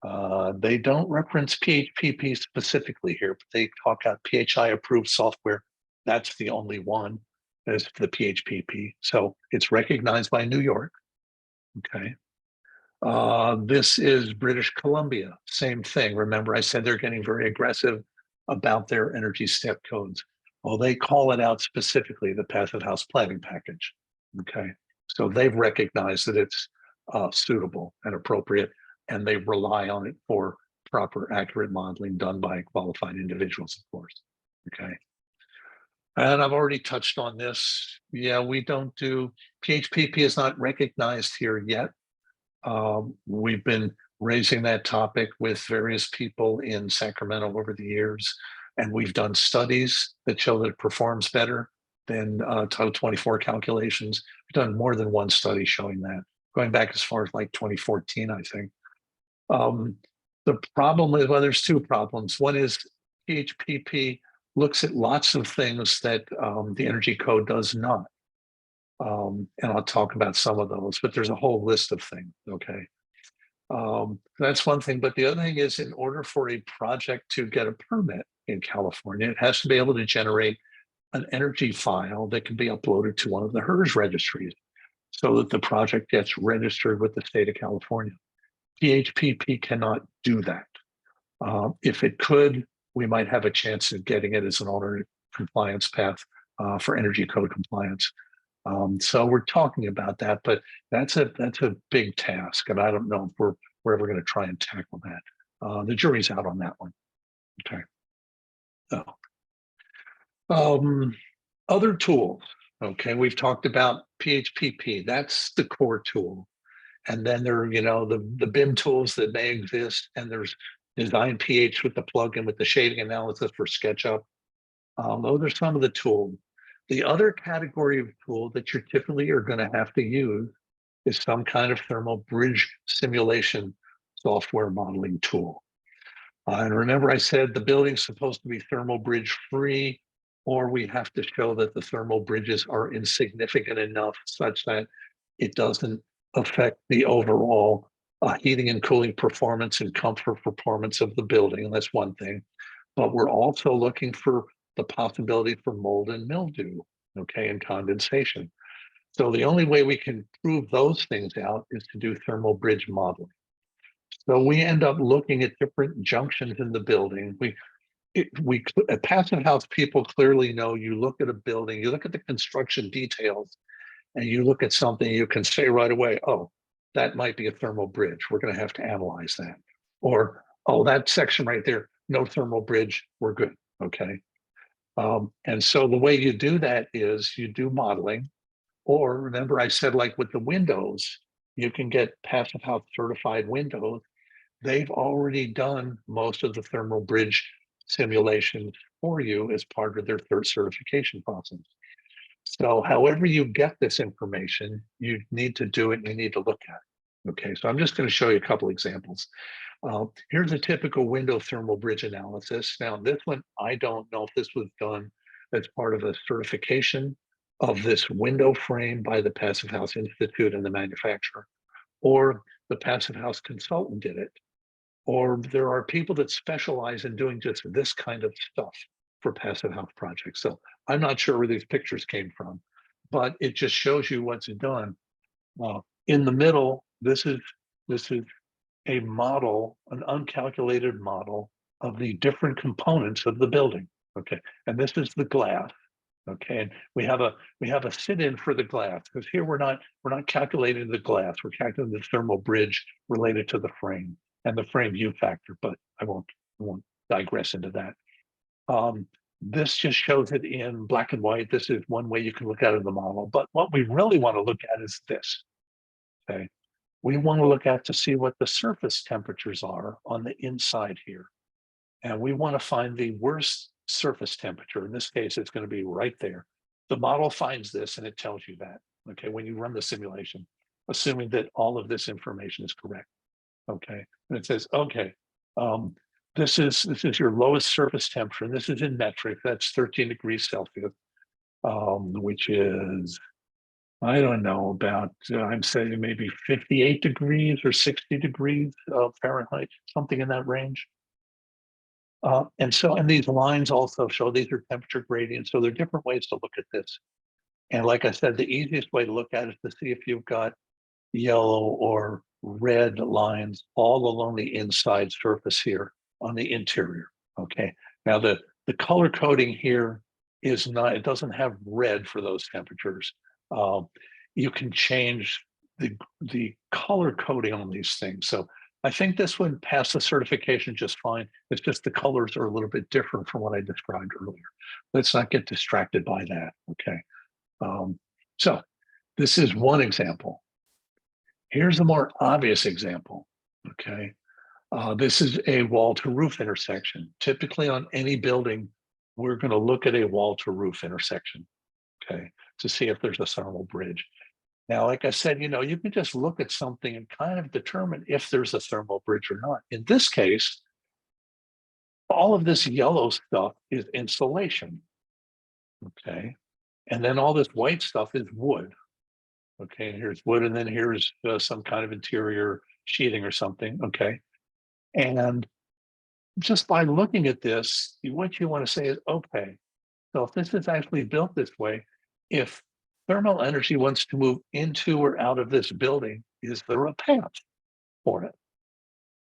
They don't reference PHPP specifically here, but they talk about PHI approved software. That's the only one is the PHPP. So it's recognized by New York. Okay. This is British Columbia. Same thing. Remember, I said they're getting very aggressive about their energy step codes. Well, they call it out specifically the Passive House Planning Package. Okay. So they've recognized that it's suitable and appropriate, and they rely on it for proper, accurate modeling done by qualified individuals, of course. Okay. And I've already touched on this. Yeah, we don't do PHPP is not recognized here yet. We've been raising that topic with various people in Sacramento over the years, and we've done studies that show that it performs better than Title 24 calculations. We've done more than one study showing that, going back as far as like 2014, I think. The problem is, well, there's two problems. One is PHPP looks at lots of things that the Energy Code does not. And I'll talk about some of those, but there's a whole list of things, okay? That's one thing, but the other thing is in order for a project to get a permit in California, it has to be able to generate an energy file that can be uploaded to one of the HERS registries so that the project gets registered with the state of California. PHPP cannot do that. If it could, we might have a chance of getting it as an alternate compliance path for energy code compliance. So we're talking about that, but that's a big task, and I don't know if we're ever going to try and tackle that. The jury's out on that one. Okay. So, other tools. Okay, we've talked about PHPP. That's the core tool, and then there are the BIM tools that may exist, and there's Design PH with the plugin with the shading analysis for SketchUp. Those are some of the tools. The other category of tool that you typically are going to have to use is some kind of thermal bridge simulation software modeling tool. And remember, I said the building's supposed to be thermal bridge free, or we have to show that the thermal bridges are insignificant enough such that it doesn't affect the overall heating and cooling performance and comfort performance of the building. And that's one thing. But we're also looking for the possibility for mold and mildew, okay, and condensation. So the only way we can prove those things out is to do thermal bridge modeling. So we end up looking at different junctions in the building. At Passive House, people clearly know you look at a building, you look at the construction details, and you look at something, you can say right away, oh, that might be a thermal bridge. We're going to have to analyze that. Or, oh, that section right there, no thermal bridge, we're good, okay? And so the way you do that is you do modeling, or remember I said like with the windows, you can get Passive House certified windows. They've already done most of the thermal bridge simulations for you as part of their third certification process. So however you get this information, you need to do it and you need to look at it. Okay, so I'm just going to show you a couple examples. Here's a typical window thermal bridge analysis. Now, this one, I don't know if this was done as part of a certification of this window frame by the Passive House Institute and the manufacturer, or the Passive House consultant did it, or there are people that specialize in doing just this kind of stuff for Passive House projects. So I'm not sure where these pictures came from, but it just shows you what's done. In the middle, this is a model, an uncalculated model of the different components of the building. Okay, and this is the glass. Okay, and we have a sit-in for the glass, because here we're not calculating the glass, we're calculating the thermal bridge related to the frame and the frame view factor, but I won't digress into that. This just shows it in black and white. This is one way you can look at it in the model, but what we really want to look at is this. Okay, we want to look at to see what the surface temperatures are on the inside here. And we want to find the worst surface temperature. In this case, it's going to be right there. The model finds this and it tells you that, okay, when you run the simulation, assuming that all of this information is correct. Okay, and it says, okay, this is your lowest surface temperature, and this is in metric, that's 13 degrees Celsius, which is I don't know, about, I'm saying maybe 58 degrees or 60 degrees Fahrenheit, something in that range. And these lines also show these are temperature gradients. So there are different ways to look at this. And like I said, the easiest way to look at it is to see if you've got yellow or red lines all along the inside surface here on the interior. Okay. Now the color coding here is not, it doesn't have red for those temperatures. You can change the color coding on these things. So I think this one passed the certification just fine. It's just the colors are a little bit different from what I described earlier. Let's not get distracted by that. Okay. So this is one example. Here's a more obvious example. Okay. This is a wall to roof intersection. Typically on any building, we're going to look at a wall to roof intersection. Okay. To see if there's a thermal bridge. Now, like I said, you can just look at something and kind of determine if there's a thermal bridge or not. In this case, all of this yellow stuff is insulation. Okay. And then all this white stuff is wood. Okay. And here's wood. And then here's some kind of interior sheathing or something. Okay. And just by looking at this, what you want to say is, okay, so if this is actually built this way, if thermal energy wants to move into or out of this building, is there a path for it?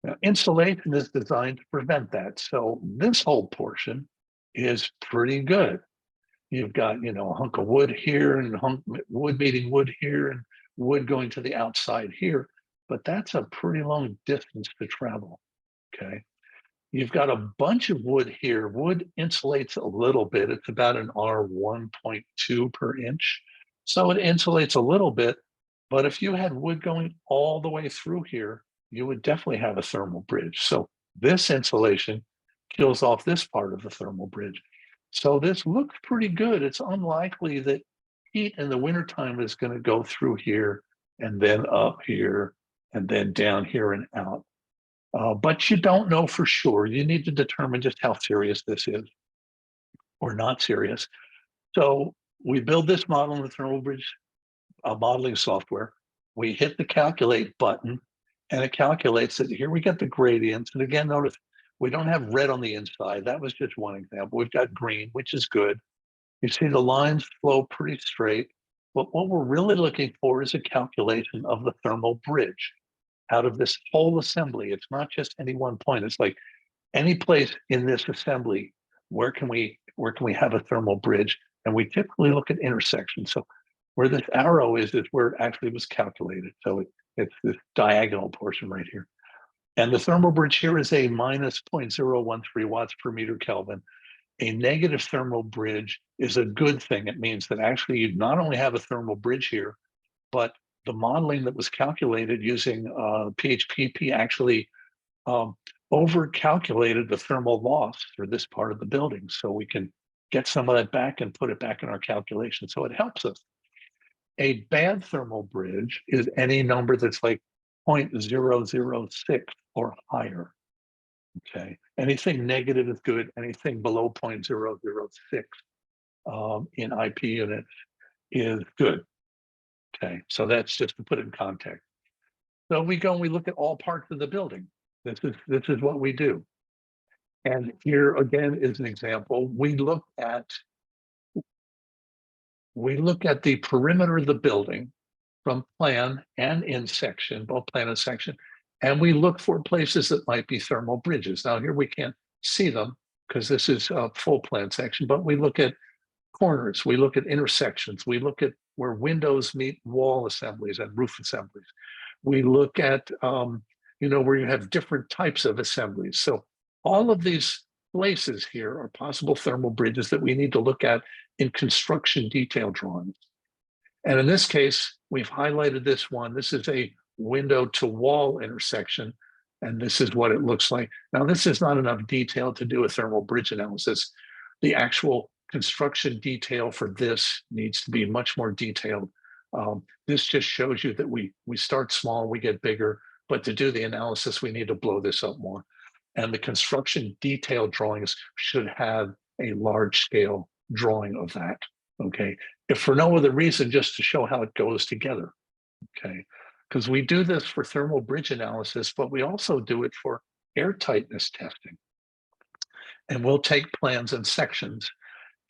Now, insulation is designed to prevent that. So this whole portion is pretty good. You've got, a hunk of wood here and wood meeting wood here and wood going to the outside here, but that's a pretty long distance to travel. Okay. You've got a bunch of wood here. Wood insulates a little bit. It's about an R 1.2 per inch. So it insulates a little bit, but if you had wood going all the way through here, you would definitely have a thermal bridge. So this insulation kills off this part of the thermal bridge. So this looks pretty good. It's unlikely that heat in the wintertime is going to go through here and then up here and then down here and out. But you don't know for sure. You need to determine just how serious this is or not serious. So we build this model in the thermal bridge modeling software. We hit the calculate button and it calculates it. Here we get the gradients. And again, notice we don't have red on the inside. That was just one example. We've got green, which is good. You see the lines flow pretty straight. But what we're really looking for is a calculation of the thermal bridge out of this whole assembly. It's not just any one point. It's like any place in this assembly, where can we have a thermal bridge? And we typically look at intersections. So where this arrow is where it actually was calculated. So it's this diagonal portion right here. And the thermal bridge here is a minus 0.013 watts per meter Kelvin. A negative thermal bridge is a good thing. It means that actually you not only have a thermal bridge here, but the modeling that was calculated using PHPP actually over-calculated the thermal loss for this part of the building. So we can get some of that back and put it back in our calculation. So it helps us. A bad thermal bridge is any number that's like 0.006 or higher. Okay. Anything negative is good. Anything below 0.006 in IP units is good. Okay, so that's just to put it in context. So we go and we look at all parts of the building. This is what we do. And here again is an example. We look at the perimeter of the building from plan and in section, both plan and section, and we look for places that might be thermal bridges. Now here we can't see them because this is a full plan section, but we look at corners, we look at intersections, we look at where windows meet wall assemblies and roof assemblies. We look at, where you have different types of assemblies. So all of these places here are possible thermal bridges that we need to look at in construction detail drawings. And in this case, we've highlighted this one. This is a window to wall intersection. And this is what it looks like. Now, this is not enough detail to do a thermal bridge analysis. The actual construction detail for this needs to be much more detailed. This just shows you that we start small, we get bigger, but to do the analysis, we need to blow this up more. And the construction detail drawings should have a large scale drawing of that. Okay. if for no other reason, just to show how it goes together. Okay, because we do this for thermal bridge analysis, but we also do it for air tightness testing. And we'll take plans and sections.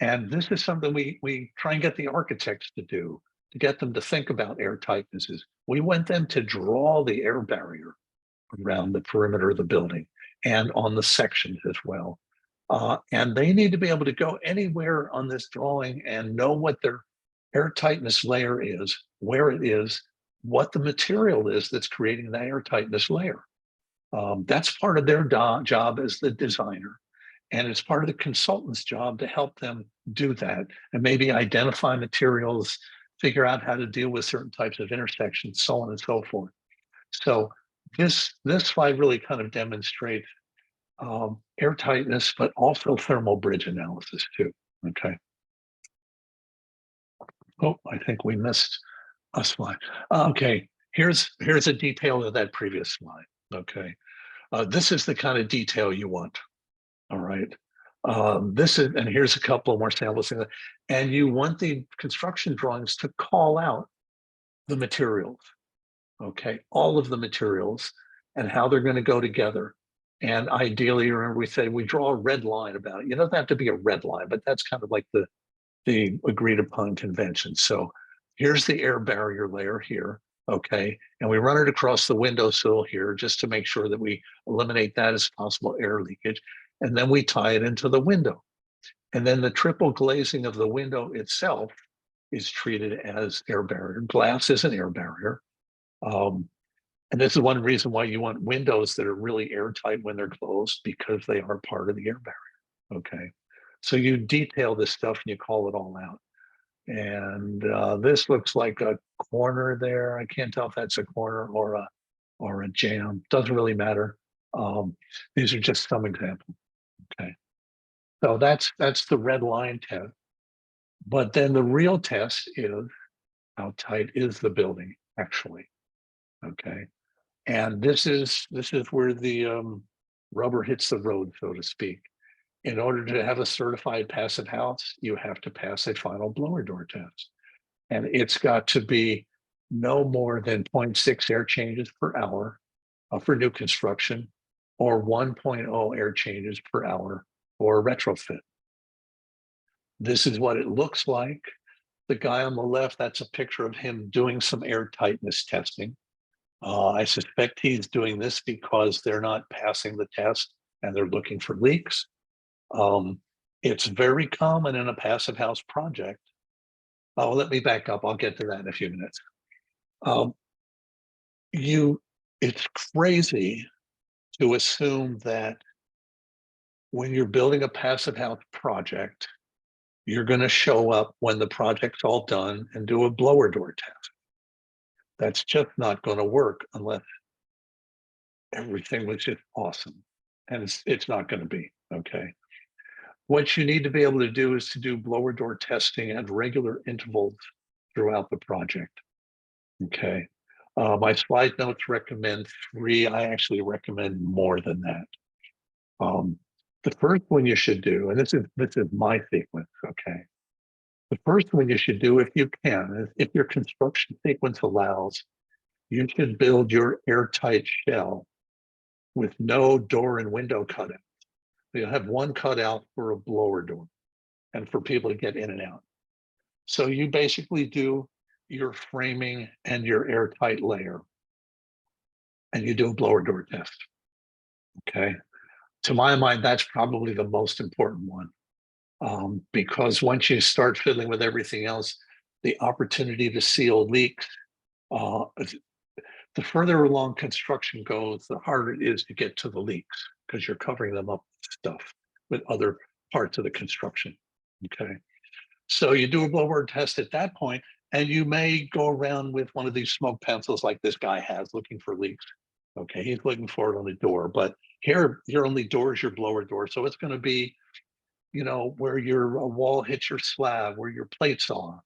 And this is something we try and get the architects to do, to get them to think about air tightnesses. We want them to draw the air barrier around the perimeter of the building and on the sections as well. And they need to be able to go anywhere on this drawing and know what their air tightness layer is, where it is, what the material is that's creating that air tightness layer. That's part of their job as the designer. And it's part of the consultant's job to help them do that and maybe identify materials, figure out how to deal with certain types of intersections, so on and so forth. So this slide really kind of demonstrates air tightness, but also thermal bridge analysis too. Okay. Oh, I think we missed a slide. Okay, here's a detail of that previous slide. Okay, this is the kind of detail you want. All right. This is, and here's a couple more samples. And you want the construction drawings to call out the materials. Okay, all of the materials and how they're going to go together. And ideally, remember we said we draw a red line about it. You don't have to be a red line, but that's kind of like the agreed upon convention. So here's the air barrier layer here. Okay, and we run it across the windowsill here just to make sure that we eliminate that as possible air leakage. And then we tie it into the window. And then the triple glazing of the window itself is treated as air barrier. Glass is an air barrier. And this is one reason why you want windows that are really airtight when they're closed, because they are part of the air barrier. Okay, so you detail this stuff and you call it all out. And this looks like a corner there. I can't tell if that's a corner or a jam. Doesn't really matter. These are just some examples. Okay, so that's the red line test. But then the real test is how tight is the building actually. Okay, and this is where the rubber hits the road, so to speak. In order to have a certified passive house, you have to pass a final blower door test. And it's got to be no more than 0.6 air changes per hour for new construction, or 1.0 air changes per hour for retrofit. This is what it looks like. The guy on the left, that's a picture of him doing some air tightness testing. I suspect he's doing this because they're not passing the test and they're looking for leaks. It's very common in a passive house project. Oh, let me back up. I'll get to that in a few minutes. It's crazy to assume that when you're building a passive house project, you're going to show up when the project's all done and do a blower door test. That's just not going to work unless everything was just awesome. And it's not going to be, okay? What you need to be able to do is to do blower door testing at regular intervals throughout the project, okay? My slide notes recommend 3. I actually recommend more than that. The first one you should do, and this is my sequence, okay? The first one you should do, if you can, if your construction sequence allows, you should build your airtight shell with no door and window cutouts. You'll have one cutout for a blower door and for people to get in and out. So you basically do your framing and your airtight layer, and you do a blower door test, okay? To my mind, that's probably the most important one. Because once you start fiddling with everything else, the opportunity to seal leaks, the further along construction goes, the harder it is to get to the leaks because you're covering them up with stuff with other parts of the construction. Okay, so you do a blower test at that point, and you may go around with one of these smoke pencils like this guy has, looking for leaks. Okay, he's looking for it on the door, but here your only door is your blower door, so it's going to be, you know, where your wall hits your slab, where your plates are,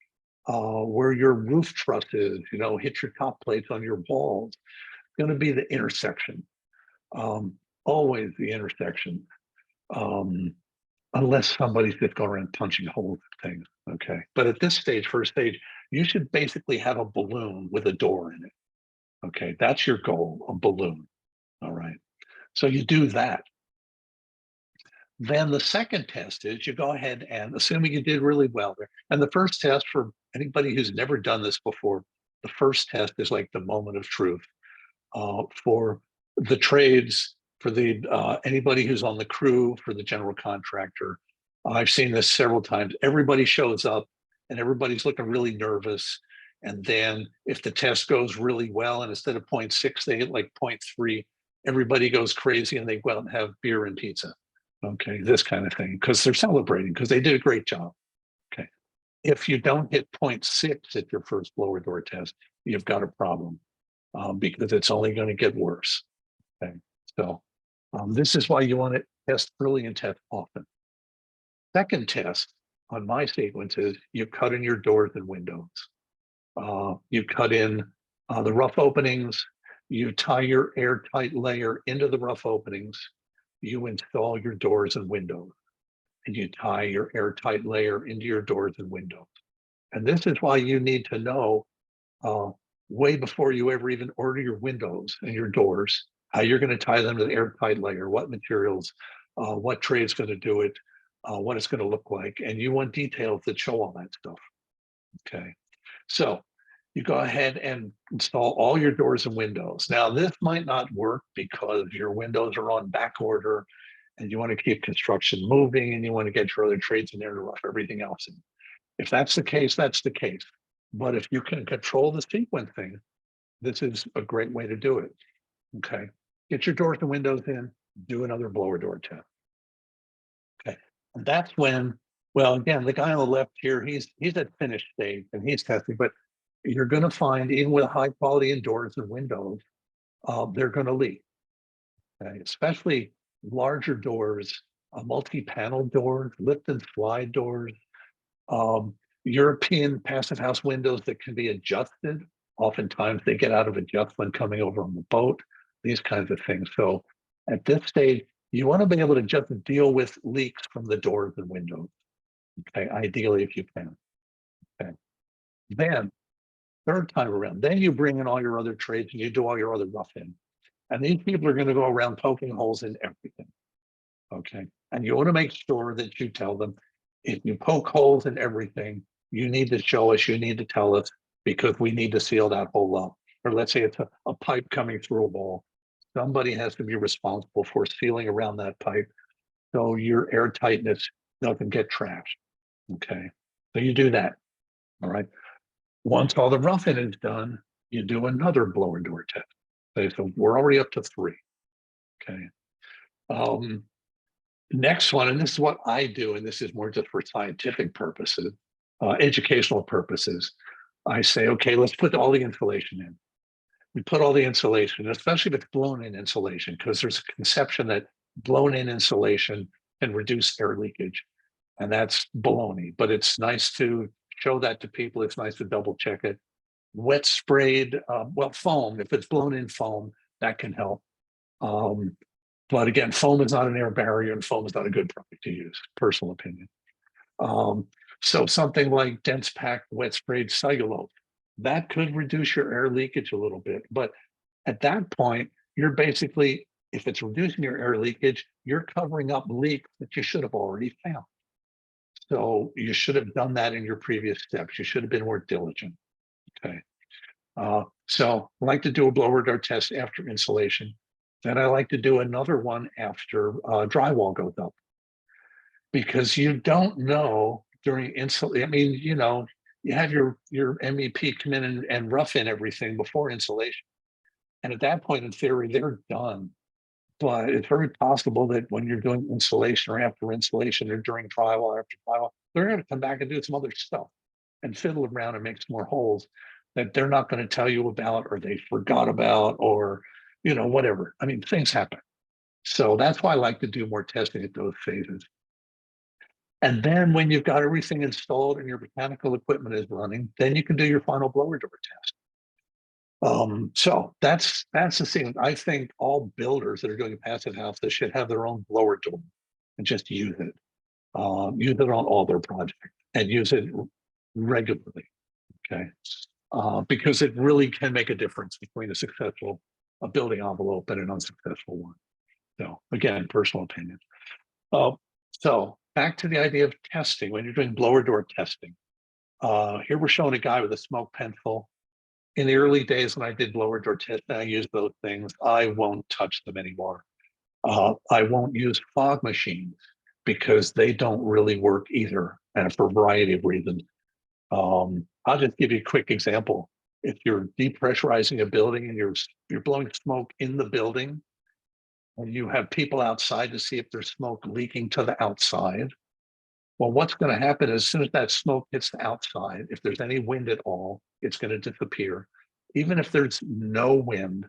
where your roof truss is, you know, hit your top plates on your walls. It's going to be the intersection, always the intersection. unless somebody's just going around punching holes in things. Okay. But at this stage, first stage, you should basically have a balloon with a door in it. Okay. That's your goal, a balloon. All right. So you do that. Then the second test is you go ahead and assuming you did really well there. And the first test for anybody who's never done this before, the first test is like the moment of truth for the trades, for the anybody who's on the crew, for the general contractor. I've seen this several times. Everybody shows up and everybody's looking really nervous. And then if the test goes really well, and instead of 0.6, they hit like 0.3, everybody goes crazy and they go out and have beer and pizza. Okay, this kind of thing, because they're celebrating because they did a great job. Okay. If you don't hit 0.6 at your first blower door test, you've got a problem because it's only going to get worse. Okay. So this is why you want to test early and test often. Second test on my sequence is you cut in your doors and windows. You cut in the rough openings. You tie your airtight layer into the rough openings. You install your doors and windows, and you tie your airtight layer into your doors and windows. And this is why you need to know way before you ever even order your windows and your doors, how you're going to tie them to the airtight layer, what materials, what trade's going to do it, what it's going to look like. And you want details that show all that stuff. Okay. So you go ahead and install all your doors and windows. Now, this might not work because your windows are on back order and you want to keep construction moving and you want to get your other trades in there to rough everything else in. If that's the case, that's the case. But if you can control the sequencing, this is a great way to do it. Okay. Get your doors and windows in, do another blower door test. Okay. And that's when, well, again, the guy on the left here, he's at finished stage and he's testing, but you're going to find even with high quality in doors and windows, they're going to leak. Okay? Especially larger doors, multi-panel doors, lift and slide doors, European passive house windows that can be adjusted. Oftentimes they get out of adjustment coming over on the boat, these kinds of things. So at this stage, you want to be able to just deal with leaks from the doors and windows. Okay, ideally if you can. Okay. Then third time around, then you bring in all your other trades and you do all your other roughing. And these people are going to go around poking holes in everything. Okay. And you want to make sure that you tell them if you poke holes in everything, you need to show us, you need to tell us because we need to seal that hole up. Or let's say it's a pipe coming through a wall. Somebody has to be responsible for sealing around that pipe so your air tightness doesn't get trashed. Okay. So you do that. All right. Once all the roughing is done, you do another blower door test. Okay, so we're already up to 3. Okay. Next one, and this is what I do, and this is more just for scientific purposes, educational purposes. I say, okay, let's put all the insulation in. We put all the insulation, especially if it's blown in insulation, because there's a conception that blown in insulation can reduce air leakage. And that's baloney, but it's nice to show that to people. It's nice to double check it. Wet sprayed, well, foam, if it's blown in foam, that can help. But again, foam is not an air barrier and foam is not a good product to use, personal opinion. So something like dense packed wet sprayed cellulose, that could reduce your air leakage a little bit. But at that point, you're basically, if it's reducing your air leakage, you're covering up leaks that you should have already found. So you should have done that in your previous steps. You should have been more diligent. Okay. So I like to do a blower door test after insulation. Then I like to do another one after drywall goes up. Because you don't know during insulation. I mean, you know, you have your MEP come in and rough in everything before insulation. And at that point, in theory, they're done. But it's very possible that when you're doing insulation or after insulation or during drywall, after drywall, they're going to come back and do some other stuff and fiddle around and make some more holes that they're not going to tell you about or they forgot about or, you know, whatever. I mean, things happen. So that's why I like to do more testing at those phases. And then when you've got everything installed and your mechanical equipment is running, then you can do your final blower door test. So that's the thing. I think all builders that are doing passive houses should have their own blower door and just use it. use it on all their projects and use it regularly. Okay. Because it really can make a difference between a successful building envelope and an unsuccessful one. So again, personal opinion. So back to the idea of testing, when you're doing blower door testing, here we're showing a guy with a smoke pencil. In the early days when I did blower door testing, I used those things. I won't touch them anymore. I won't use fog machines because they don't really work either, and for a variety of reasons. I'll just give you a quick example. If you're depressurizing a building and you're blowing smoke in the building, and you have people outside to see if there's smoke leaking to the outside, well, what's going to happen as soon as that smoke hits the outside, if there's any wind at all, it's going to disappear. Even if there's no wind,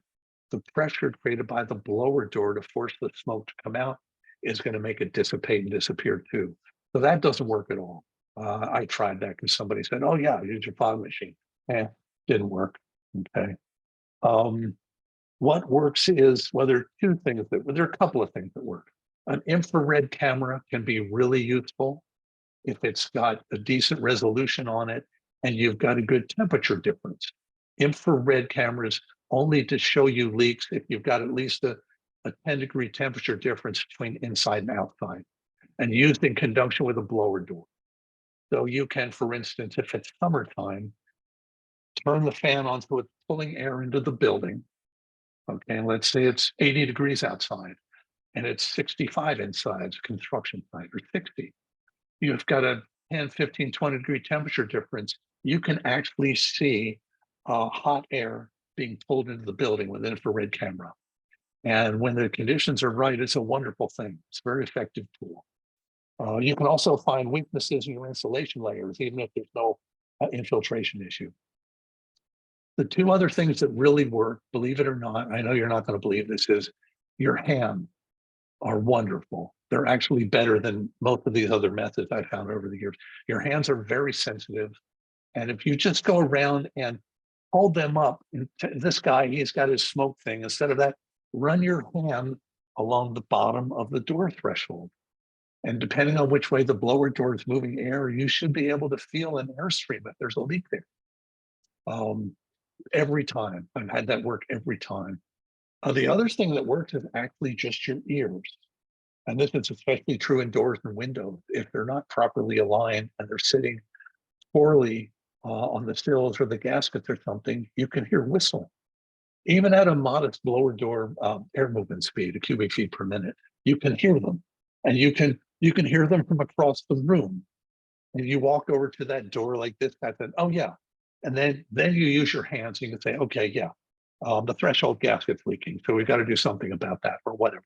the pressure created by the blower door to force the smoke to come out is going to make it dissipate and disappear too. So that doesn't work at all. I tried that because somebody said, oh yeah, use your fog machine. Didn't work. Okay. What works is, well, there are two things that, well, there are a couple of things that work. An infrared camera can be really useful if it's got a decent resolution on it and you've got a good temperature difference. Infrared cameras only to show you leaks if you've got at least a 10-degree temperature difference between inside and outside, and used in conjunction with a blower door. So you can, for instance, if it's summertime, turn the fan on so it's pulling air into the building. Okay, and let's say it's 80 degrees outside and it's 65 inside, construction site, or 60. You've got a 10, 15, 20 degree temperature difference. You can actually see hot air being pulled into the building with an infrared camera. And when the conditions are right, it's a wonderful thing. It's a very effective tool. You can also find weaknesses in your insulation layers, even if there's no infiltration issue. The two other things that really work, believe it or not, I know you're not going to believe this, is your hands are wonderful. They're actually better than most of these other methods I've found over the years. Your hands are very sensitive. And if you just go around and hold them up, this guy, he's got his smoke thing. Instead of that, run your hand along the bottom of the door threshold. And depending on which way the blower door is moving air, you should be able to feel an airstream if there's a leak there. Every time, I've had that work every time. The other thing that works is actually just your ears. And this is especially true in doors and windows. If they're not properly aligned and they're sitting poorly on the sills or the gaskets or something, you can hear whistle. Even at a modest blower door air movement speed, a cubic feet per minute, you can hear them. And you can hear them from across the room. And you walk over to that door like this, I said, oh yeah. And then you use your hands, you can say, okay, yeah, the threshold gasket's leaking, so we've got to do something about that or whatever.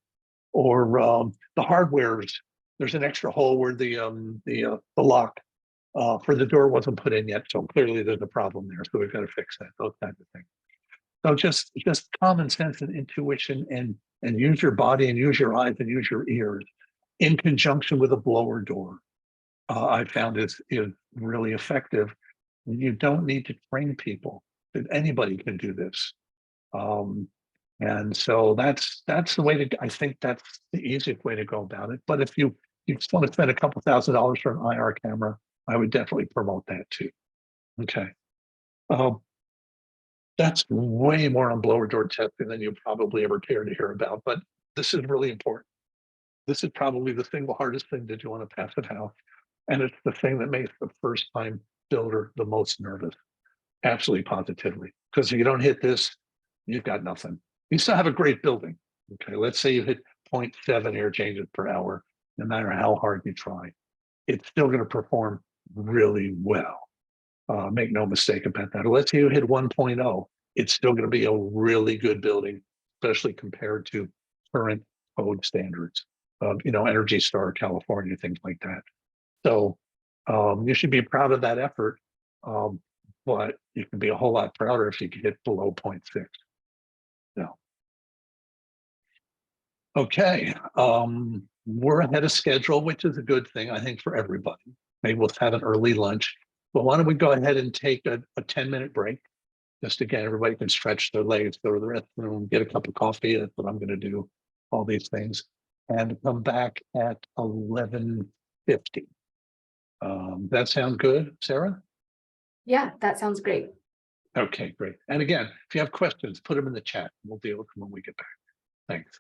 Or the hardware's, there's an extra hole where the lock for the door wasn't put in yet, so clearly there's a problem there, so we've got to fix that, those kinds of things. So just common sense and intuition, and use your body and use your eyes and use your ears in conjunction with a blower door. I found is really effective. You don't need to train people. Anybody can do this. And so that's the way to, I think that's the easiest way to go about it. But if you just want to spend a couple $1,000s for an IR camera, I would definitely promote that too. Okay. That's way more on blower door testing than you probably ever care to hear about, but this is really important. This is probably the single hardest thing to do on a passive house. And it's the thing that makes the first time builder the most nervous. Absolutely, positively. Because if you don't hit this, you've got nothing. You still have a great building. Okay, let's say you hit 0.7 air changes per hour, no matter how hard you try. It's still going to perform really well. Make no mistake about that. Let's say you hit 1.0, it's still going to be a really good building, especially compared to current code standards. Energy Star, California, things like that. So you should be proud of that effort, but you can be a whole lot prouder if you can hit below 0.6. No. Okay, we're ahead of schedule, which is a good thing, I think, for everybody. Maybe we'll have an early lunch. But why don't we go ahead and take a 10-minute break? Just again, everybody can stretch their legs, go to the restroom, get a cup of coffee. That's what I'm going to do. All these things, and come back at 11:30 50. That sound good, Sarah? Yeah, that sounds great. Okay, great. And again, if you have questions, put them in the chat. We'll deal with them when we get back. Thanks.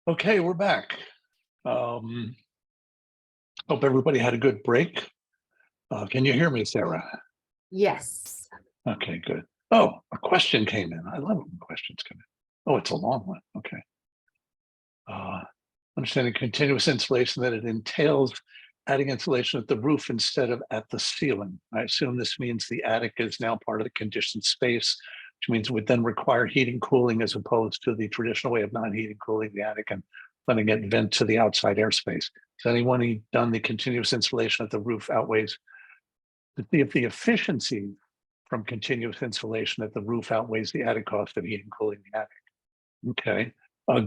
Okay, we're back. Hope everybody had a good break. Can you hear me, Sarah? Yes. Okay, good. Oh, a question came in. I love it when questions come in. Oh, it's a long one. Okay. Understanding continuous insulation, that it entails adding insulation at the roof instead of at the ceiling. I assume this means the attic is now part of the conditioned space, which means it would then require heating, cooling, as opposed to the traditional way of not heating, cooling the attic and letting it vent to the outside airspace. Has anyone done the continuous insulation at the roof outweighs to see if the efficiency from continuous insulation at the roof outweighs the added cost of heating, cooling the attic? Okay,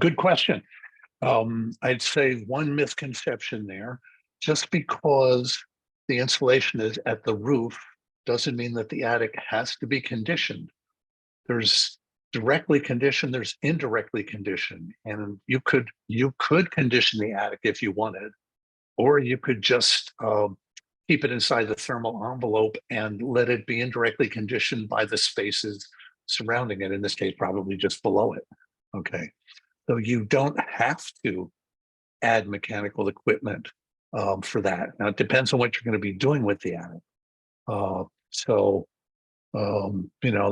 good question. I'd say one misconception there, just because the insulation is at the roof doesn't mean that the attic has to be conditioned. There's directly conditioned, there's indirectly conditioned, and you could condition the attic if you wanted, or you could just keep it inside the thermal envelope and let it be indirectly conditioned by the spaces surrounding it, in this case, probably just below it. Okay. So you don't have to add mechanical equipment for that. Now, it depends on what you're going to be doing with the attic.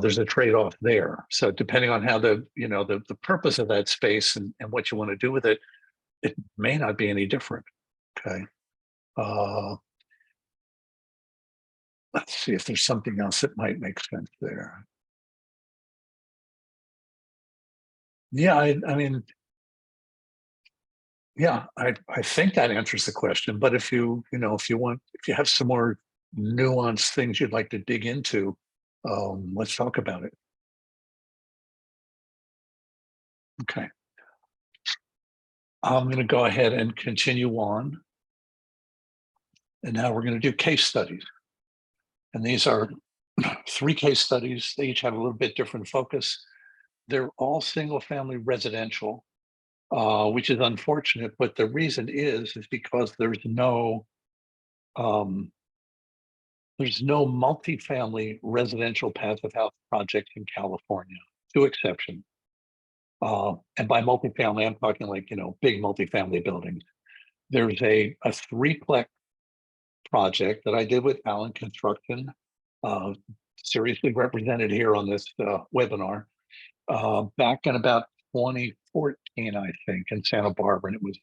There's a trade-off there. So depending on how the purpose of that space and what you want to do with it, it may not be any different. Okay. Let's see if there's something else that might make sense there. Yeah, I think that answers the question. But if you have some more nuanced things you'd like to dig into, let's talk about it. Okay. I'm going to go ahead and continue on. And now we're going to do case studies. And these are 3 case studies. They each have a little bit different focus. They're all single family residential, which is unfortunate, but the reason is because there's no multifamily residential passive house project in California, 2 exceptions. And by multifamily, I'm talking like, big multifamily buildings. There's a 3-plex project that I did with Allen Construction, seriously represented here on this webinar, back in about 2014, I think, in Santa Barbara, and it was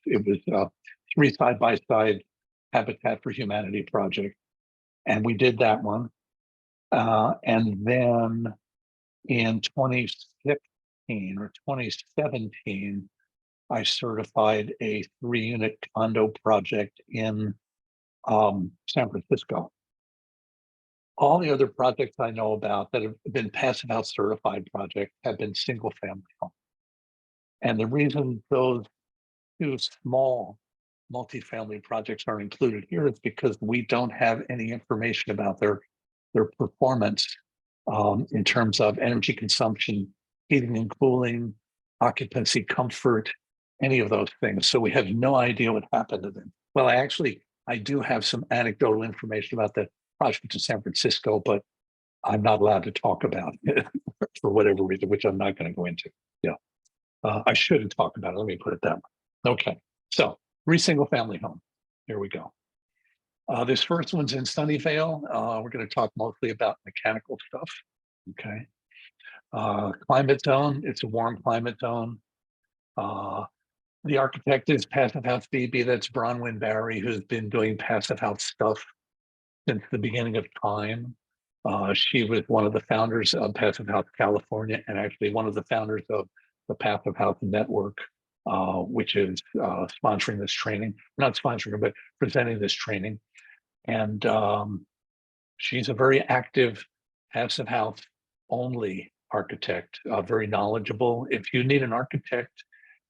3 side-by-side Habitat for Humanity project, and we did that one. And then in 2016 or 2017, I certified a 3-unit condo project in San Francisco. All the other projects I know about that have been passive house certified projects have been single family homes. And the reason those 2 small multifamily projects are included here is because we don't have any information about their performance in terms of energy consumption, heating and cooling, occupancy comfort, any of those things. So we have no idea what happened to them. Well, I do have some anecdotal information about the project in San Francisco, but I'm not allowed to talk about it for whatever reason, which I'm not going to go into. Yeah, I shouldn't talk about it. Let me put it that way. Okay, so 3 single family homes. Here we go. This first one's in Sunnyvale. We're going to talk mostly about mechanical stuff. Okay. Climate zone. It's a warm climate zone. The architect is Passive House BB. That's Bronwyn Barry, who's been doing passive house stuff since the beginning of time. She was one of the founders of Passive House California, and actually one of the founders of the Passive House Network, which is sponsoring this training, not sponsoring, but presenting this training. And she's a very active passive house only architect, very knowledgeable. If you need an architect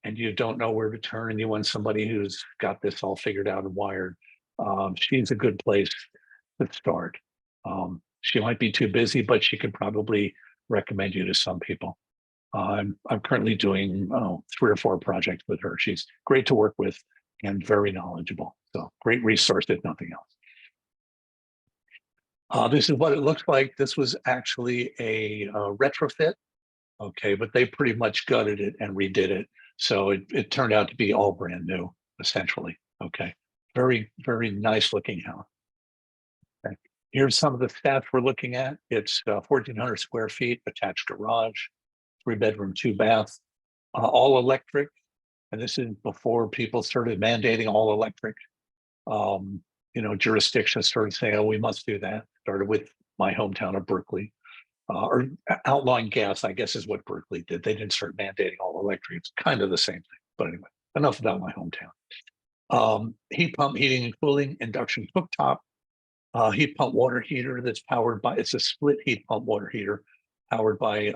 and you don't know where to turn and you want somebody who's got this all figured out and wired, she's a good place to start. She might be too busy, but she could probably recommend you to some people. I'm currently doing 3 or 4 projects with her. She's great to work with and very knowledgeable. So great resource if nothing else. This is what it looks like. This was actually a retrofit. Okay, but they pretty much gutted it and redid it. So it turned out to be all brand new, essentially. Okay. Very, very nice looking house. Okay. Here's some of the stats we're looking at. It's 1,400 square feet, attached garage, 3-bedroom, 2-bath, all electric. And this is before people started mandating all electric. Jurisdictions started saying, oh, we must do that. Started with my hometown of Berkeley. Or outlawing gas, I guess, is what Berkeley did. They didn't start mandating all electric. It's kind of the same thing. But anyway, enough about my hometown. Heat pump, heating and cooling, induction cooktop, heat pump water heater that's powered by, it's a split heat pump water heater powered by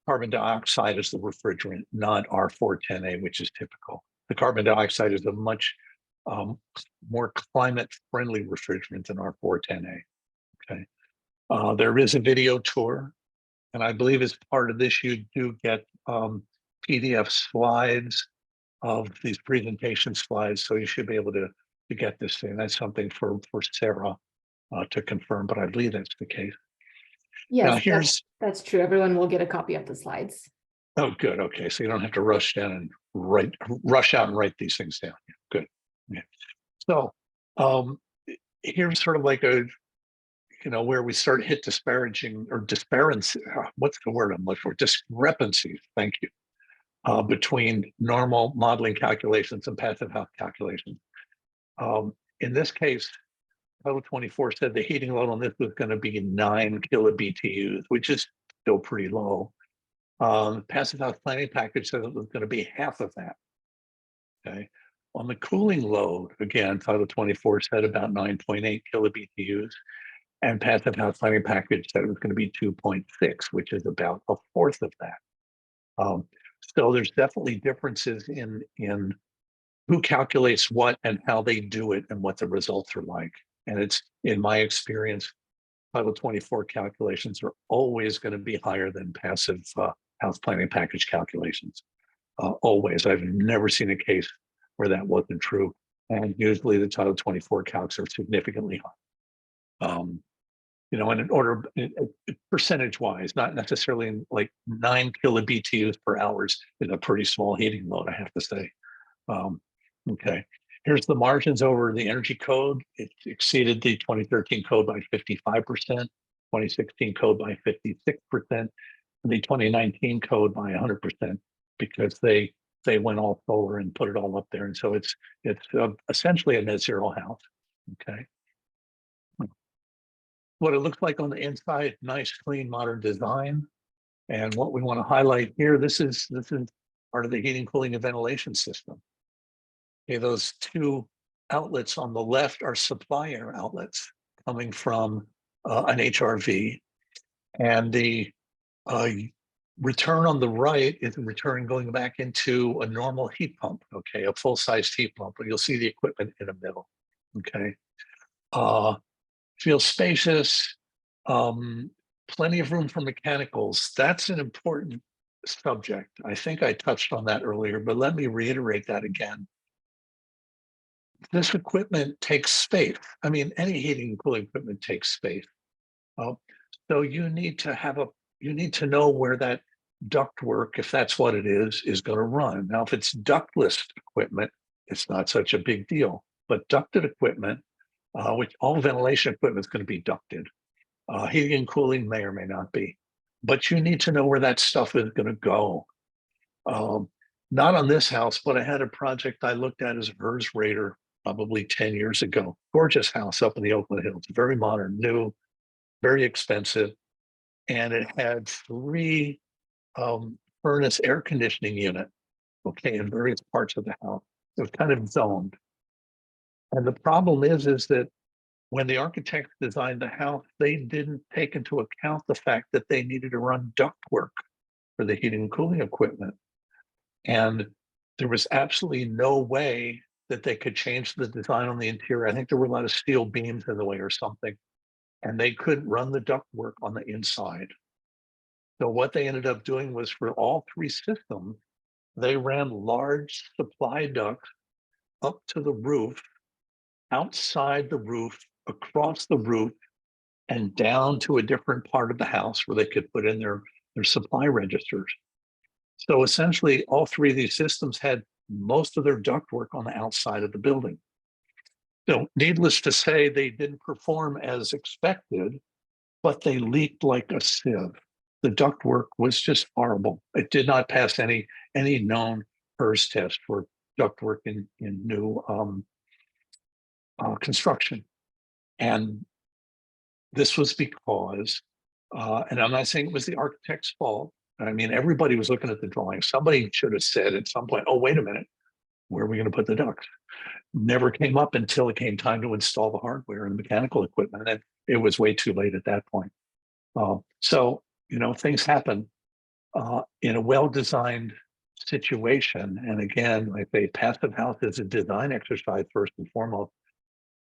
carbon dioxide as the refrigerant, not R410A, which is typical. The carbon dioxide is a much more climate friendly refrigerant than R410A. Okay. There is a video tour, and I believe as part of this, you do get PDF slides of these presentation slides, so you should be able to get this thing. That's something for Sarah to confirm, but I believe that's the case. Now Yes, that's true. Everyone will get a copy of the slides. Oh, good. Okay, so you don't have to rush down and rush out and write these things down. Good. Yeah. So here's sort of like where we start hit disparaging or disparity. What's the word I'm looking for? Discrepancies. Thank you. Between normal modeling calculations and passive house calculations. In this case, Title 24 said the heating load on this was going to be 9 kilobTUs, which is still pretty low. Passive house planning package said it was going to be half of that. Okay. On the cooling load, again, Title 24 said about 9.8 kilobTUs, and passive house planning package said it was going to be 2.6, which is about a fourth of that. So there's definitely differences in who calculates what and how they do it and what the results are like. And it's, in my experience, Title 24 calculations are always going to be higher than passive house planning package calculations. Always. I've never seen a case where that wasn't true. And usually the Title 24 calcs are significantly high. And in order, percentage wise, not necessarily in like 9 kilobTUs per hour is a pretty small heating load, I have to say. Okay. Here's the margins over the energy code. It exceeded the 2013 code by 55%, 2016 code by 56%, and the 2019 code by 100%, because they went all solar and put it all up there. And so it's essentially a net zero house. Okay. What it looks like on the inside, nice, clean, modern design. And what we want to highlight here, this is part of the heating, cooling, and ventilation system. Okay, those two outlets on the left are supply air outlets coming from an HRV, and the return on the right is a return going back into a normal heat pump. Okay, a full-size heat pump, but you'll see the equipment in the middle. Okay, feels spacious, plenty of room for mechanicals. That's an important subject. I think I touched on that earlier, but let me reiterate that again. This equipment takes space. I mean, any heating and cooling equipment takes space. So you need to know where that ductwork, if that's what it is going to run. Now, if it's ductless equipment, it's not such a big deal. But ducted equipment, which all ventilation equipment is going to be ducted. Heating and cooling may or may not be. But you need to know where that stuff is going to go. Not on this house, but I had a project I looked at as a HERS Raider probably 10 years ago. Gorgeous house up in the Oakland Hills, very modern, new, very expensive. And it had 3 furnace air conditioning units, okay, in various parts of the house. It was kind of zoned. And the problem is that when the architects designed the house, they didn't take into account the fact that they needed to run ductwork for the heating and cooling equipment. And there was absolutely no way that they could change the design on the interior. I think there were a lot of steel beams in the way or something, and they couldn't run the ductwork on the inside. So what they ended up doing was, for all 3 systems, they ran large supply ducts up to the roof, outside the roof, across the roof, and down to a different part of the house where they could put in their supply registers. So essentially, all three of these systems had most of their ductwork on the outside of the building. So needless to say, they didn't perform as expected, but they leaked like a sieve. The ductwork was just horrible. It did not pass any known PERS test for ductwork in new construction. And this was because, and I'm not saying it was the architect's fault. I mean, everybody was looking at the drawing. Somebody should have said at some point, oh, wait a minute, where are we going to put the ducts? Never came up until it came time to install the hardware and the mechanical equipment. And it was way too late at that point. So, you know, things happen in a well-designed situation. And again, like a passive house is a design exercise first and foremost.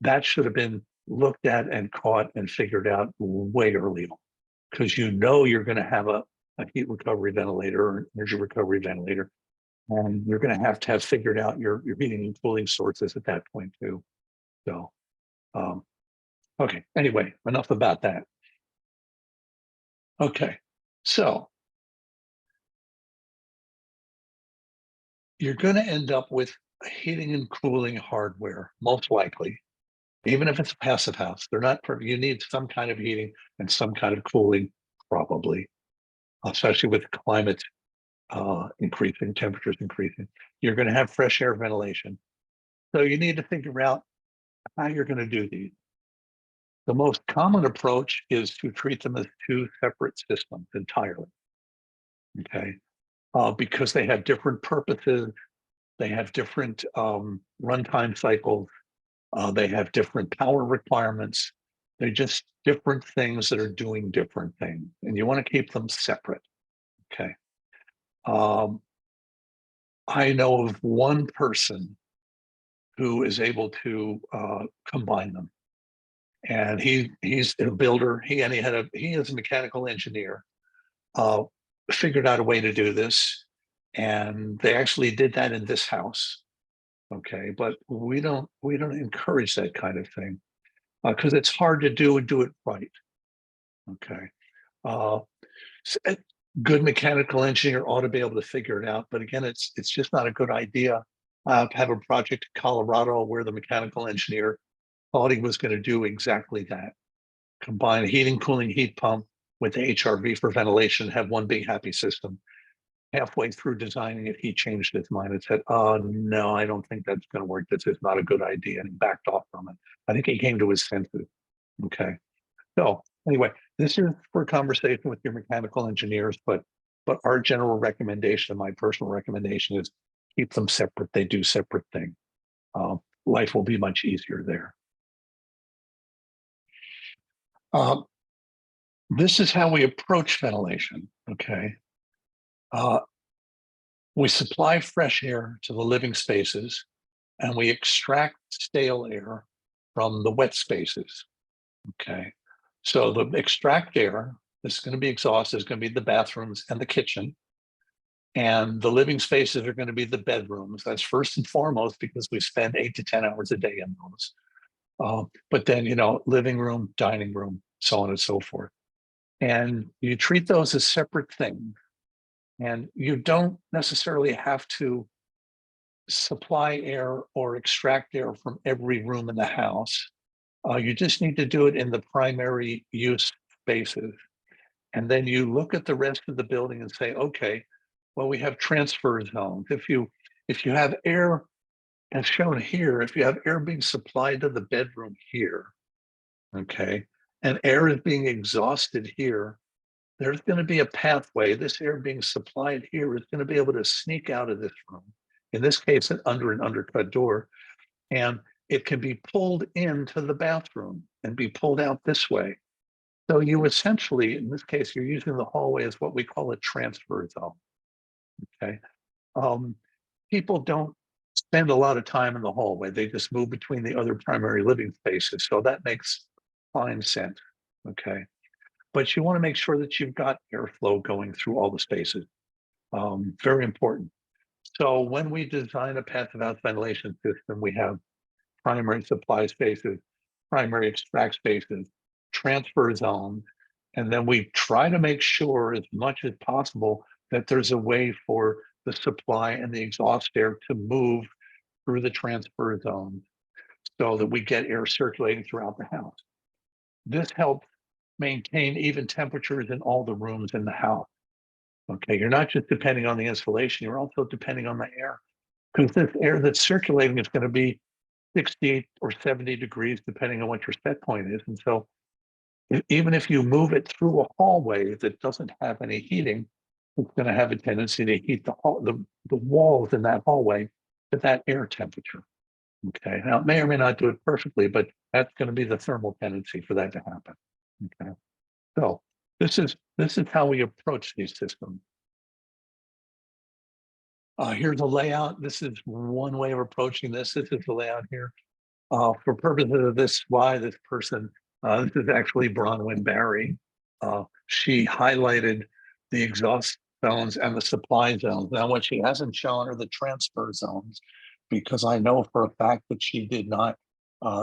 That should have been looked at and caught and figured out way early on, because you know you're going to have a heat recovery ventilator or energy recovery ventilator, and you're going to have figured out your heating and cooling sources at that point too. So, okay. Anyway, enough about that. Okay, so you're going to end up with heating and cooling hardware, most likely, even if it's a passive house. They're not perfect. You need some kind of heating and some kind of cooling, probably, especially with climate increasing, temperatures increasing. You're going to have fresh air ventilation. So you need to figure out how you're going to do these. The most common approach is to treat them as two separate systems entirely. Okay, because they have different purposes, they have different runtime cycles, they have different power requirements. They're just different things that are doing different things, and you want to keep them separate. Okay. I know of one person who is able to combine them, and he's a builder. He is a mechanical engineer. Figured out a way to do this, and they actually did that in this house. Okay, but we don't encourage that kind of thing because it's hard to do and do it right. Okay, a good mechanical engineer ought to be able to figure it out, but again, it's just not a good idea. I have a project in Colorado where the mechanical engineer thought he was going to do exactly that: combine a heating, cooling, heat pump with the HRV for ventilation, have one big happy system. Halfway through designing it, he changed his mind and said, "Oh no, I don't think that's going to work. This is not a good idea," and he backed off from it. I think he came to his senses. Okay. So anyway, this is for a conversation with your mechanical engineers, but our general recommendation, my personal recommendation, is keep them separate. They do separate things. Life will be much easier there. This is how we approach ventilation. Okay. We supply fresh air to the living spaces, and we extract stale air from the wet spaces. Okay. So the extract air is going to be exhaust, is going to be the bathrooms and the kitchen. And the living spaces are going to be the bedrooms. That's first and foremost because we spend 8 to 10 hours a day in those. But then, you know, living room, dining room, so on and so forth. And you treat those as separate things. And you don't necessarily have to supply air or extract air from every room in the house. You just need to do it in the primary use spaces. And then you look at the rest of the building and say, okay, well, we have transfer zones. If you have air, as shown here, if you have air being supplied to the bedroom here, okay, and air is being exhausted here, there's going to be a pathway. This air being supplied here is going to be able to sneak out of this room. In this case, under an undercut door, and it can be pulled into the bathroom and be pulled out this way. So you essentially, in this case, you're using the hallway as what we call a transfer zone. Okay. People don't spend a lot of time in the hallway. They just move between the other primary living spaces. So that makes fine sense. Okay. But you want to make sure that you've got airflow going through all the spaces. Very important. So when we design a passive house ventilation system, we have primary supply spaces, primary extract spaces, transfer zones, and then we try to make sure as much as possible that there's a way for the supply and the exhaust air to move through the transfer zone so that we get air circulating throughout the house. This helps maintain even temperatures in all the rooms in the house. Okay, you're not just depending on the insulation, you're also depending on the air. Because this air that's circulating is going to be 68 or 70 degrees, depending on what your set point is. And so even if you move it through a hallway that doesn't have any heating, it's going to have a tendency to heat the walls in that hallway to that air temperature. Okay, now it may or may not do it perfectly, but that's going to be the thermal tendency for that to happen. Okay, so this is how we approach these systems. Here's a layout. This is one way of approaching this. This is the layout here. For purposes of this, why this person, this is actually Bronwyn Barry. She highlighted the exhaust zones and the supply zones. Now, what she hasn't shown are the transfer zones, because I know for a fact that she did not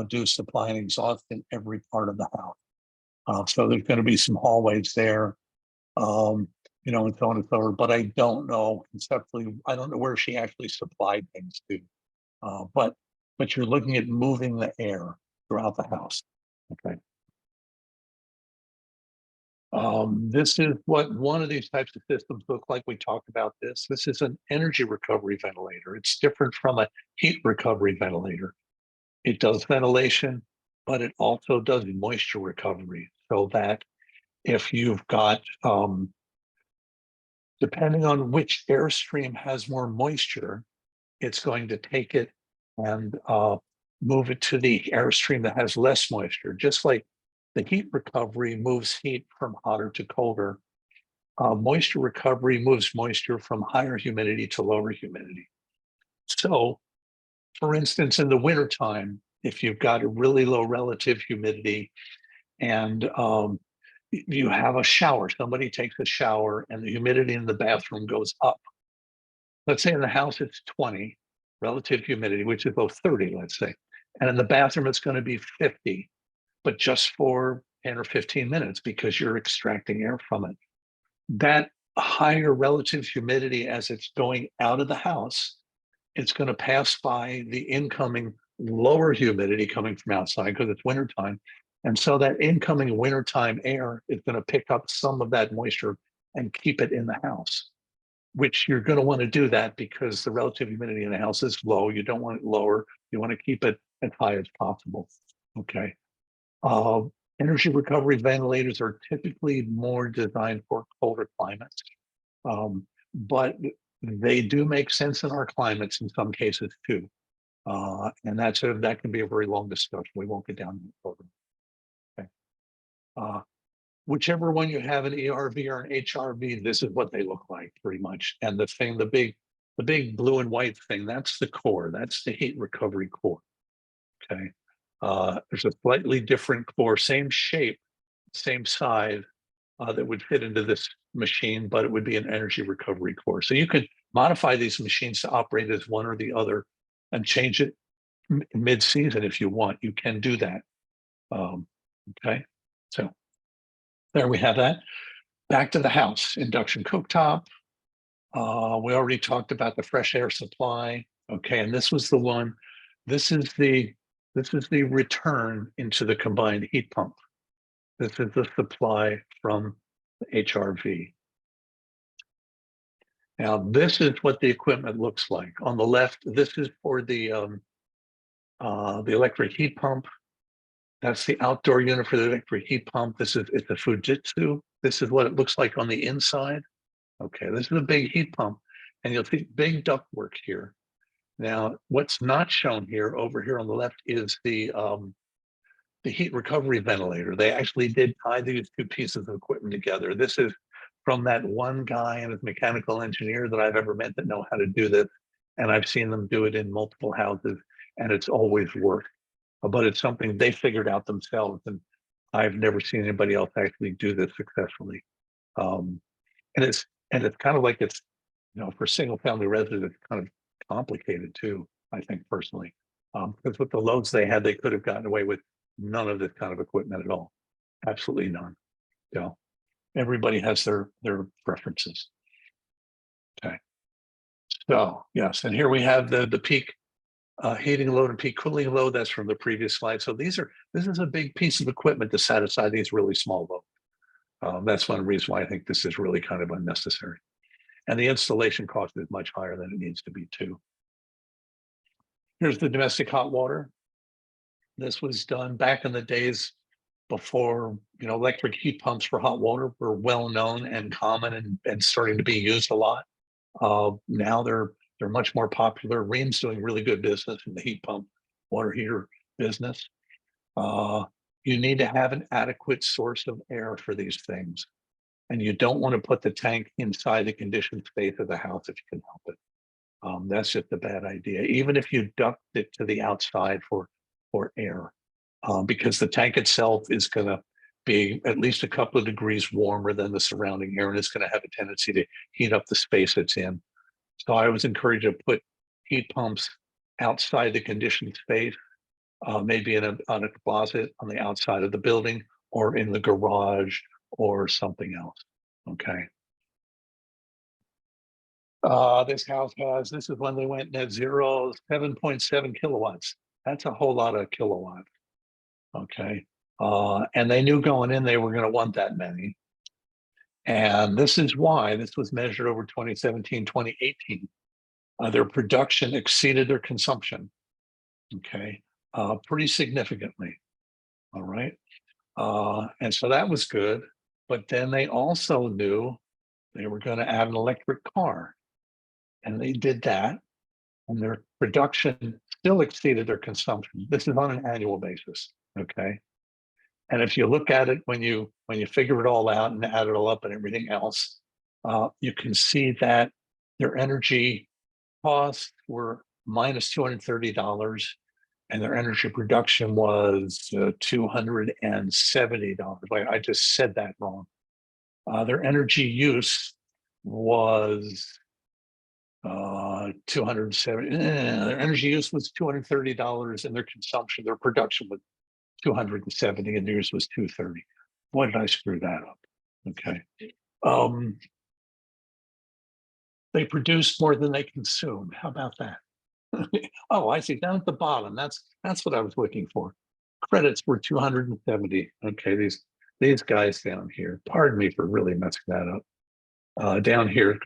do supply and exhaust in every part of the house. So there's going to be some hallways there, you know, and so on and so forth. But I don't know conceptually, I don't know where she actually supplied things to. But you're looking at moving the air throughout the house. Okay. This is what one of these types of systems look like. We talked about this. This is an energy recovery ventilator. It's different from a heat recovery ventilator. It does ventilation, but it also does moisture recovery, so that if you've got, depending on which airstream has more moisture, it's going to take it and move it to the airstream that has less moisture. Just like the heat recovery moves heat from hotter to colder, moisture recovery moves moisture from higher humidity to lower humidity. So, for instance, in the wintertime, if you've got a really low relative humidity and you have a shower, somebody takes a shower and the humidity in the bathroom goes up. Let's say in the house it's 20 relative humidity, which is about 30, let's say. And in the bathroom, it's going to be 50, but just for 10 or 15 minutes because you're extracting air from it. That higher relative humidity, as it's going out of the house, it's going to pass by the incoming lower humidity coming from outside because it's wintertime. And so that incoming wintertime air is going to pick up some of that moisture and keep it in the house, which you're going to want to do that because the relative humidity in the house is low. You don't want it lower. You want to keep it as high as possible. Okay. Energy recovery ventilators are typically more designed for colder climates, but they do make sense in our climates in some cases too. And that can be a very long discussion. We won't get down to the program. Okay. Whichever one you have, an ERV or an HRV, this is what they look like pretty much. And the big blue and white thing, that's the core. That's the heat recovery core. Okay. There's a slightly different core, same shape, same size that would fit into this machine, but it would be an energy recovery core. So you could modify these machines to operate as one or the other and change it mid-season if you want. You can do that. Okay. So there we have that. Back to the house, induction cooktop. We already talked about the fresh air supply. Okay, and this was the one. This is the return into the combined heat pump. This is the supply from the HRV. Now, this is what the equipment looks like. On the left, this is for the electric heat pump. That's the outdoor unit for the electric heat pump. It's a Fujitsu. This is what it looks like on the inside. Okay, this is a big heat pump, and you'll see big ductwork here. Now, what's not shown here, over here on the left, is the heat recovery ventilator. They actually did tie these two pieces of equipment together. This is from that one guy and his mechanical engineer that I've ever met that know how to do this, and I've seen them do it in multiple houses, and it's always worked. But it's something they figured out themselves, and I've never seen anybody else actually do this successfully. And it's kind of like it's, you know, for single family residents, it's kind of complicated too, I think personally, because with the loads they had, they could have gotten away with none of this kind of equipment at all. Absolutely none. You know, everybody has their preferences. So yes, and here we have the peak heating load and peak cooling load. That's from the previous slide. So this is a big piece of equipment to satisfy these really small loads. That's one reason why I think this is really kind of unnecessary. And the installation cost is much higher than it needs to be too. Here's the domestic hot water. This was done back in the days before, electric heat pumps for hot water were well known and common and starting to be used a lot. Now they're much more popular. Rheem's doing really good business in the heat pump water heater business. You need to have an adequate source of air for these things. And you don't want to put the tank inside the conditioned space of the house if you can help it. That's just a bad idea. Even if you duct it to the outside for air, because the tank itself is going to be at least a couple of degrees warmer than the surrounding air, and it's going to have a tendency to heat up the space it's in. So I was encouraged to put heat pumps outside the conditioned space, maybe on a closet on the outside of the building or in the garage or something else. Okay. This is when they went net zero, 7.7 kilowatts. That's a whole lot of kilowatts. Okay. And they knew going in, they were going to want that many. And this is why this was measured over 2017, 2018. Their production exceeded their consumption. Okay. Pretty significantly. All right. And so that was good. But then they also knew they were going to add an electric car. And they did that. And their production still exceeded their consumption. This is on an annual basis. Okay. And if you look at it when you figure it all out and add it all up and everything else, you can see that their energy costs were minus $230, and their energy production was $270. Wait, I just said that wrong. Their energy use was 270. Their energy use was $230, and their consumption, their production was 270, and theirs was 230. Why did I screw that up? Okay. They produce more than they consume. How about that? Oh, I see. Down at the bottom. That's what I was looking for. Credits were 270. Okay, these guys down here. Pardon me for really messing that up. Down here,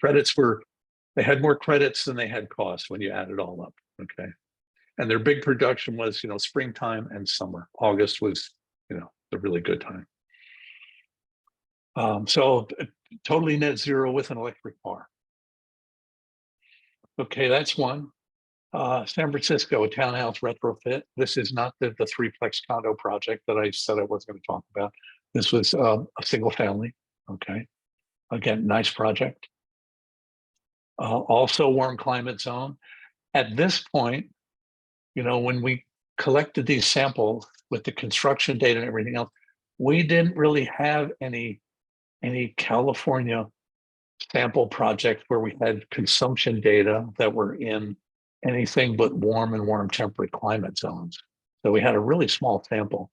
they had more credits than they had costs when you add it all up. Okay. And their big production was, springtime and summer. August was, a really good time. So totally net zero with an electric car. Okay, that's one. San Francisco, a townhouse retrofit. This is not the threeplex condo project that I said I wasn't going to talk about. This was a single family. Okay. Again, nice project. Also warm climate zone. At this point, when we collected these samples with the construction data and everything else, we didn't really have any California sample projects where we had consumption data that were in anything but warm and warm temperate climate zones. So we had a really small sample.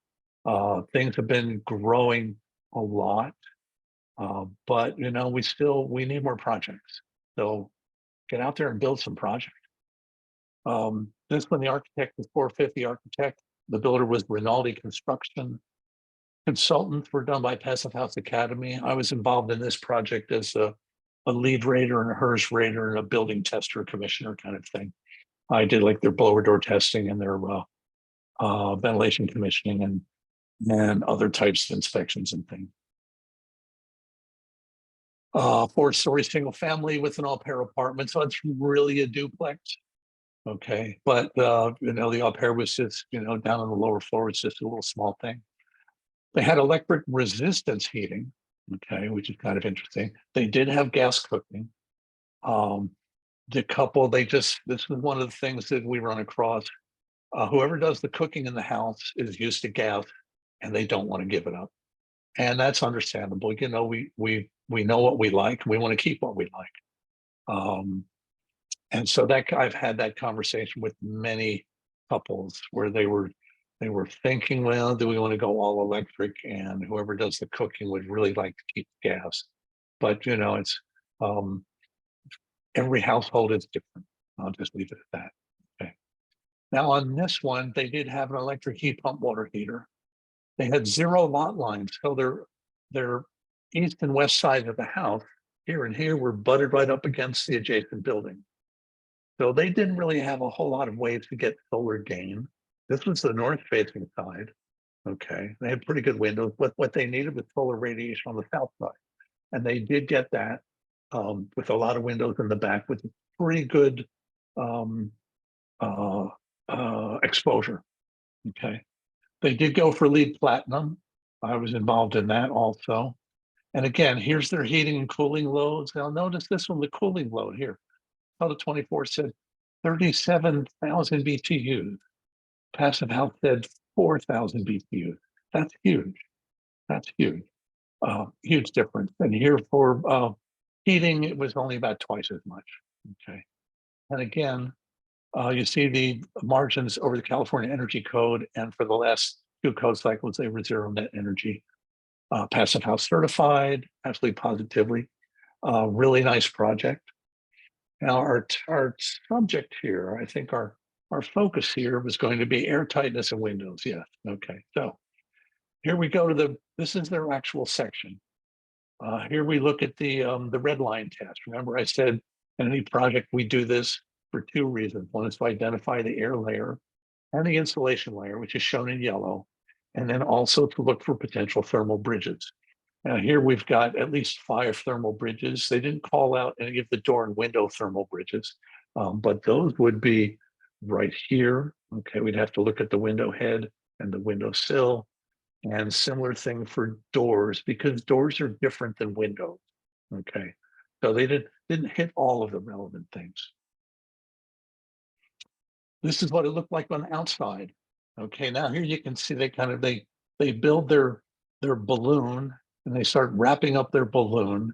Things have been growing a lot, but we need more projects. So get out there and build some projects. This one, the architect was 450 Architect. The builder was Rinaldi Construction. Consultants were done by Passive House Academy. I was involved in this project as a lead rater and a HERS rater and a building tester commissioner kind of thing. I did like their blower door testing and their ventilation commissioning and other types of inspections and things. 4-story single family with an all-pair apartment. So it's really a duplex. Okay. But, the all-pair was just, down on the lower floor. It's just a little small thing. They had electric resistance heating. Okay. Which is kind of interesting. They did have gas cooking. The couple, this was one of the things that we run across. Whoever does the cooking in the house is used to gas and they don't want to give it up. And that's understandable. We know what we like. We want to keep what we like. And so I've had that conversation with many couples where they were thinking, well, do we want to go all electric? And whoever does the cooking would really like to keep gas. But it's every household is different. I'll just leave it at that. Okay. Now on this one, they did have an electric heat pump water heater. They had 0 lot lines, so their east and west side of the house, here and here, were butted right up against the adjacent building. So they didn't really have a whole lot of ways to get solar gain. This was the north facing side. Okay, they had pretty good windows, but what they needed was solar radiation on the south side. And they did get that with a lot of windows in the back with pretty good um, exposure. Okay, they did go for LEED platinum. I was involved in that also. And again, here's their heating and cooling loads. Now notice this one, the cooling load here. Total 24 said 37,000 BTUs. Passive House said 4,000 BTUs. That's huge. That's huge. Huge difference. And here for heating, it was only about twice as much. Okay. And again, you see the margins over the California Energy Code, and for the last 2 code cycles, they were zero net energy. Passive House certified, absolutely positively. Really nice project. Now, our subject here, I think our focus here was going to be air tightness of windows. Yes. Okay. So here we go to this is their actual section. Here we look at the red line test. Remember, I said in any project we do this for 2 reasons. One is to identify the air layer and the insulation layer, which is shown in yellow, and then also to look for potential thermal bridges. Now here we've got at least 5 thermal bridges. They didn't call out any of the door and window thermal bridges, but those would be right here. Okay, we'd have to look at the window head and the window sill, and similar thing for doors, because doors are different than windows. Okay, so they didn't hit all of the relevant things. This is what it looked like on the outside. Okay, now here you can see they build their balloon, and they start wrapping up their balloon.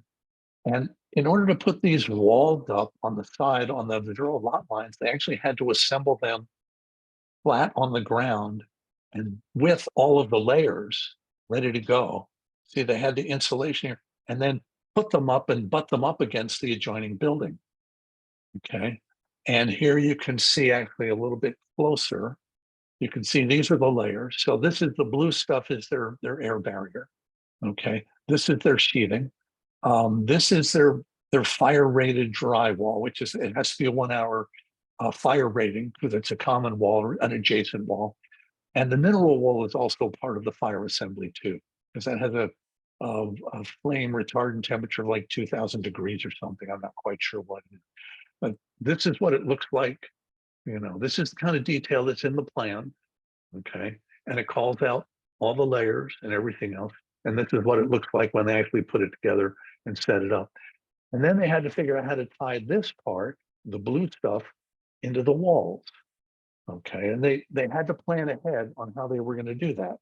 And in order to put these walls up on the side on the zero lot lines, they actually had to assemble them flat on the ground and with all of the layers ready to go. See, they had the insulation here, and then put them up and butt them up against the adjoining building. Okay, and here you can see actually a little bit closer. You can see these are the layers. So this is the blue stuff is their air barrier. Okay, this is their sheathing. This is their fire rated drywall, which is, it has to be a 1 hour fire rating because it's a common wall, an adjacent wall. And the mineral wool is also part of the fire assembly too, because that has a flame retardant temperature of like 2000 degrees or something. I'm not quite sure what it is, but this is what it looks like. You know, this is the kind of detail that's in the plan. Okay, and it calls out all the layers and everything else. And this is what it looks like when they actually put it together and set it up. And then they had to figure out how to tie this part, the blue stuff, into the walls. Okay, and they had to plan ahead on how they were going to do that.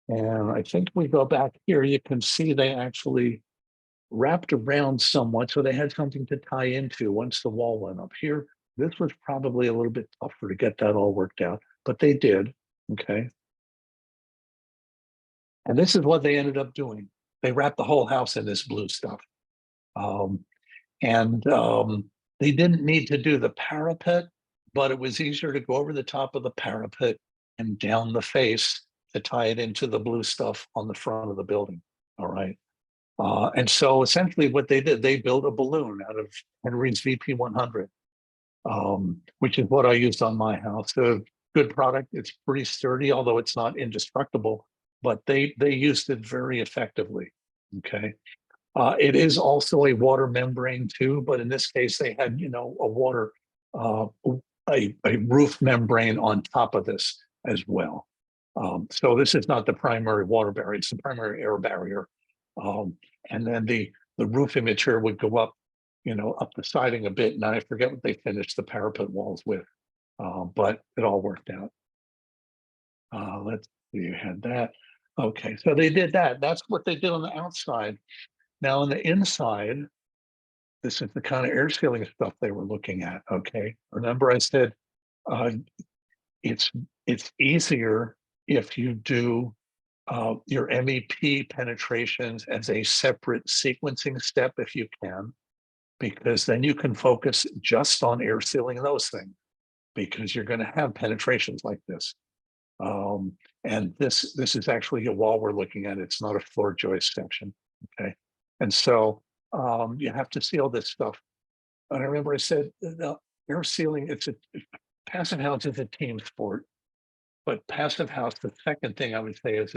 And I think we go back here, you can see they actually wrapped around somewhat, so they had something to tie into once the wall went up here. This was probably a little bit tougher to get that all worked out, but they did. Okay. And this is what they ended up doing. They wrapped the whole house in this blue stuff. They didn't need to do the parapet, but it was easier to go over the top of the parapet and down the face to tie it into the blue stuff on the front of the building. All right. And so essentially what they did, they built a balloon out of Henry's VP100, which is what I used on my house. A good product. It's pretty sturdy, although it's not indestructible, but they used it very effectively. Okay. It is also a water membrane too, but in this case, they had, you know, a water, a roof membrane on top of this as well. So this is not the primary water barrier, it's the primary air barrier. And then the roofing material would go up, you know, up the siding a bit. And I forget what they finished the parapet walls with, but it all worked out. Let's see, you had that. Okay, so they did that. That's what they did on the outside. Now on the inside, this is the kind of air sealing stuff they were looking at. Okay, remember I said it's easier if you do your MEP penetrations as a separate sequencing step if you can. because then you can focus just on air sealing and those things, because you're going to have penetrations like this. And this is actually a wall we're looking at. It's not a floor joist section. Okay. And so you have to seal this stuff. And I remember I said, the air sealing, passive house is a team sport, but passive house, the second thing I would say is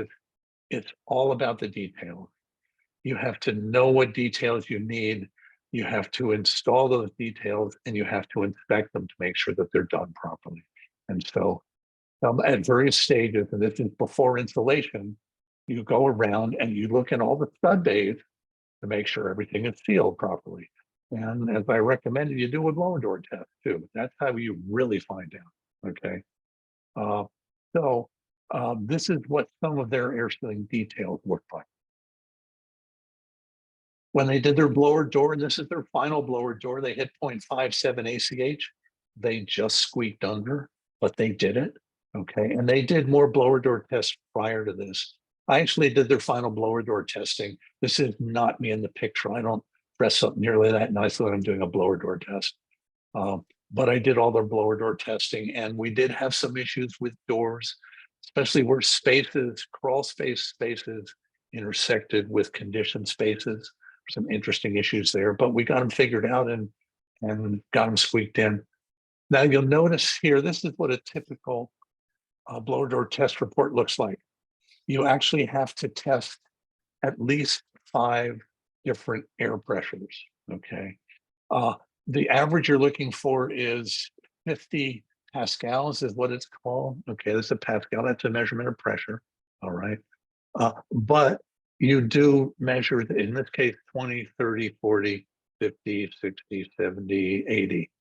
it's all about the details. You have to know what details you need. You have to install those details and you have to inspect them to make sure that they're done properly. And so at various stages, and this is before installation, you go around and you look at all the stud bays to make sure everything is sealed properly. And as I recommended, you do a blower door test too. That's how you really find out. Okay. This is what some of their air sealing details look like. When they did their blower door, and this is their final blower door, they hit 0.57 ACH. They just squeaked under, but they did it. Okay. And they did more blower door tests prior to this. I actually did their final blower door testing. This is not me in the picture. I don't dress up nearly that nice when I'm doing a blower door test. But I did all their blower door testing, and we did have some issues with doors, especially where crawl spaces intersected with conditioned spaces. Some interesting issues there, but we got them figured out and got them squeaked in. Now you'll notice here, this is what a typical blower door test report looks like. You actually have to test at least 5 different air pressures. Okay. The average you're looking for is 50 pascals is what it's called. Okay, this is a pascal, that's a measurement of pressure. All right. But you do measure, in this case, 20, 30, 40, 50, 60, 70, 80.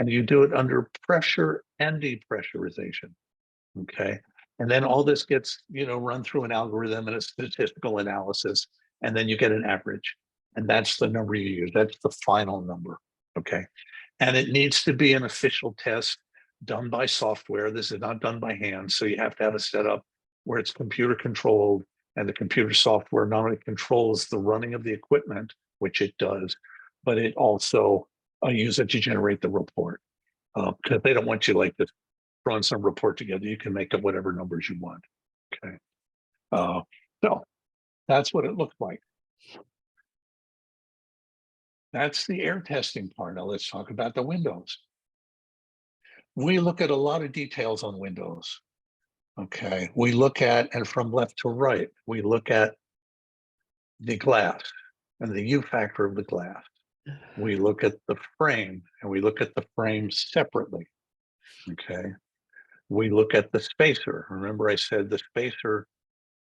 And you do it under pressure and depressurization. Okay. And then all this gets, run through an algorithm and a statistical analysis, and then you get an average. And that's the number you use. That's the final number. Okay. And it needs to be an official test done by software. This is not done by hand. So you have to have a setup where it's computer controlled, and the computer software not only controls the running of the equipment, which it does, but it also uses it to generate the report. Because they don't want you like this throwing some report together. You can make up whatever numbers you want. Okay. So that's what it looks like. That's the air testing part. Now let's talk about the windows. We look at a lot of details on windows. Okay. We look at, and from left to right, we look at the glass and the U factor of the glass. We look at the frame, and we look at the frame separately. Okay. We look at the spacer. Remember I said the spacer,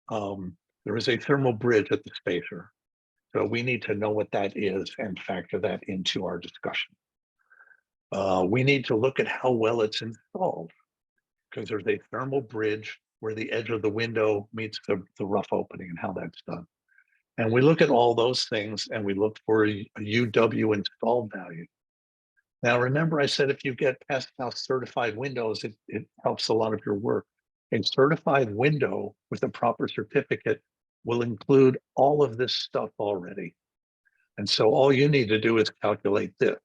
there is a thermal bridge at the spacer. So we need to know what that is and factor that into our discussion. We need to look at how well it's installed, because there's a thermal bridge where the edge of the window meets the rough opening and how that's done. And we look at all those things, and we look for a UW installed value. Now, remember I said if you get Passive House certified windows, it helps a lot of your work. A certified window with a proper certificate will include all of this stuff already. And so all you need to do is calculate this,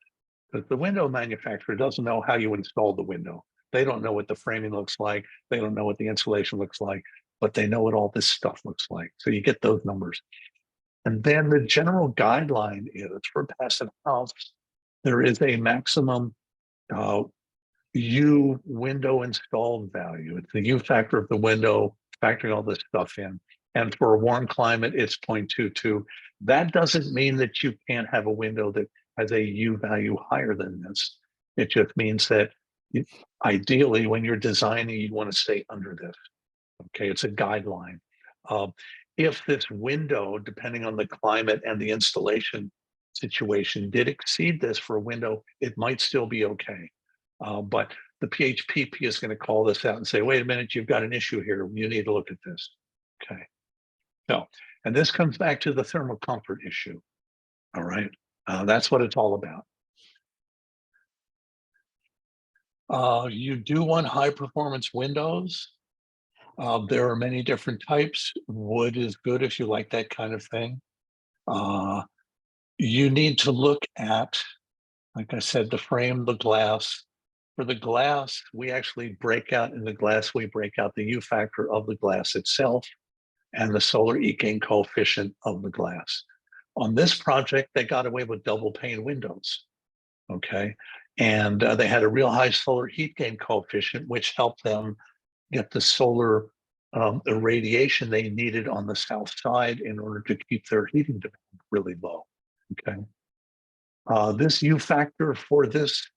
because the window manufacturer doesn't know how you install the window. They don't know what the framing looks like. They don't know what the insulation looks like, but they know what all this stuff looks like. So you get those numbers. And then the general guideline is for Passive House, there is a maximum U window installed value. It's the U factor of the window, factoring all this stuff in. And for a warm climate, it's 0.22. That doesn't mean that you can't have a window that has a U value higher than this. It just means that ideally, when you're designing, you want to stay under this. Okay, it's a guideline. If this window, depending on the climate and the installation situation, did exceed this for a window, it might still be okay. But the PHPP is going to call this out and say, wait a minute, you've got an issue here. You need to look at this. Okay. So, and this comes back to the thermal comfort issue. All right. That's what it's all about. You do want high performance windows. There are many different types. Wood is good if you like that kind of thing. You need to look at Like I said, the frame, the glass. For the glass, we actually break out in the glass, we break out the U factor of the glass itself and the solar heat gain coefficient of the glass. On this project, they got away with double pane windows. Okay. And they had a real high solar heat gain coefficient, which helped them get the solar irradiation they needed on the south side in order to keep their heating demand really low. Okay. This U factor for this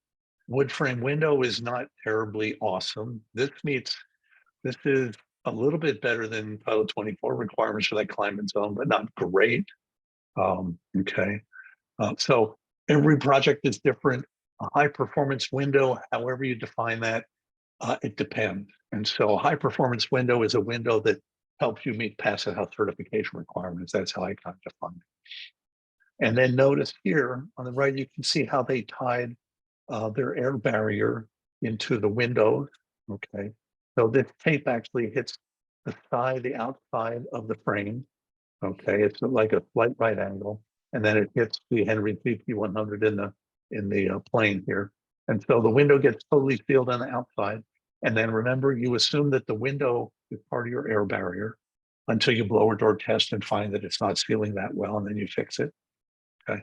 wood frame window is not terribly awesome. This is a little bit better than Title 24 requirements for that climate zone, but not great. Okay. So every project is different. A high performance window, however you define that, it depends. And so a high performance window is a window that helps you meet passive house certification requirements. That's how I kind of define it. And then notice here on the right, you can see how they tied their air barrier into the windows. Okay. So this tape actually hits the side, the outside of the frame. Okay. It's like a slight right angle. And then it hits the Henry CP100 in the plane here. And so the window gets totally sealed on the outside. And then remember, you assume that the window is part of your air barrier until you blower door test and find that it's not sealing that well, and then you fix it. Okay.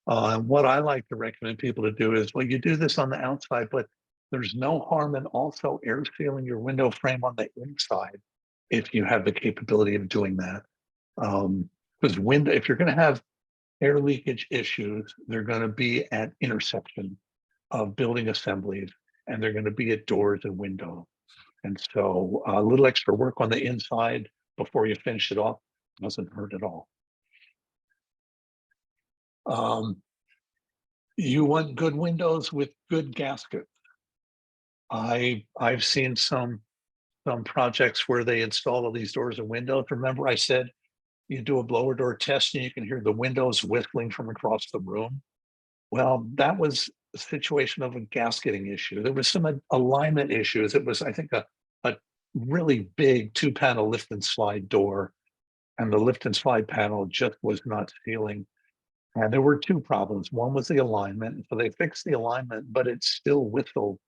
What I like to recommend people to do is, well, you do this on the outside, but there's no harm in also air sealing your window frame on the inside if you have the capability of doing that. Because if you're going to have air leakage issues, they're going to be at intersection of building assemblies, and they're going to be at doors and windows. And so a little extra work on the inside before you finish it off doesn't hurt at all. You want good windows with good gaskets. I've seen some projects where they install all these doors and windows. Remember, I said you do a blower door test and you can hear the windows whistling from across the room. Well, that was a situation of a gasketing issue. There was some alignment issues. It was, I think, a really big 2-panel lift and slide door, and the lift and slide panel just was not sealing. And there were two problems. One was the alignment. So they fixed the alignment, but it still whistled.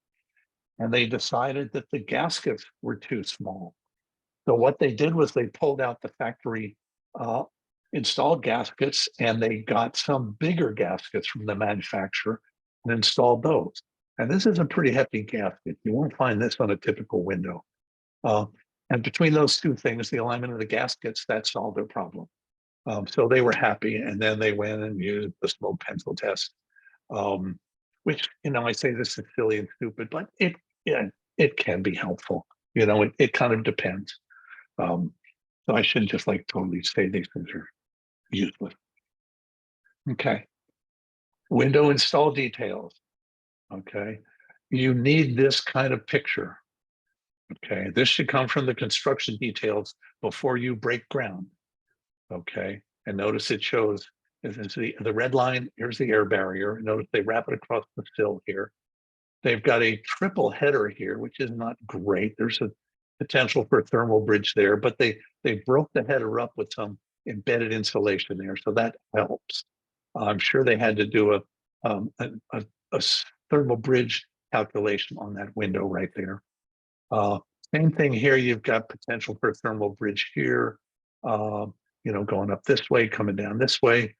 And they decided that the gaskets were too small. So what they did was they pulled out the factory installed gaskets, and they got some bigger gaskets from the manufacturer and installed those. And this is a pretty hefty gasket. You won't find this on a typical window. And between those two things, the alignment of the gaskets, that solved their problem. So they were happy, and then they went and used the smoke pencil test, which, I say this is silly and stupid, but it can be helpful. It kind of depends. So I shouldn't just totally say these things are useless. Okay. Window install details. Okay. You need this kind of picture. Okay. This should come from the construction details before you break ground. Okay. And notice it shows the red line. Here's the air barrier. Notice they wrap it across the sill here. They've got a triple header here, which is not great. There's a potential for a thermal bridge there, but they broke the header up with some embedded insulation there, so that helps. I'm sure they had to do a thermal bridge calculation on that window right there. Same thing here. You've got potential for a thermal bridge here. Going up this way, coming down this way.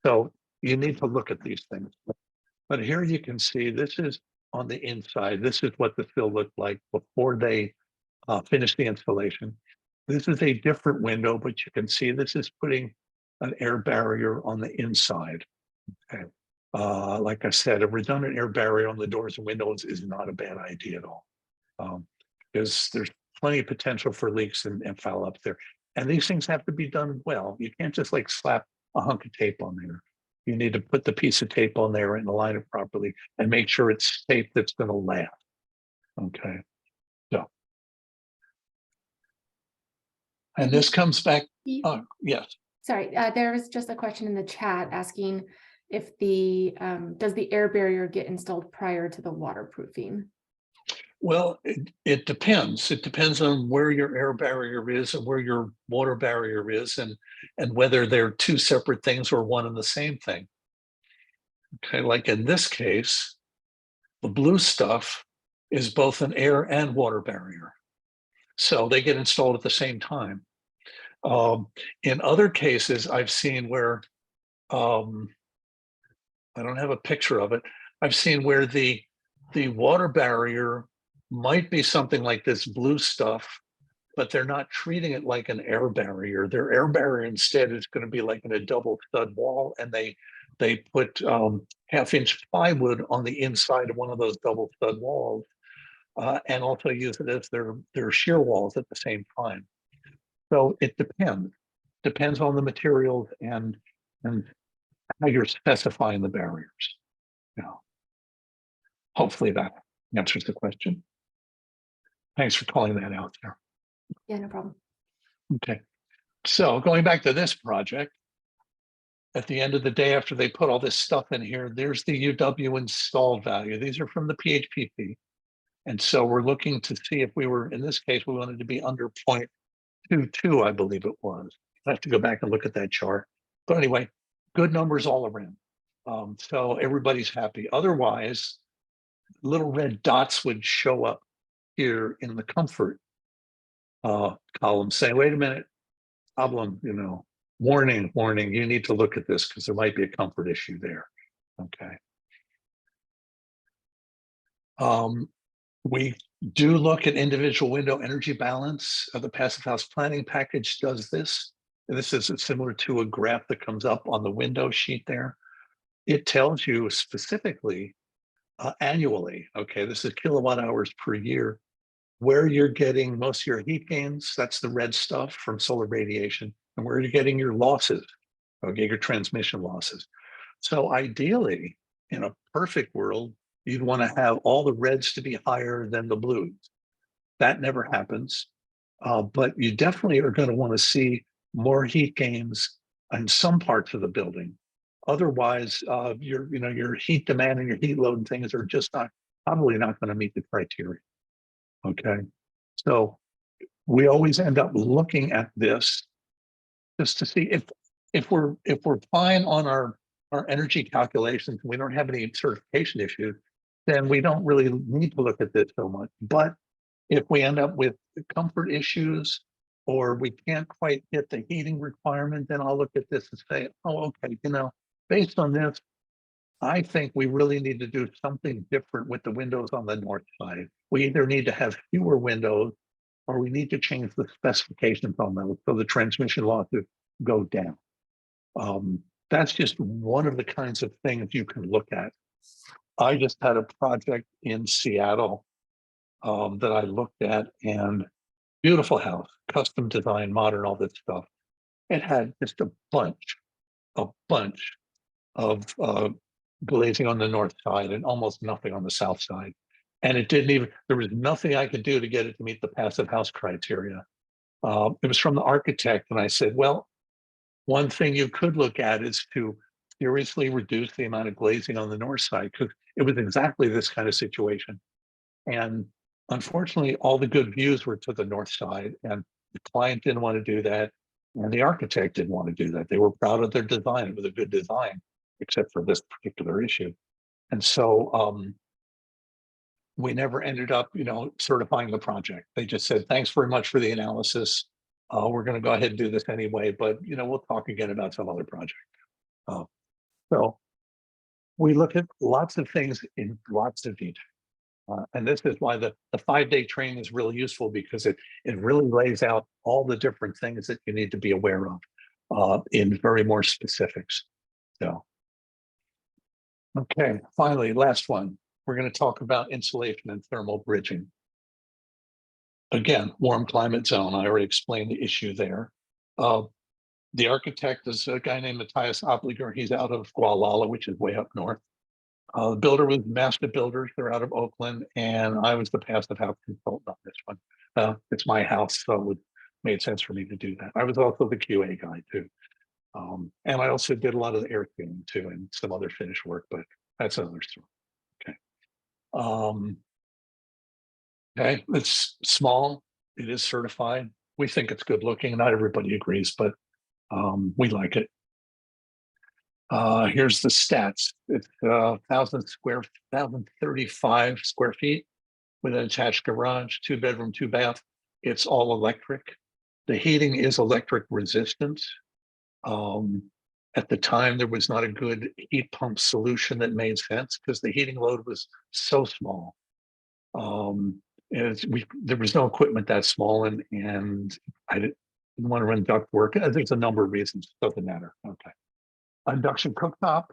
So you need to look at these things. But here you can see this is on the inside. This is what the sill looked like before they finished the installation. This is a different window, but you can see this is putting an air barrier on the inside. Okay. Like I said, a redundant air barrier on the doors and windows is not a bad idea at all. Because there's plenty of potential for leaks and foul up there. And these things have to be done well. You can't just slap a hunk of tape on there. You need to put the piece of tape on there and align it properly and make sure it's tape that's going to last. Okay. So. And this comes back. Oh, yes. Sorry, there was just a question in the chat asking if does the air barrier get installed prior to the waterproofing? Well, it depends. It depends on where your air barrier is and where your water barrier is, and whether they're two separate things or one and the same thing. Okay, like in this case, the blue stuff is both an air and water barrier. So they get installed at the same time. In other cases, I've seen where, I don't have a picture of it. I've seen where the water barrier might be something like this blue stuff, but they're not treating it like an air barrier. Their air barrier instead is going to be like in a double stud wall, and they put 1/2-inch plywood on the inside of one of those double stud walls, and also use it as their shear walls at the same time. So it depends on the materials and how you're specifying the barriers. You know, hopefully that answers the question. Thanks for calling that out there. Yeah, no problem. Okay, so going back to this project, at the end of the day, after they put all this stuff in here, there's the UW installed value. These are from the PHPP. And so we're looking to see if we were, in this case, we wanted to be under 0.22, I believe it was. I have to go back and look at that chart. But anyway, good numbers all around. So everybody's happy. Otherwise, little red dots would show up here in the comfort column saying, wait a minute, problem, warning, warning, you need to look at this because there might be a comfort issue there. Okay. We do look at individual window energy balance. The Passive House Planning Package does this. And this is similar to a graph that comes up on the window sheet there. It tells you specifically annually, okay, this is kilowatt hours per year, where you're getting most of your heat gains, that's the red stuff from solar radiation, and where you're getting your losses, okay, your transmission losses. So ideally, in a perfect world, you'd want to have all the reds to be higher than the blues. That never happens, but you definitely are going to want to see more heat gains in some parts of the building. Otherwise, your heat demand and your heat load and things are just probably not going to meet the criteria. Okay, so we always end up looking at this just to see if we're fine on our energy calculations, we don't have any certification issues, then we don't really need to look at this so much. But if we end up with comfort issues or we can't quite hit the heating requirement, then I'll look at this and say, oh, okay, based on this, I think we really need to do something different with the windows on the north side. We either need to have fewer windows or we need to change the specifications on those so the transmission losses go down. That's just one of the kinds of things you can look at. I just had a project in Seattle that I looked at, and beautiful house, custom design, modern, all this stuff. It had just a bunch of glazing on the north side and almost nothing on the south side. And there was nothing I could do to get it to meet the Passive House criteria. It was from the architect, and I said, well, one thing you could look at is to seriously reduce the amount of glazing on the north side, because it was exactly this kind of situation. And unfortunately, all the good views were to the north side, and the client didn't want to do that, and the architect didn't want to do that. They were proud of their design. It was a good design, except for this particular issue. And so we never ended up, certifying the project. They just said, thanks very much for the analysis. We're going to go ahead and do this anyway, but, we'll talk again about some other project. So we look at lots of things in lots of detail. And this is why the 5-day training is really useful, because it really lays out all the different things that you need to be aware of in very more specifics. So, okay, finally, last one. We're going to talk about insulation and thermal bridging. Again, warm climate zone. I already explained the issue there. The architect is a guy named Matthias Opliger. He's out of Gualala, which is way up north. The builder was Master Builders. They're out of Oakland, and I was the Passive House consultant on this one. It's my house, so it made sense for me to do that. I was also the QA guy too. And I also did a lot of the air cleaning too, and some other finish work, but that's another story. Okay. Okay, it's small. It is certified. We think it's good looking. Not everybody agrees, but we like it. Here's the stats. It's 1,035 square feet with an attached garage, 2-bedroom, 2-bath. It's all electric. The heating is electric resistant. At the time, there was not a good heat pump solution that made sense because the heating load was so small. There was no equipment that small, and I didn't want to run duct work. There's a number of reasons. Doesn't matter. Okay. Induction cooktop.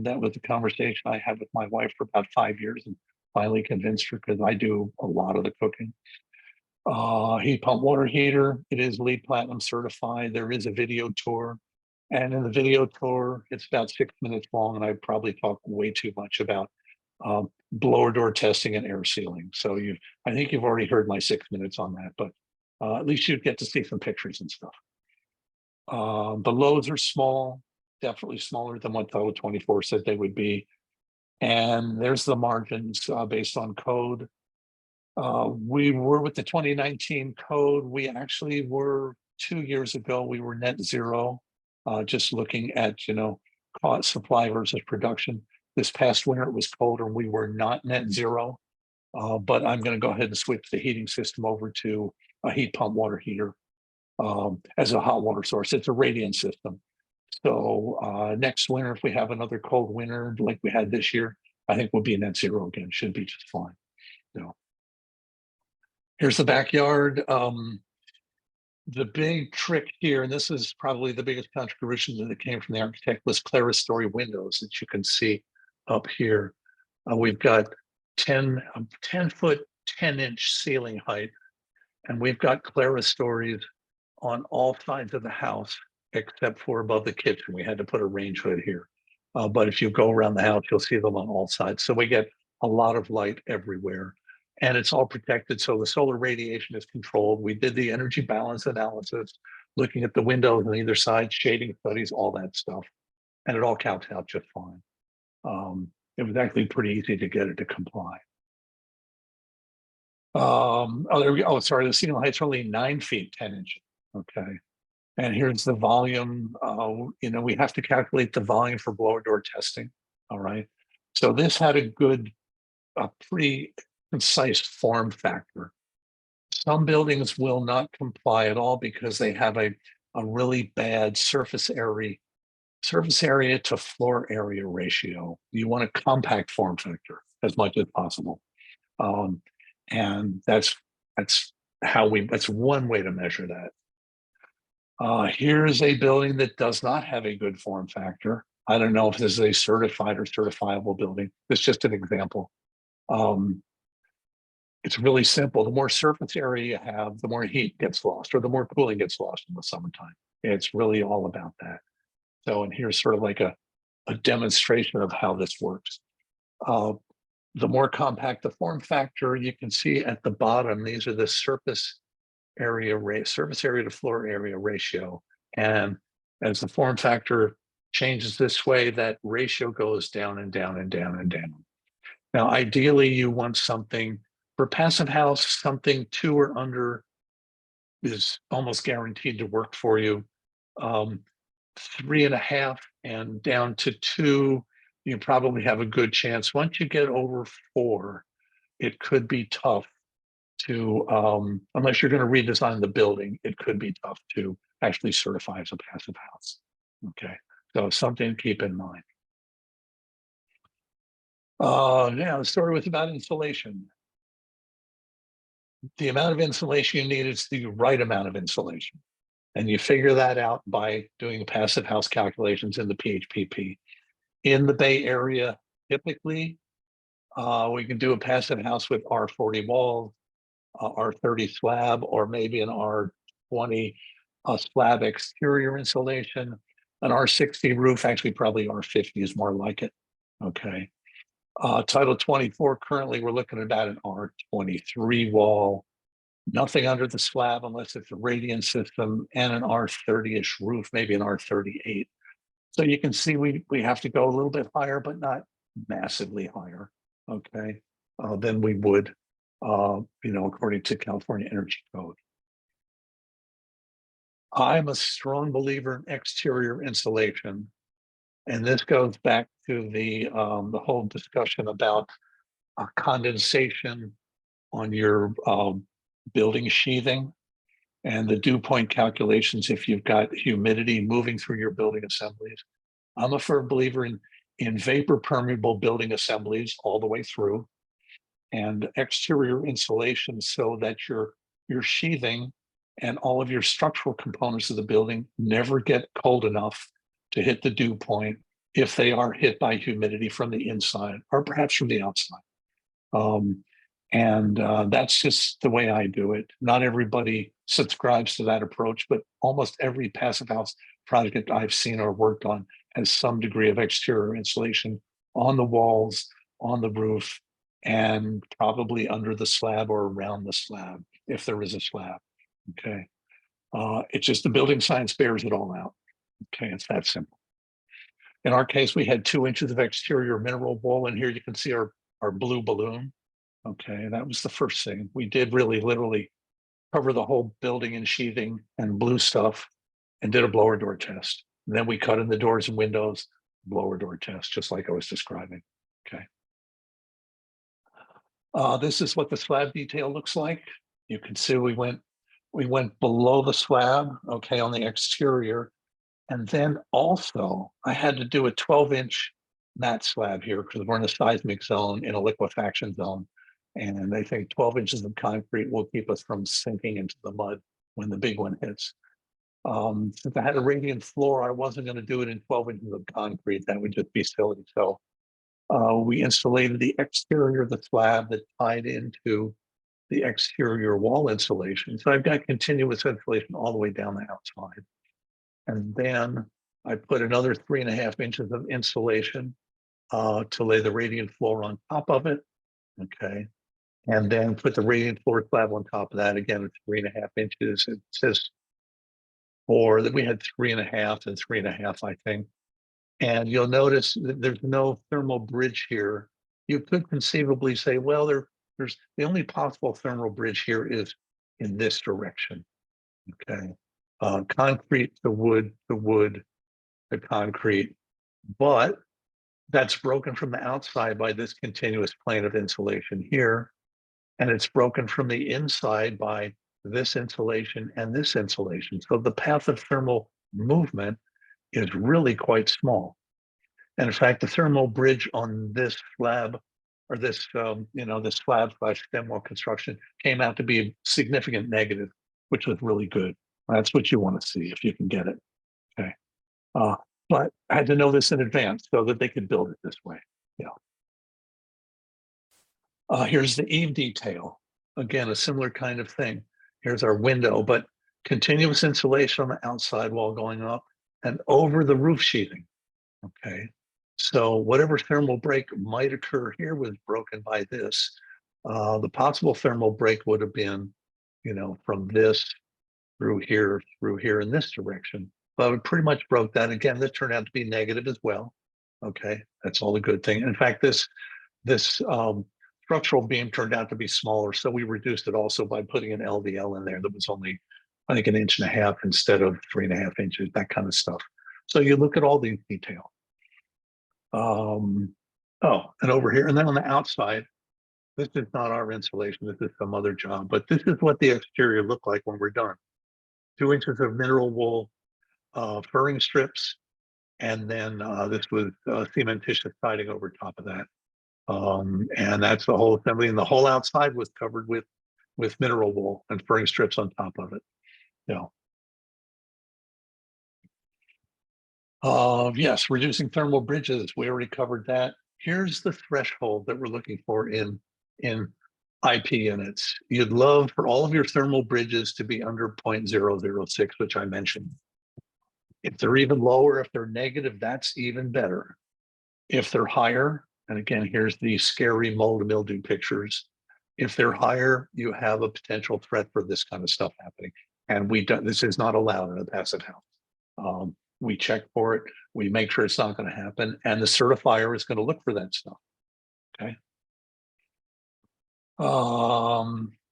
That was a conversation I had with my wife for about 5 years, and finally convinced her because I do a lot of the cooking. Heat pump water heater. It is LEED Platinum certified. There is a video tour. And in the video tour, it's about 6 minutes long, and I probably talk way too much about blower door testing and air sealing. So I think you've already heard my 6 minutes on that, but at least you get to see some pictures and stuff. The loads are small, definitely smaller than what Title 24 said they would be. And there's the margins based on code. We were with the 2019 code. We actually were 2 years ago, we were net zero, just looking at, cost supply versus production. This past winter, it was colder. We were not net zero, but I'm going to go ahead and switch the heating system over to a heat pump water heater as a hot water source. It's a radiant system. So next winter, if we have another cold winter like we had this year, I think we'll be net zero again. Should be just fine. Here's the backyard. The big trick here, and this is probably the biggest contribution that came from the architect, was clerestory windows that you can see up here. We've got 10-foot, 10-inch ceiling height, and we've got clerestories on all sides of the house except for above the kitchen. We had to put a range hood here. But if you go around the house, you'll see them on all sides. So we get a lot of light everywhere. And it's all protected, so the solar radiation is controlled. We did the energy balance analysis, looking at the windows on either side, shading studies, all that stuff. And it all counts out just fine. It was actually pretty easy to get it to comply. There we go. Oh, sorry, the ceiling height's only 9 feet, 10 inches. Okay. And here's the volume. We have to calculate the volume for blower door testing. All right. So this had a pretty concise form factor. Some buildings will not comply at all because they have a really bad surface area to floor area ratio. You want a compact form factor as much as possible. And that's one way to measure that. Here's a building that does not have a good form factor. I don't know if this is a certified or certifiable building. It's just an example. It's really simple. The more surface area you have, the more heat gets lost, or the more cooling gets lost in the summertime. It's really all about that. So, and here's sort of like a demonstration of how this works. The more compact the form factor, you can see at the bottom, these are the surface area to floor area ratio. And as the form factor changes this way, that ratio goes down and down and down and down. Now, ideally, you want something for passive house, something 2 or under is almost guaranteed to work for you. 3.5 and down to 2, you probably have a good chance. Once you get over 4, it could be tough to, unless you're going to redesign the building, it could be tough to actually certify as a passive house. Okay, so something to keep in mind. Now the story was about insulation. The amount of insulation you need is the right amount of insulation. And you figure that out by doing passive house calculations in the PHPP. In the Bay Area, typically, we can do a passive house with R40 walls, R30 slab, or maybe an R20 slab exterior insulation. An R60 roof, actually probably R50 is more like it. Okay. Title 24, currently we're looking at about an R23 wall, nothing under the slab unless it's a radiant system, and an R30-ish roof, maybe an R38. So you can see we have to go a little bit higher, but not massively higher, okay, than we would, according to California Energy Code. I'm a strong believer in exterior insulation. And this goes back to the whole discussion about condensation on your building sheathing and the dew point calculations if you've got humidity moving through your building assemblies. I'm a firm believer in vapor permeable building assemblies all the way through, and exterior insulation so that your sheathing and all of your structural components of the building never get cold enough to hit the dew point if they are hit by humidity from the inside or perhaps from the outside. That's just the way I do it. Not everybody subscribes to that approach, but almost every passive house project I've seen or worked on has some degree of exterior insulation on the walls, on the roof, and probably under the slab or around the slab, if there is a slab. Okay. It's just the building science bears it all out. Okay, it's that simple. In our case, we had 2 inches of exterior mineral wool, and here you can see our blue balloon. Okay, that was the first thing. We did really literally cover the whole building in sheathing and blue stuff and did a blower door test. And then we cut in the doors and windows, blower door test, just like I was describing. Okay. This is what the slab detail looks like. You can see we went below the slab, okay, on the exterior. And then also I had to do a 12-inch mat slab here because we're in a seismic zone, in a liquefaction zone. And I think 12 inches of concrete will keep us from sinking into the mud when the big one hits. Since I had a radiant floor, I wasn't going to do it in 12 inches of concrete. That would just be silly. So we insulated the exterior of the slab that tied into the exterior wall insulation. So I've got continuous insulation all the way down the outside. And then I put another 3.5 inches of insulation to lay the radiant floor on top of it. Okay. And then put the radiant floor slab on top of that. Again, it's 3.5 inches. It says 4, that we had 3.5 and 3.5, I think. And you'll notice that there's no thermal bridge here. You could conceivably say, well, there's the only possible thermal bridge here is in this direction. Okay. Concrete to wood to wood to concrete, but that's broken from the outside by this continuous plane of insulation here. And it's broken from the inside by this insulation and this insulation. So the path of thermal movement is really quite small. And in fact, the thermal bridge on this slab, or this, this slab / stem wall construction came out to be a significant negative, which was really good. That's what you want to see if you can get it. Okay. But I had to know this in advance so that they could build it this way. Yeah. Here's the eave detail. Again, a similar kind of thing. Here's our window, but continuous insulation on the outside wall going up and over the roof sheathing. Okay. So whatever thermal break might occur here was broken by this. The possible thermal break would have been, from this through here in this direction. But we pretty much broke that. Again, this turned out to be negative as well. Okay, that's all the good thing. In fact, this structural beam turned out to be smaller, so we reduced it also by putting an LVL in there that was only, I think, 1.5 inches instead of 3.5 inches, that kind of stuff. So you look at all these details. And over here, and then on the outside, this is not our insulation, this is some other job, but this is what the exterior looked like when we're done. 2 inches of mineral wool, furring strips, and then this was cementitious siding over top of that. And that's the whole assembly, and the whole outside was covered with mineral wool and furring strips on top of it. Yes, reducing thermal bridges, we already covered that. Here's the threshold that we're looking for in IP units. You'd love for all of your thermal bridges to be under 0.006, which I mentioned. If they're even lower, if they're negative, that's even better. If they're higher, and again, here's the scary mold and mildew pictures. If they're higher, you have a potential threat for this kind of stuff happening. And this is not allowed in a passive house. We check for it, we make sure it's not going to happen, and the certifier is going to look for that stuff. Okay.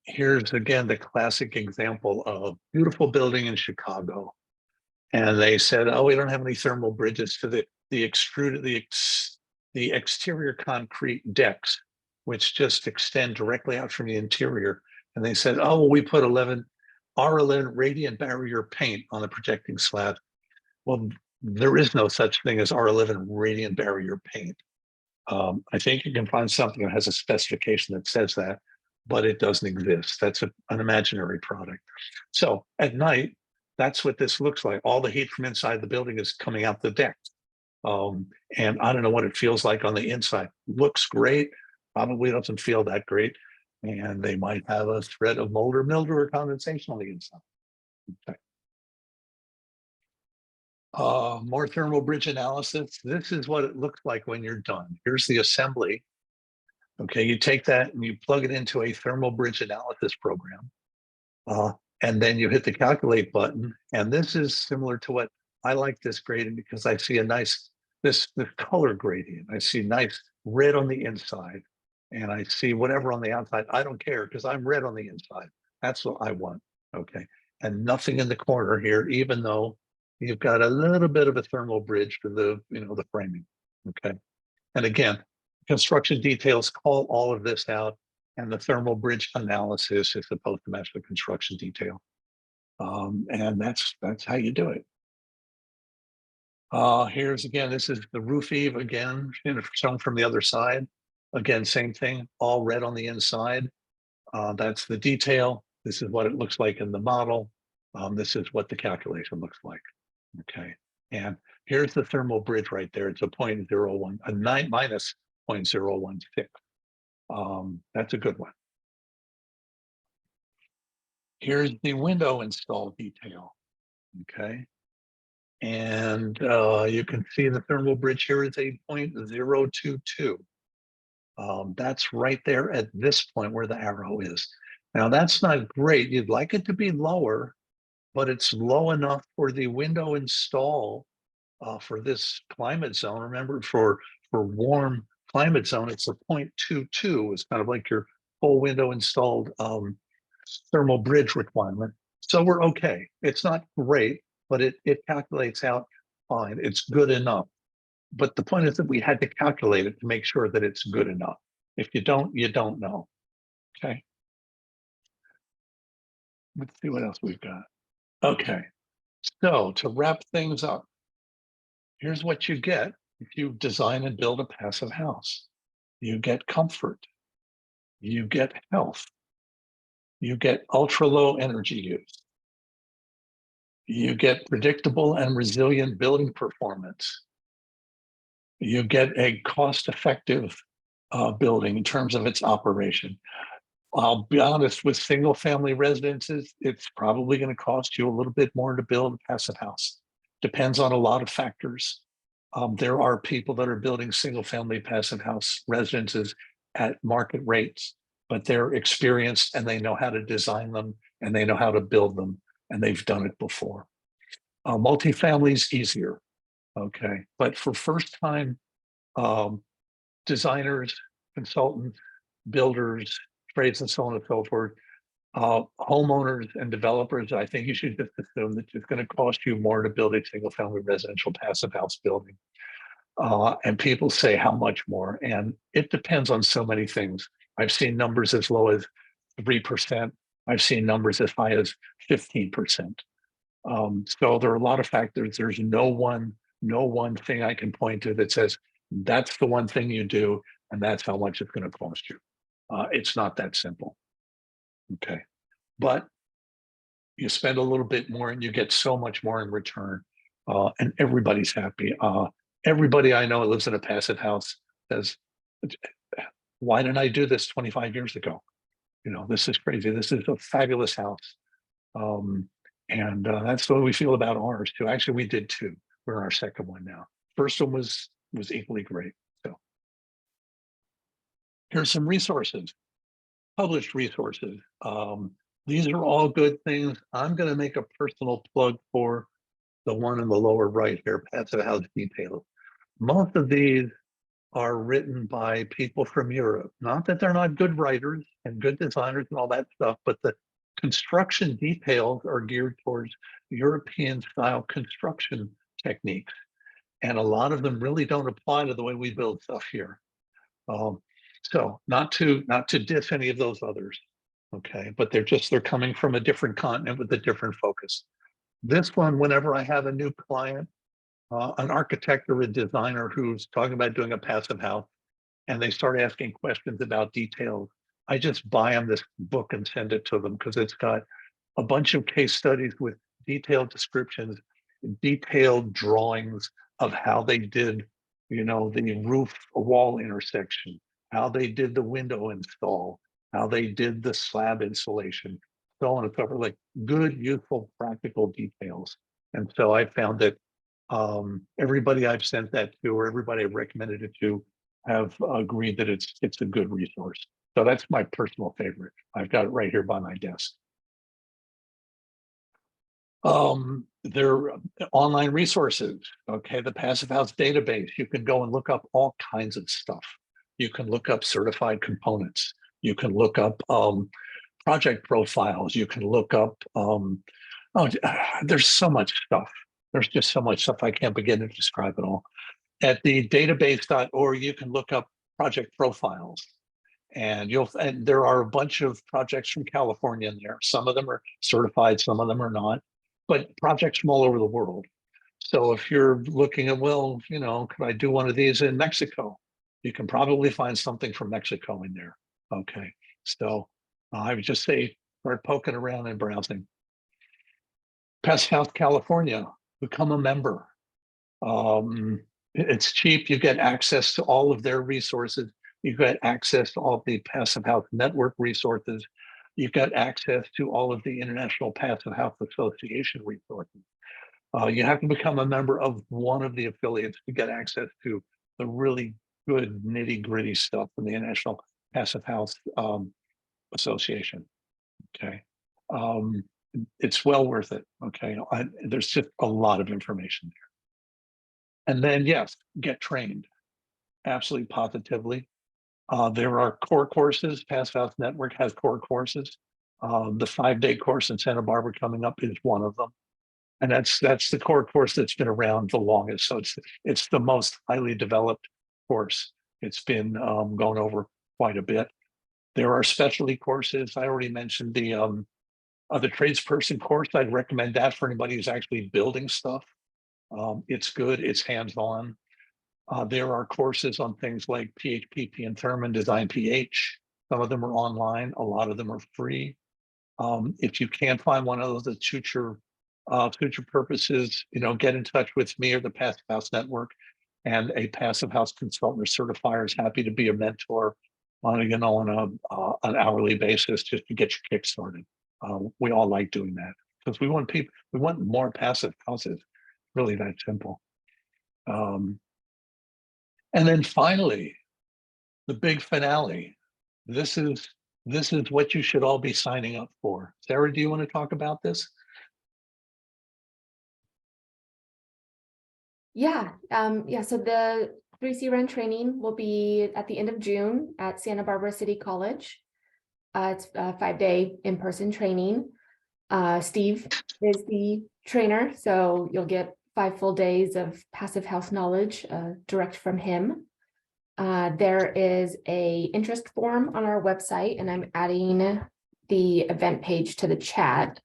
Here's again the classic example of beautiful building in Chicago. And they said, oh, we don't have any thermal bridges to the extruded, the exterior concrete decks, which just extend directly out from the interior. And they said, oh, well, we put R11 radiant barrier paint on the projecting slab. Well, there is no such thing as R11 radiant barrier paint. I think you can find something that has a specification that says that, but it doesn't exist. That's an imaginary product. So at night, that's what this looks like. All the heat from inside the building is coming out the deck. And I don't know what it feels like on the inside. Looks great, probably doesn't feel that great. And they might have a threat of mold or mildew or condensation on the inside. Okay. More thermal bridge analysis. This is what it looks like when you're done. Here's the assembly. Okay, you take that and you plug it into a thermal bridge analysis program. And then you hit the calculate button. And this is similar to what I like this gradient because I see a nice, this color gradient. I see nice red on the inside and I see whatever on the outside. I don't care because I'm red on the inside. That's what I want. Okay. And nothing in the corner here, even though you've got a little bit of a thermal bridge for the, the framing. Okay. And again, construction details call all of this out. And the thermal bridge analysis is supposed to match the construction detail. And that's how you do it. Here's again, this is the roof eave again, shown from the other side. Again, same thing, all red on the inside. That's the detail. This is what it looks like in the model. This is what the calculation looks like. Okay, and here's the thermal bridge right there. It's a 0.01, a minus 0.016. That's a good one. Here's the window install detail. Okay. And you can see the thermal bridge here is a 0.022. That's right there at this point where the arrow is. Now that's not great. You'd like it to be lower, but it's low enough for the window install for this climate zone. Remember, for warm climate zone, it's a 0.22. It's kind of like your full window installed thermal bridge requirement. So we're okay. It's not great, but it calculates out fine. It's good enough. But the point is that we had to calculate it to make sure that it's good enough. If you don't, you don't know. Okay. Let's see what else we've got. Okay. So to wrap things up, here's what you get if you design and build a passive house. You get comfort. You get health. You get ultra low energy use. You get predictable and resilient building performance. You get a cost-effective building in terms of its operation. I'll be honest, with single-family residences, it's probably going to cost you a little bit more to build a passive house. Depends on a lot of factors. There are people that are building single-family passive house residences at market rates, but they're experienced and they know how to design them and they know how to build them and they've done it before. Multifamily is easier, okay? But for first-time designers, consultants, builders, trades, and so on and so forth, homeowners and developers, I think you should just assume that it's going to cost you more to build a single-family residential passive house building. And people say how much more, and it depends on so many things. I've seen numbers as low as 3%. I've seen numbers as high as 15%. So there are a lot of factors. There's no one thing I can point to that says that's the one thing you do and that's how much it's going to cost you. It's not that simple. Okay, but you spend a little bit more and you get so much more in return, and everybody's happy. Everybody I know that lives in a passive house says, why didn't I do this 25 years ago? This is crazy. This is a fabulous house. And that's what we feel about ours too. Actually, we did two. We're in our second one now. First one was equally great. So here's some resources, published resources. These are all good things. I'm going to make a personal plug for the one in the lower right here, Passive House Detail. Most of these are written by people from Europe. Not that they're not good writers and good designers and all that stuff, but the construction details are geared towards European style construction techniques. And a lot of them really don't apply to the way we build stuff here. So not to diss any of those others, okay, but they're coming from a different continent with a different focus. This one, whenever I have a new client, an architect or a designer who's talking about doing a passive house, and they start asking questions about details, I just buy them this book and send it to them because it's got a bunch of case studies with detailed descriptions, detailed drawings of how they did, the roof wall intersection, how they did the window install, how they did the slab insulation, so on and so forth, like good, useful, practical details. And so I found that everybody I've sent that to, or everybody I've recommended it to, have agreed that it's a good resource. So that's my personal favorite. I've got it right here by my desk. They're online resources. Okay, the Passive House database. You can go and look up all kinds of stuff. You can look up certified components. You can look up project profiles. You can look up. There's so much stuff. There's just so much stuff I can't begin to describe it all. At the database.org, you can look up project profiles. And there are a bunch of projects from California in there. Some of them are certified, some of them are not, but projects from all over the world. So if you're looking at, well, could I do one of these in Mexico? You can probably find something from Mexico in there. Okay, so I would just say start poking around and browsing. Passive House California, become a member. It's cheap. You get access to all of their resources. You've got access to all of the Passive House Network resources. You've got access to all of the International Passive House Association resources. You have to become a member of one of the affiliates to get access to the really good nitty-gritty stuff from the International Passive House Association. Okay. It's well worth it. Okay. There's just a lot of information there. And then, yes, get trained. Absolutely, positively. There are core courses. Passive House Network has core courses. The 5-day course in Santa Barbara coming up is one of them. And that's the core course that's been around the longest. So it's the most highly developed course. It's been gone over quite a bit. There are specialty courses. I already mentioned the tradesperson course. I'd recommend that for anybody who's actually building stuff. It's good. It's hands-on. There are courses on things like PHP, and Therm, Design PH. Some of them are online. A lot of them are free. If you can't find one of those that suit your purposes, get in touch with me or the Passive House Network, and a Passive House consultant or certifier is happy to be a mentor on an hourly basis just to get your kick started. We all like doing that because we want more passive houses. Really that simple. And then finally, the big finale. This is what you should all be signing up for. Sarah, do you want to talk about this? Yeah. So the 3C Run training will be at the end of June at Santa Barbara City College. It's a 5-day in-person training. Steve is the trainer, so you'll get 5 full days of passive house knowledge direct from him. There is a interest form on our website, and I'm adding the event page to the chat.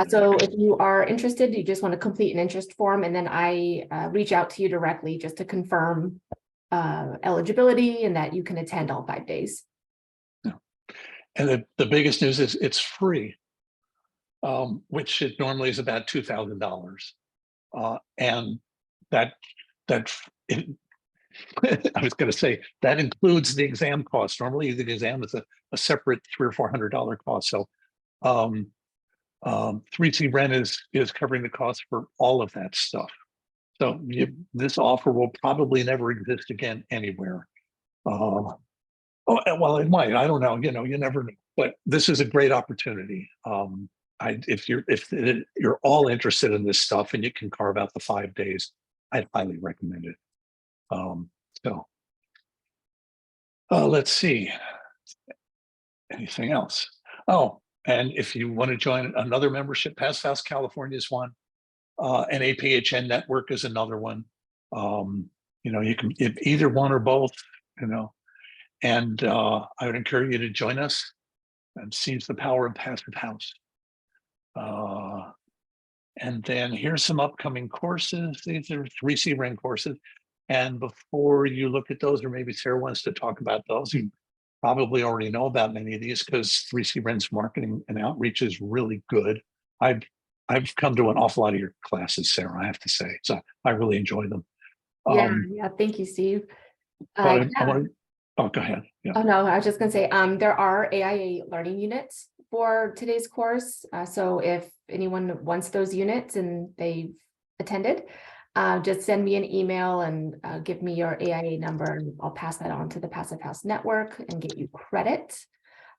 So if you are interested, you just want to complete an interest form, and then I reach out to you directly just to confirm eligibility and that you can attend all 5 days. And the biggest news is it's free, which it normally is about $2,000. And that I was going to say that includes the exam cost. Normally the exam is a separate $300 or $400 cost. So 3C Ren is covering the cost for all of that stuff. So this offer will probably never exist again anywhere. Well, it might. I don't know. You never know. But this is a great opportunity. If you're all interested in this stuff and you can carve out the 5 days, I'd highly recommend it. Let's see. Anything else? Oh, And if you want to join another membership, Pass House California is one. And APHN Network is another one. You know, you can either one or both, you know, and I would encourage you to join us and seize the power of Passive House. And then here's some upcoming courses. These are 3C REN courses. And before you look at those, or maybe Sarah wants to talk about those, you probably already know about many of these because 3C REN's marketing and outreach is really good. I've come to an awful lot of your classes, Sarah, I have to say. So I really enjoy them. Yeah, thank you, Steve. But Yeah. oh, go ahead. Yeah. Oh, no, I was just gonna say, there are AIA learning units for today's course. So if anyone wants those units and they've attended, just send me an email and give me your AIA number and I'll pass that on to the Passive House Network and get you credit.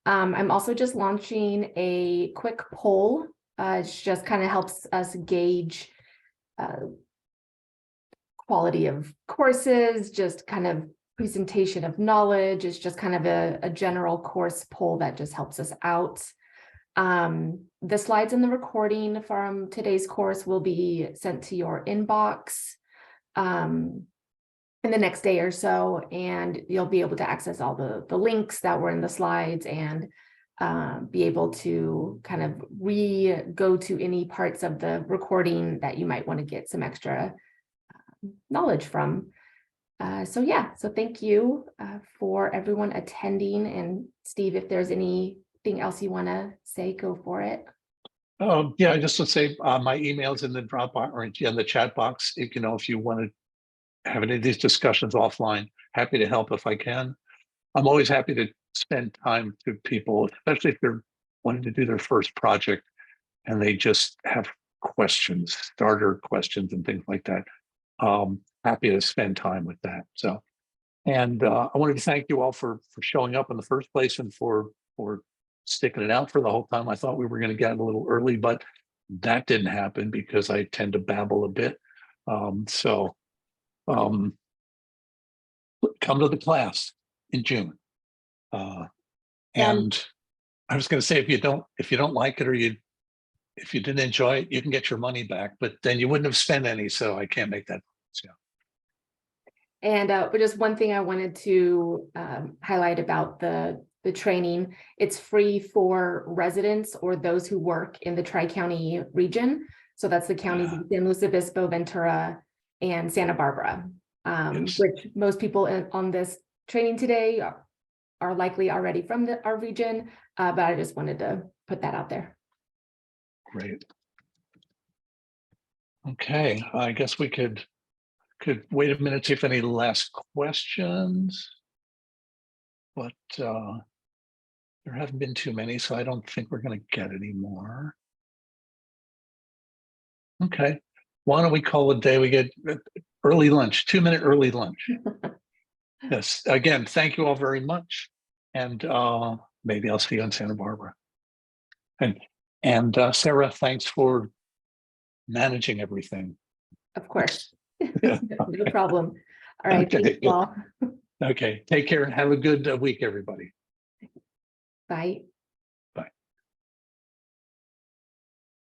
I'm also just launching a quick poll. It just kind of helps us gauge quality of courses, just kind of presentation of knowledge. It's just kind of a general course poll that just helps us out. The slides and the recording from today's course will be sent to your inbox in the next day or so, and you'll be able to access all the links that were in the slides and be able to kind of go to any parts of the recording that you might want to get some extra knowledge from. So yeah, so thank you for everyone attending. And Steve, if there's anything else you want to say, go for it. Yeah, I just would say my email's in the Dropbox or in the chat box. You know, if you want to have any of these discussions offline, happy to help if I can. I'm always happy to spend time to people, especially if they're wanting to do their first project and they just have questions, starter questions and things like that. Happy to spend time with that. So, and I wanted to thank you all for showing up in the first place and for sticking it out for the whole time. I thought we were going to get a little early, but that didn't happen because I tend to babble a bit. Come to the class in June. And I was going to say, if you don't like it or if you didn't enjoy it, you can get your money back, but then you wouldn't have spent any. So I can't make that. Yeah. And but just one thing I wanted to highlight about the training, it's free for residents or those who work in the Tri-County region. So that's the counties of San Luis Obispo, Ventura, and Santa Barbara, Yes. which most people on this training today are likely already from our region, but I just wanted to put that out there. Great. Okay, I guess we could wait a minute, see if any last questions. But there haven't been too many, so I don't think we're going to get any more. Okay, why don't we call it a day? We get early lunch, 2-minute early lunch. Yes, again, thank you all very much. And maybe I'll see you in Santa Barbara. And Sarah, thanks for managing everything. Of course. Yeah. No problem. All right. Okay, Thank you all. Okay, take care and have a good week, everybody. Bye.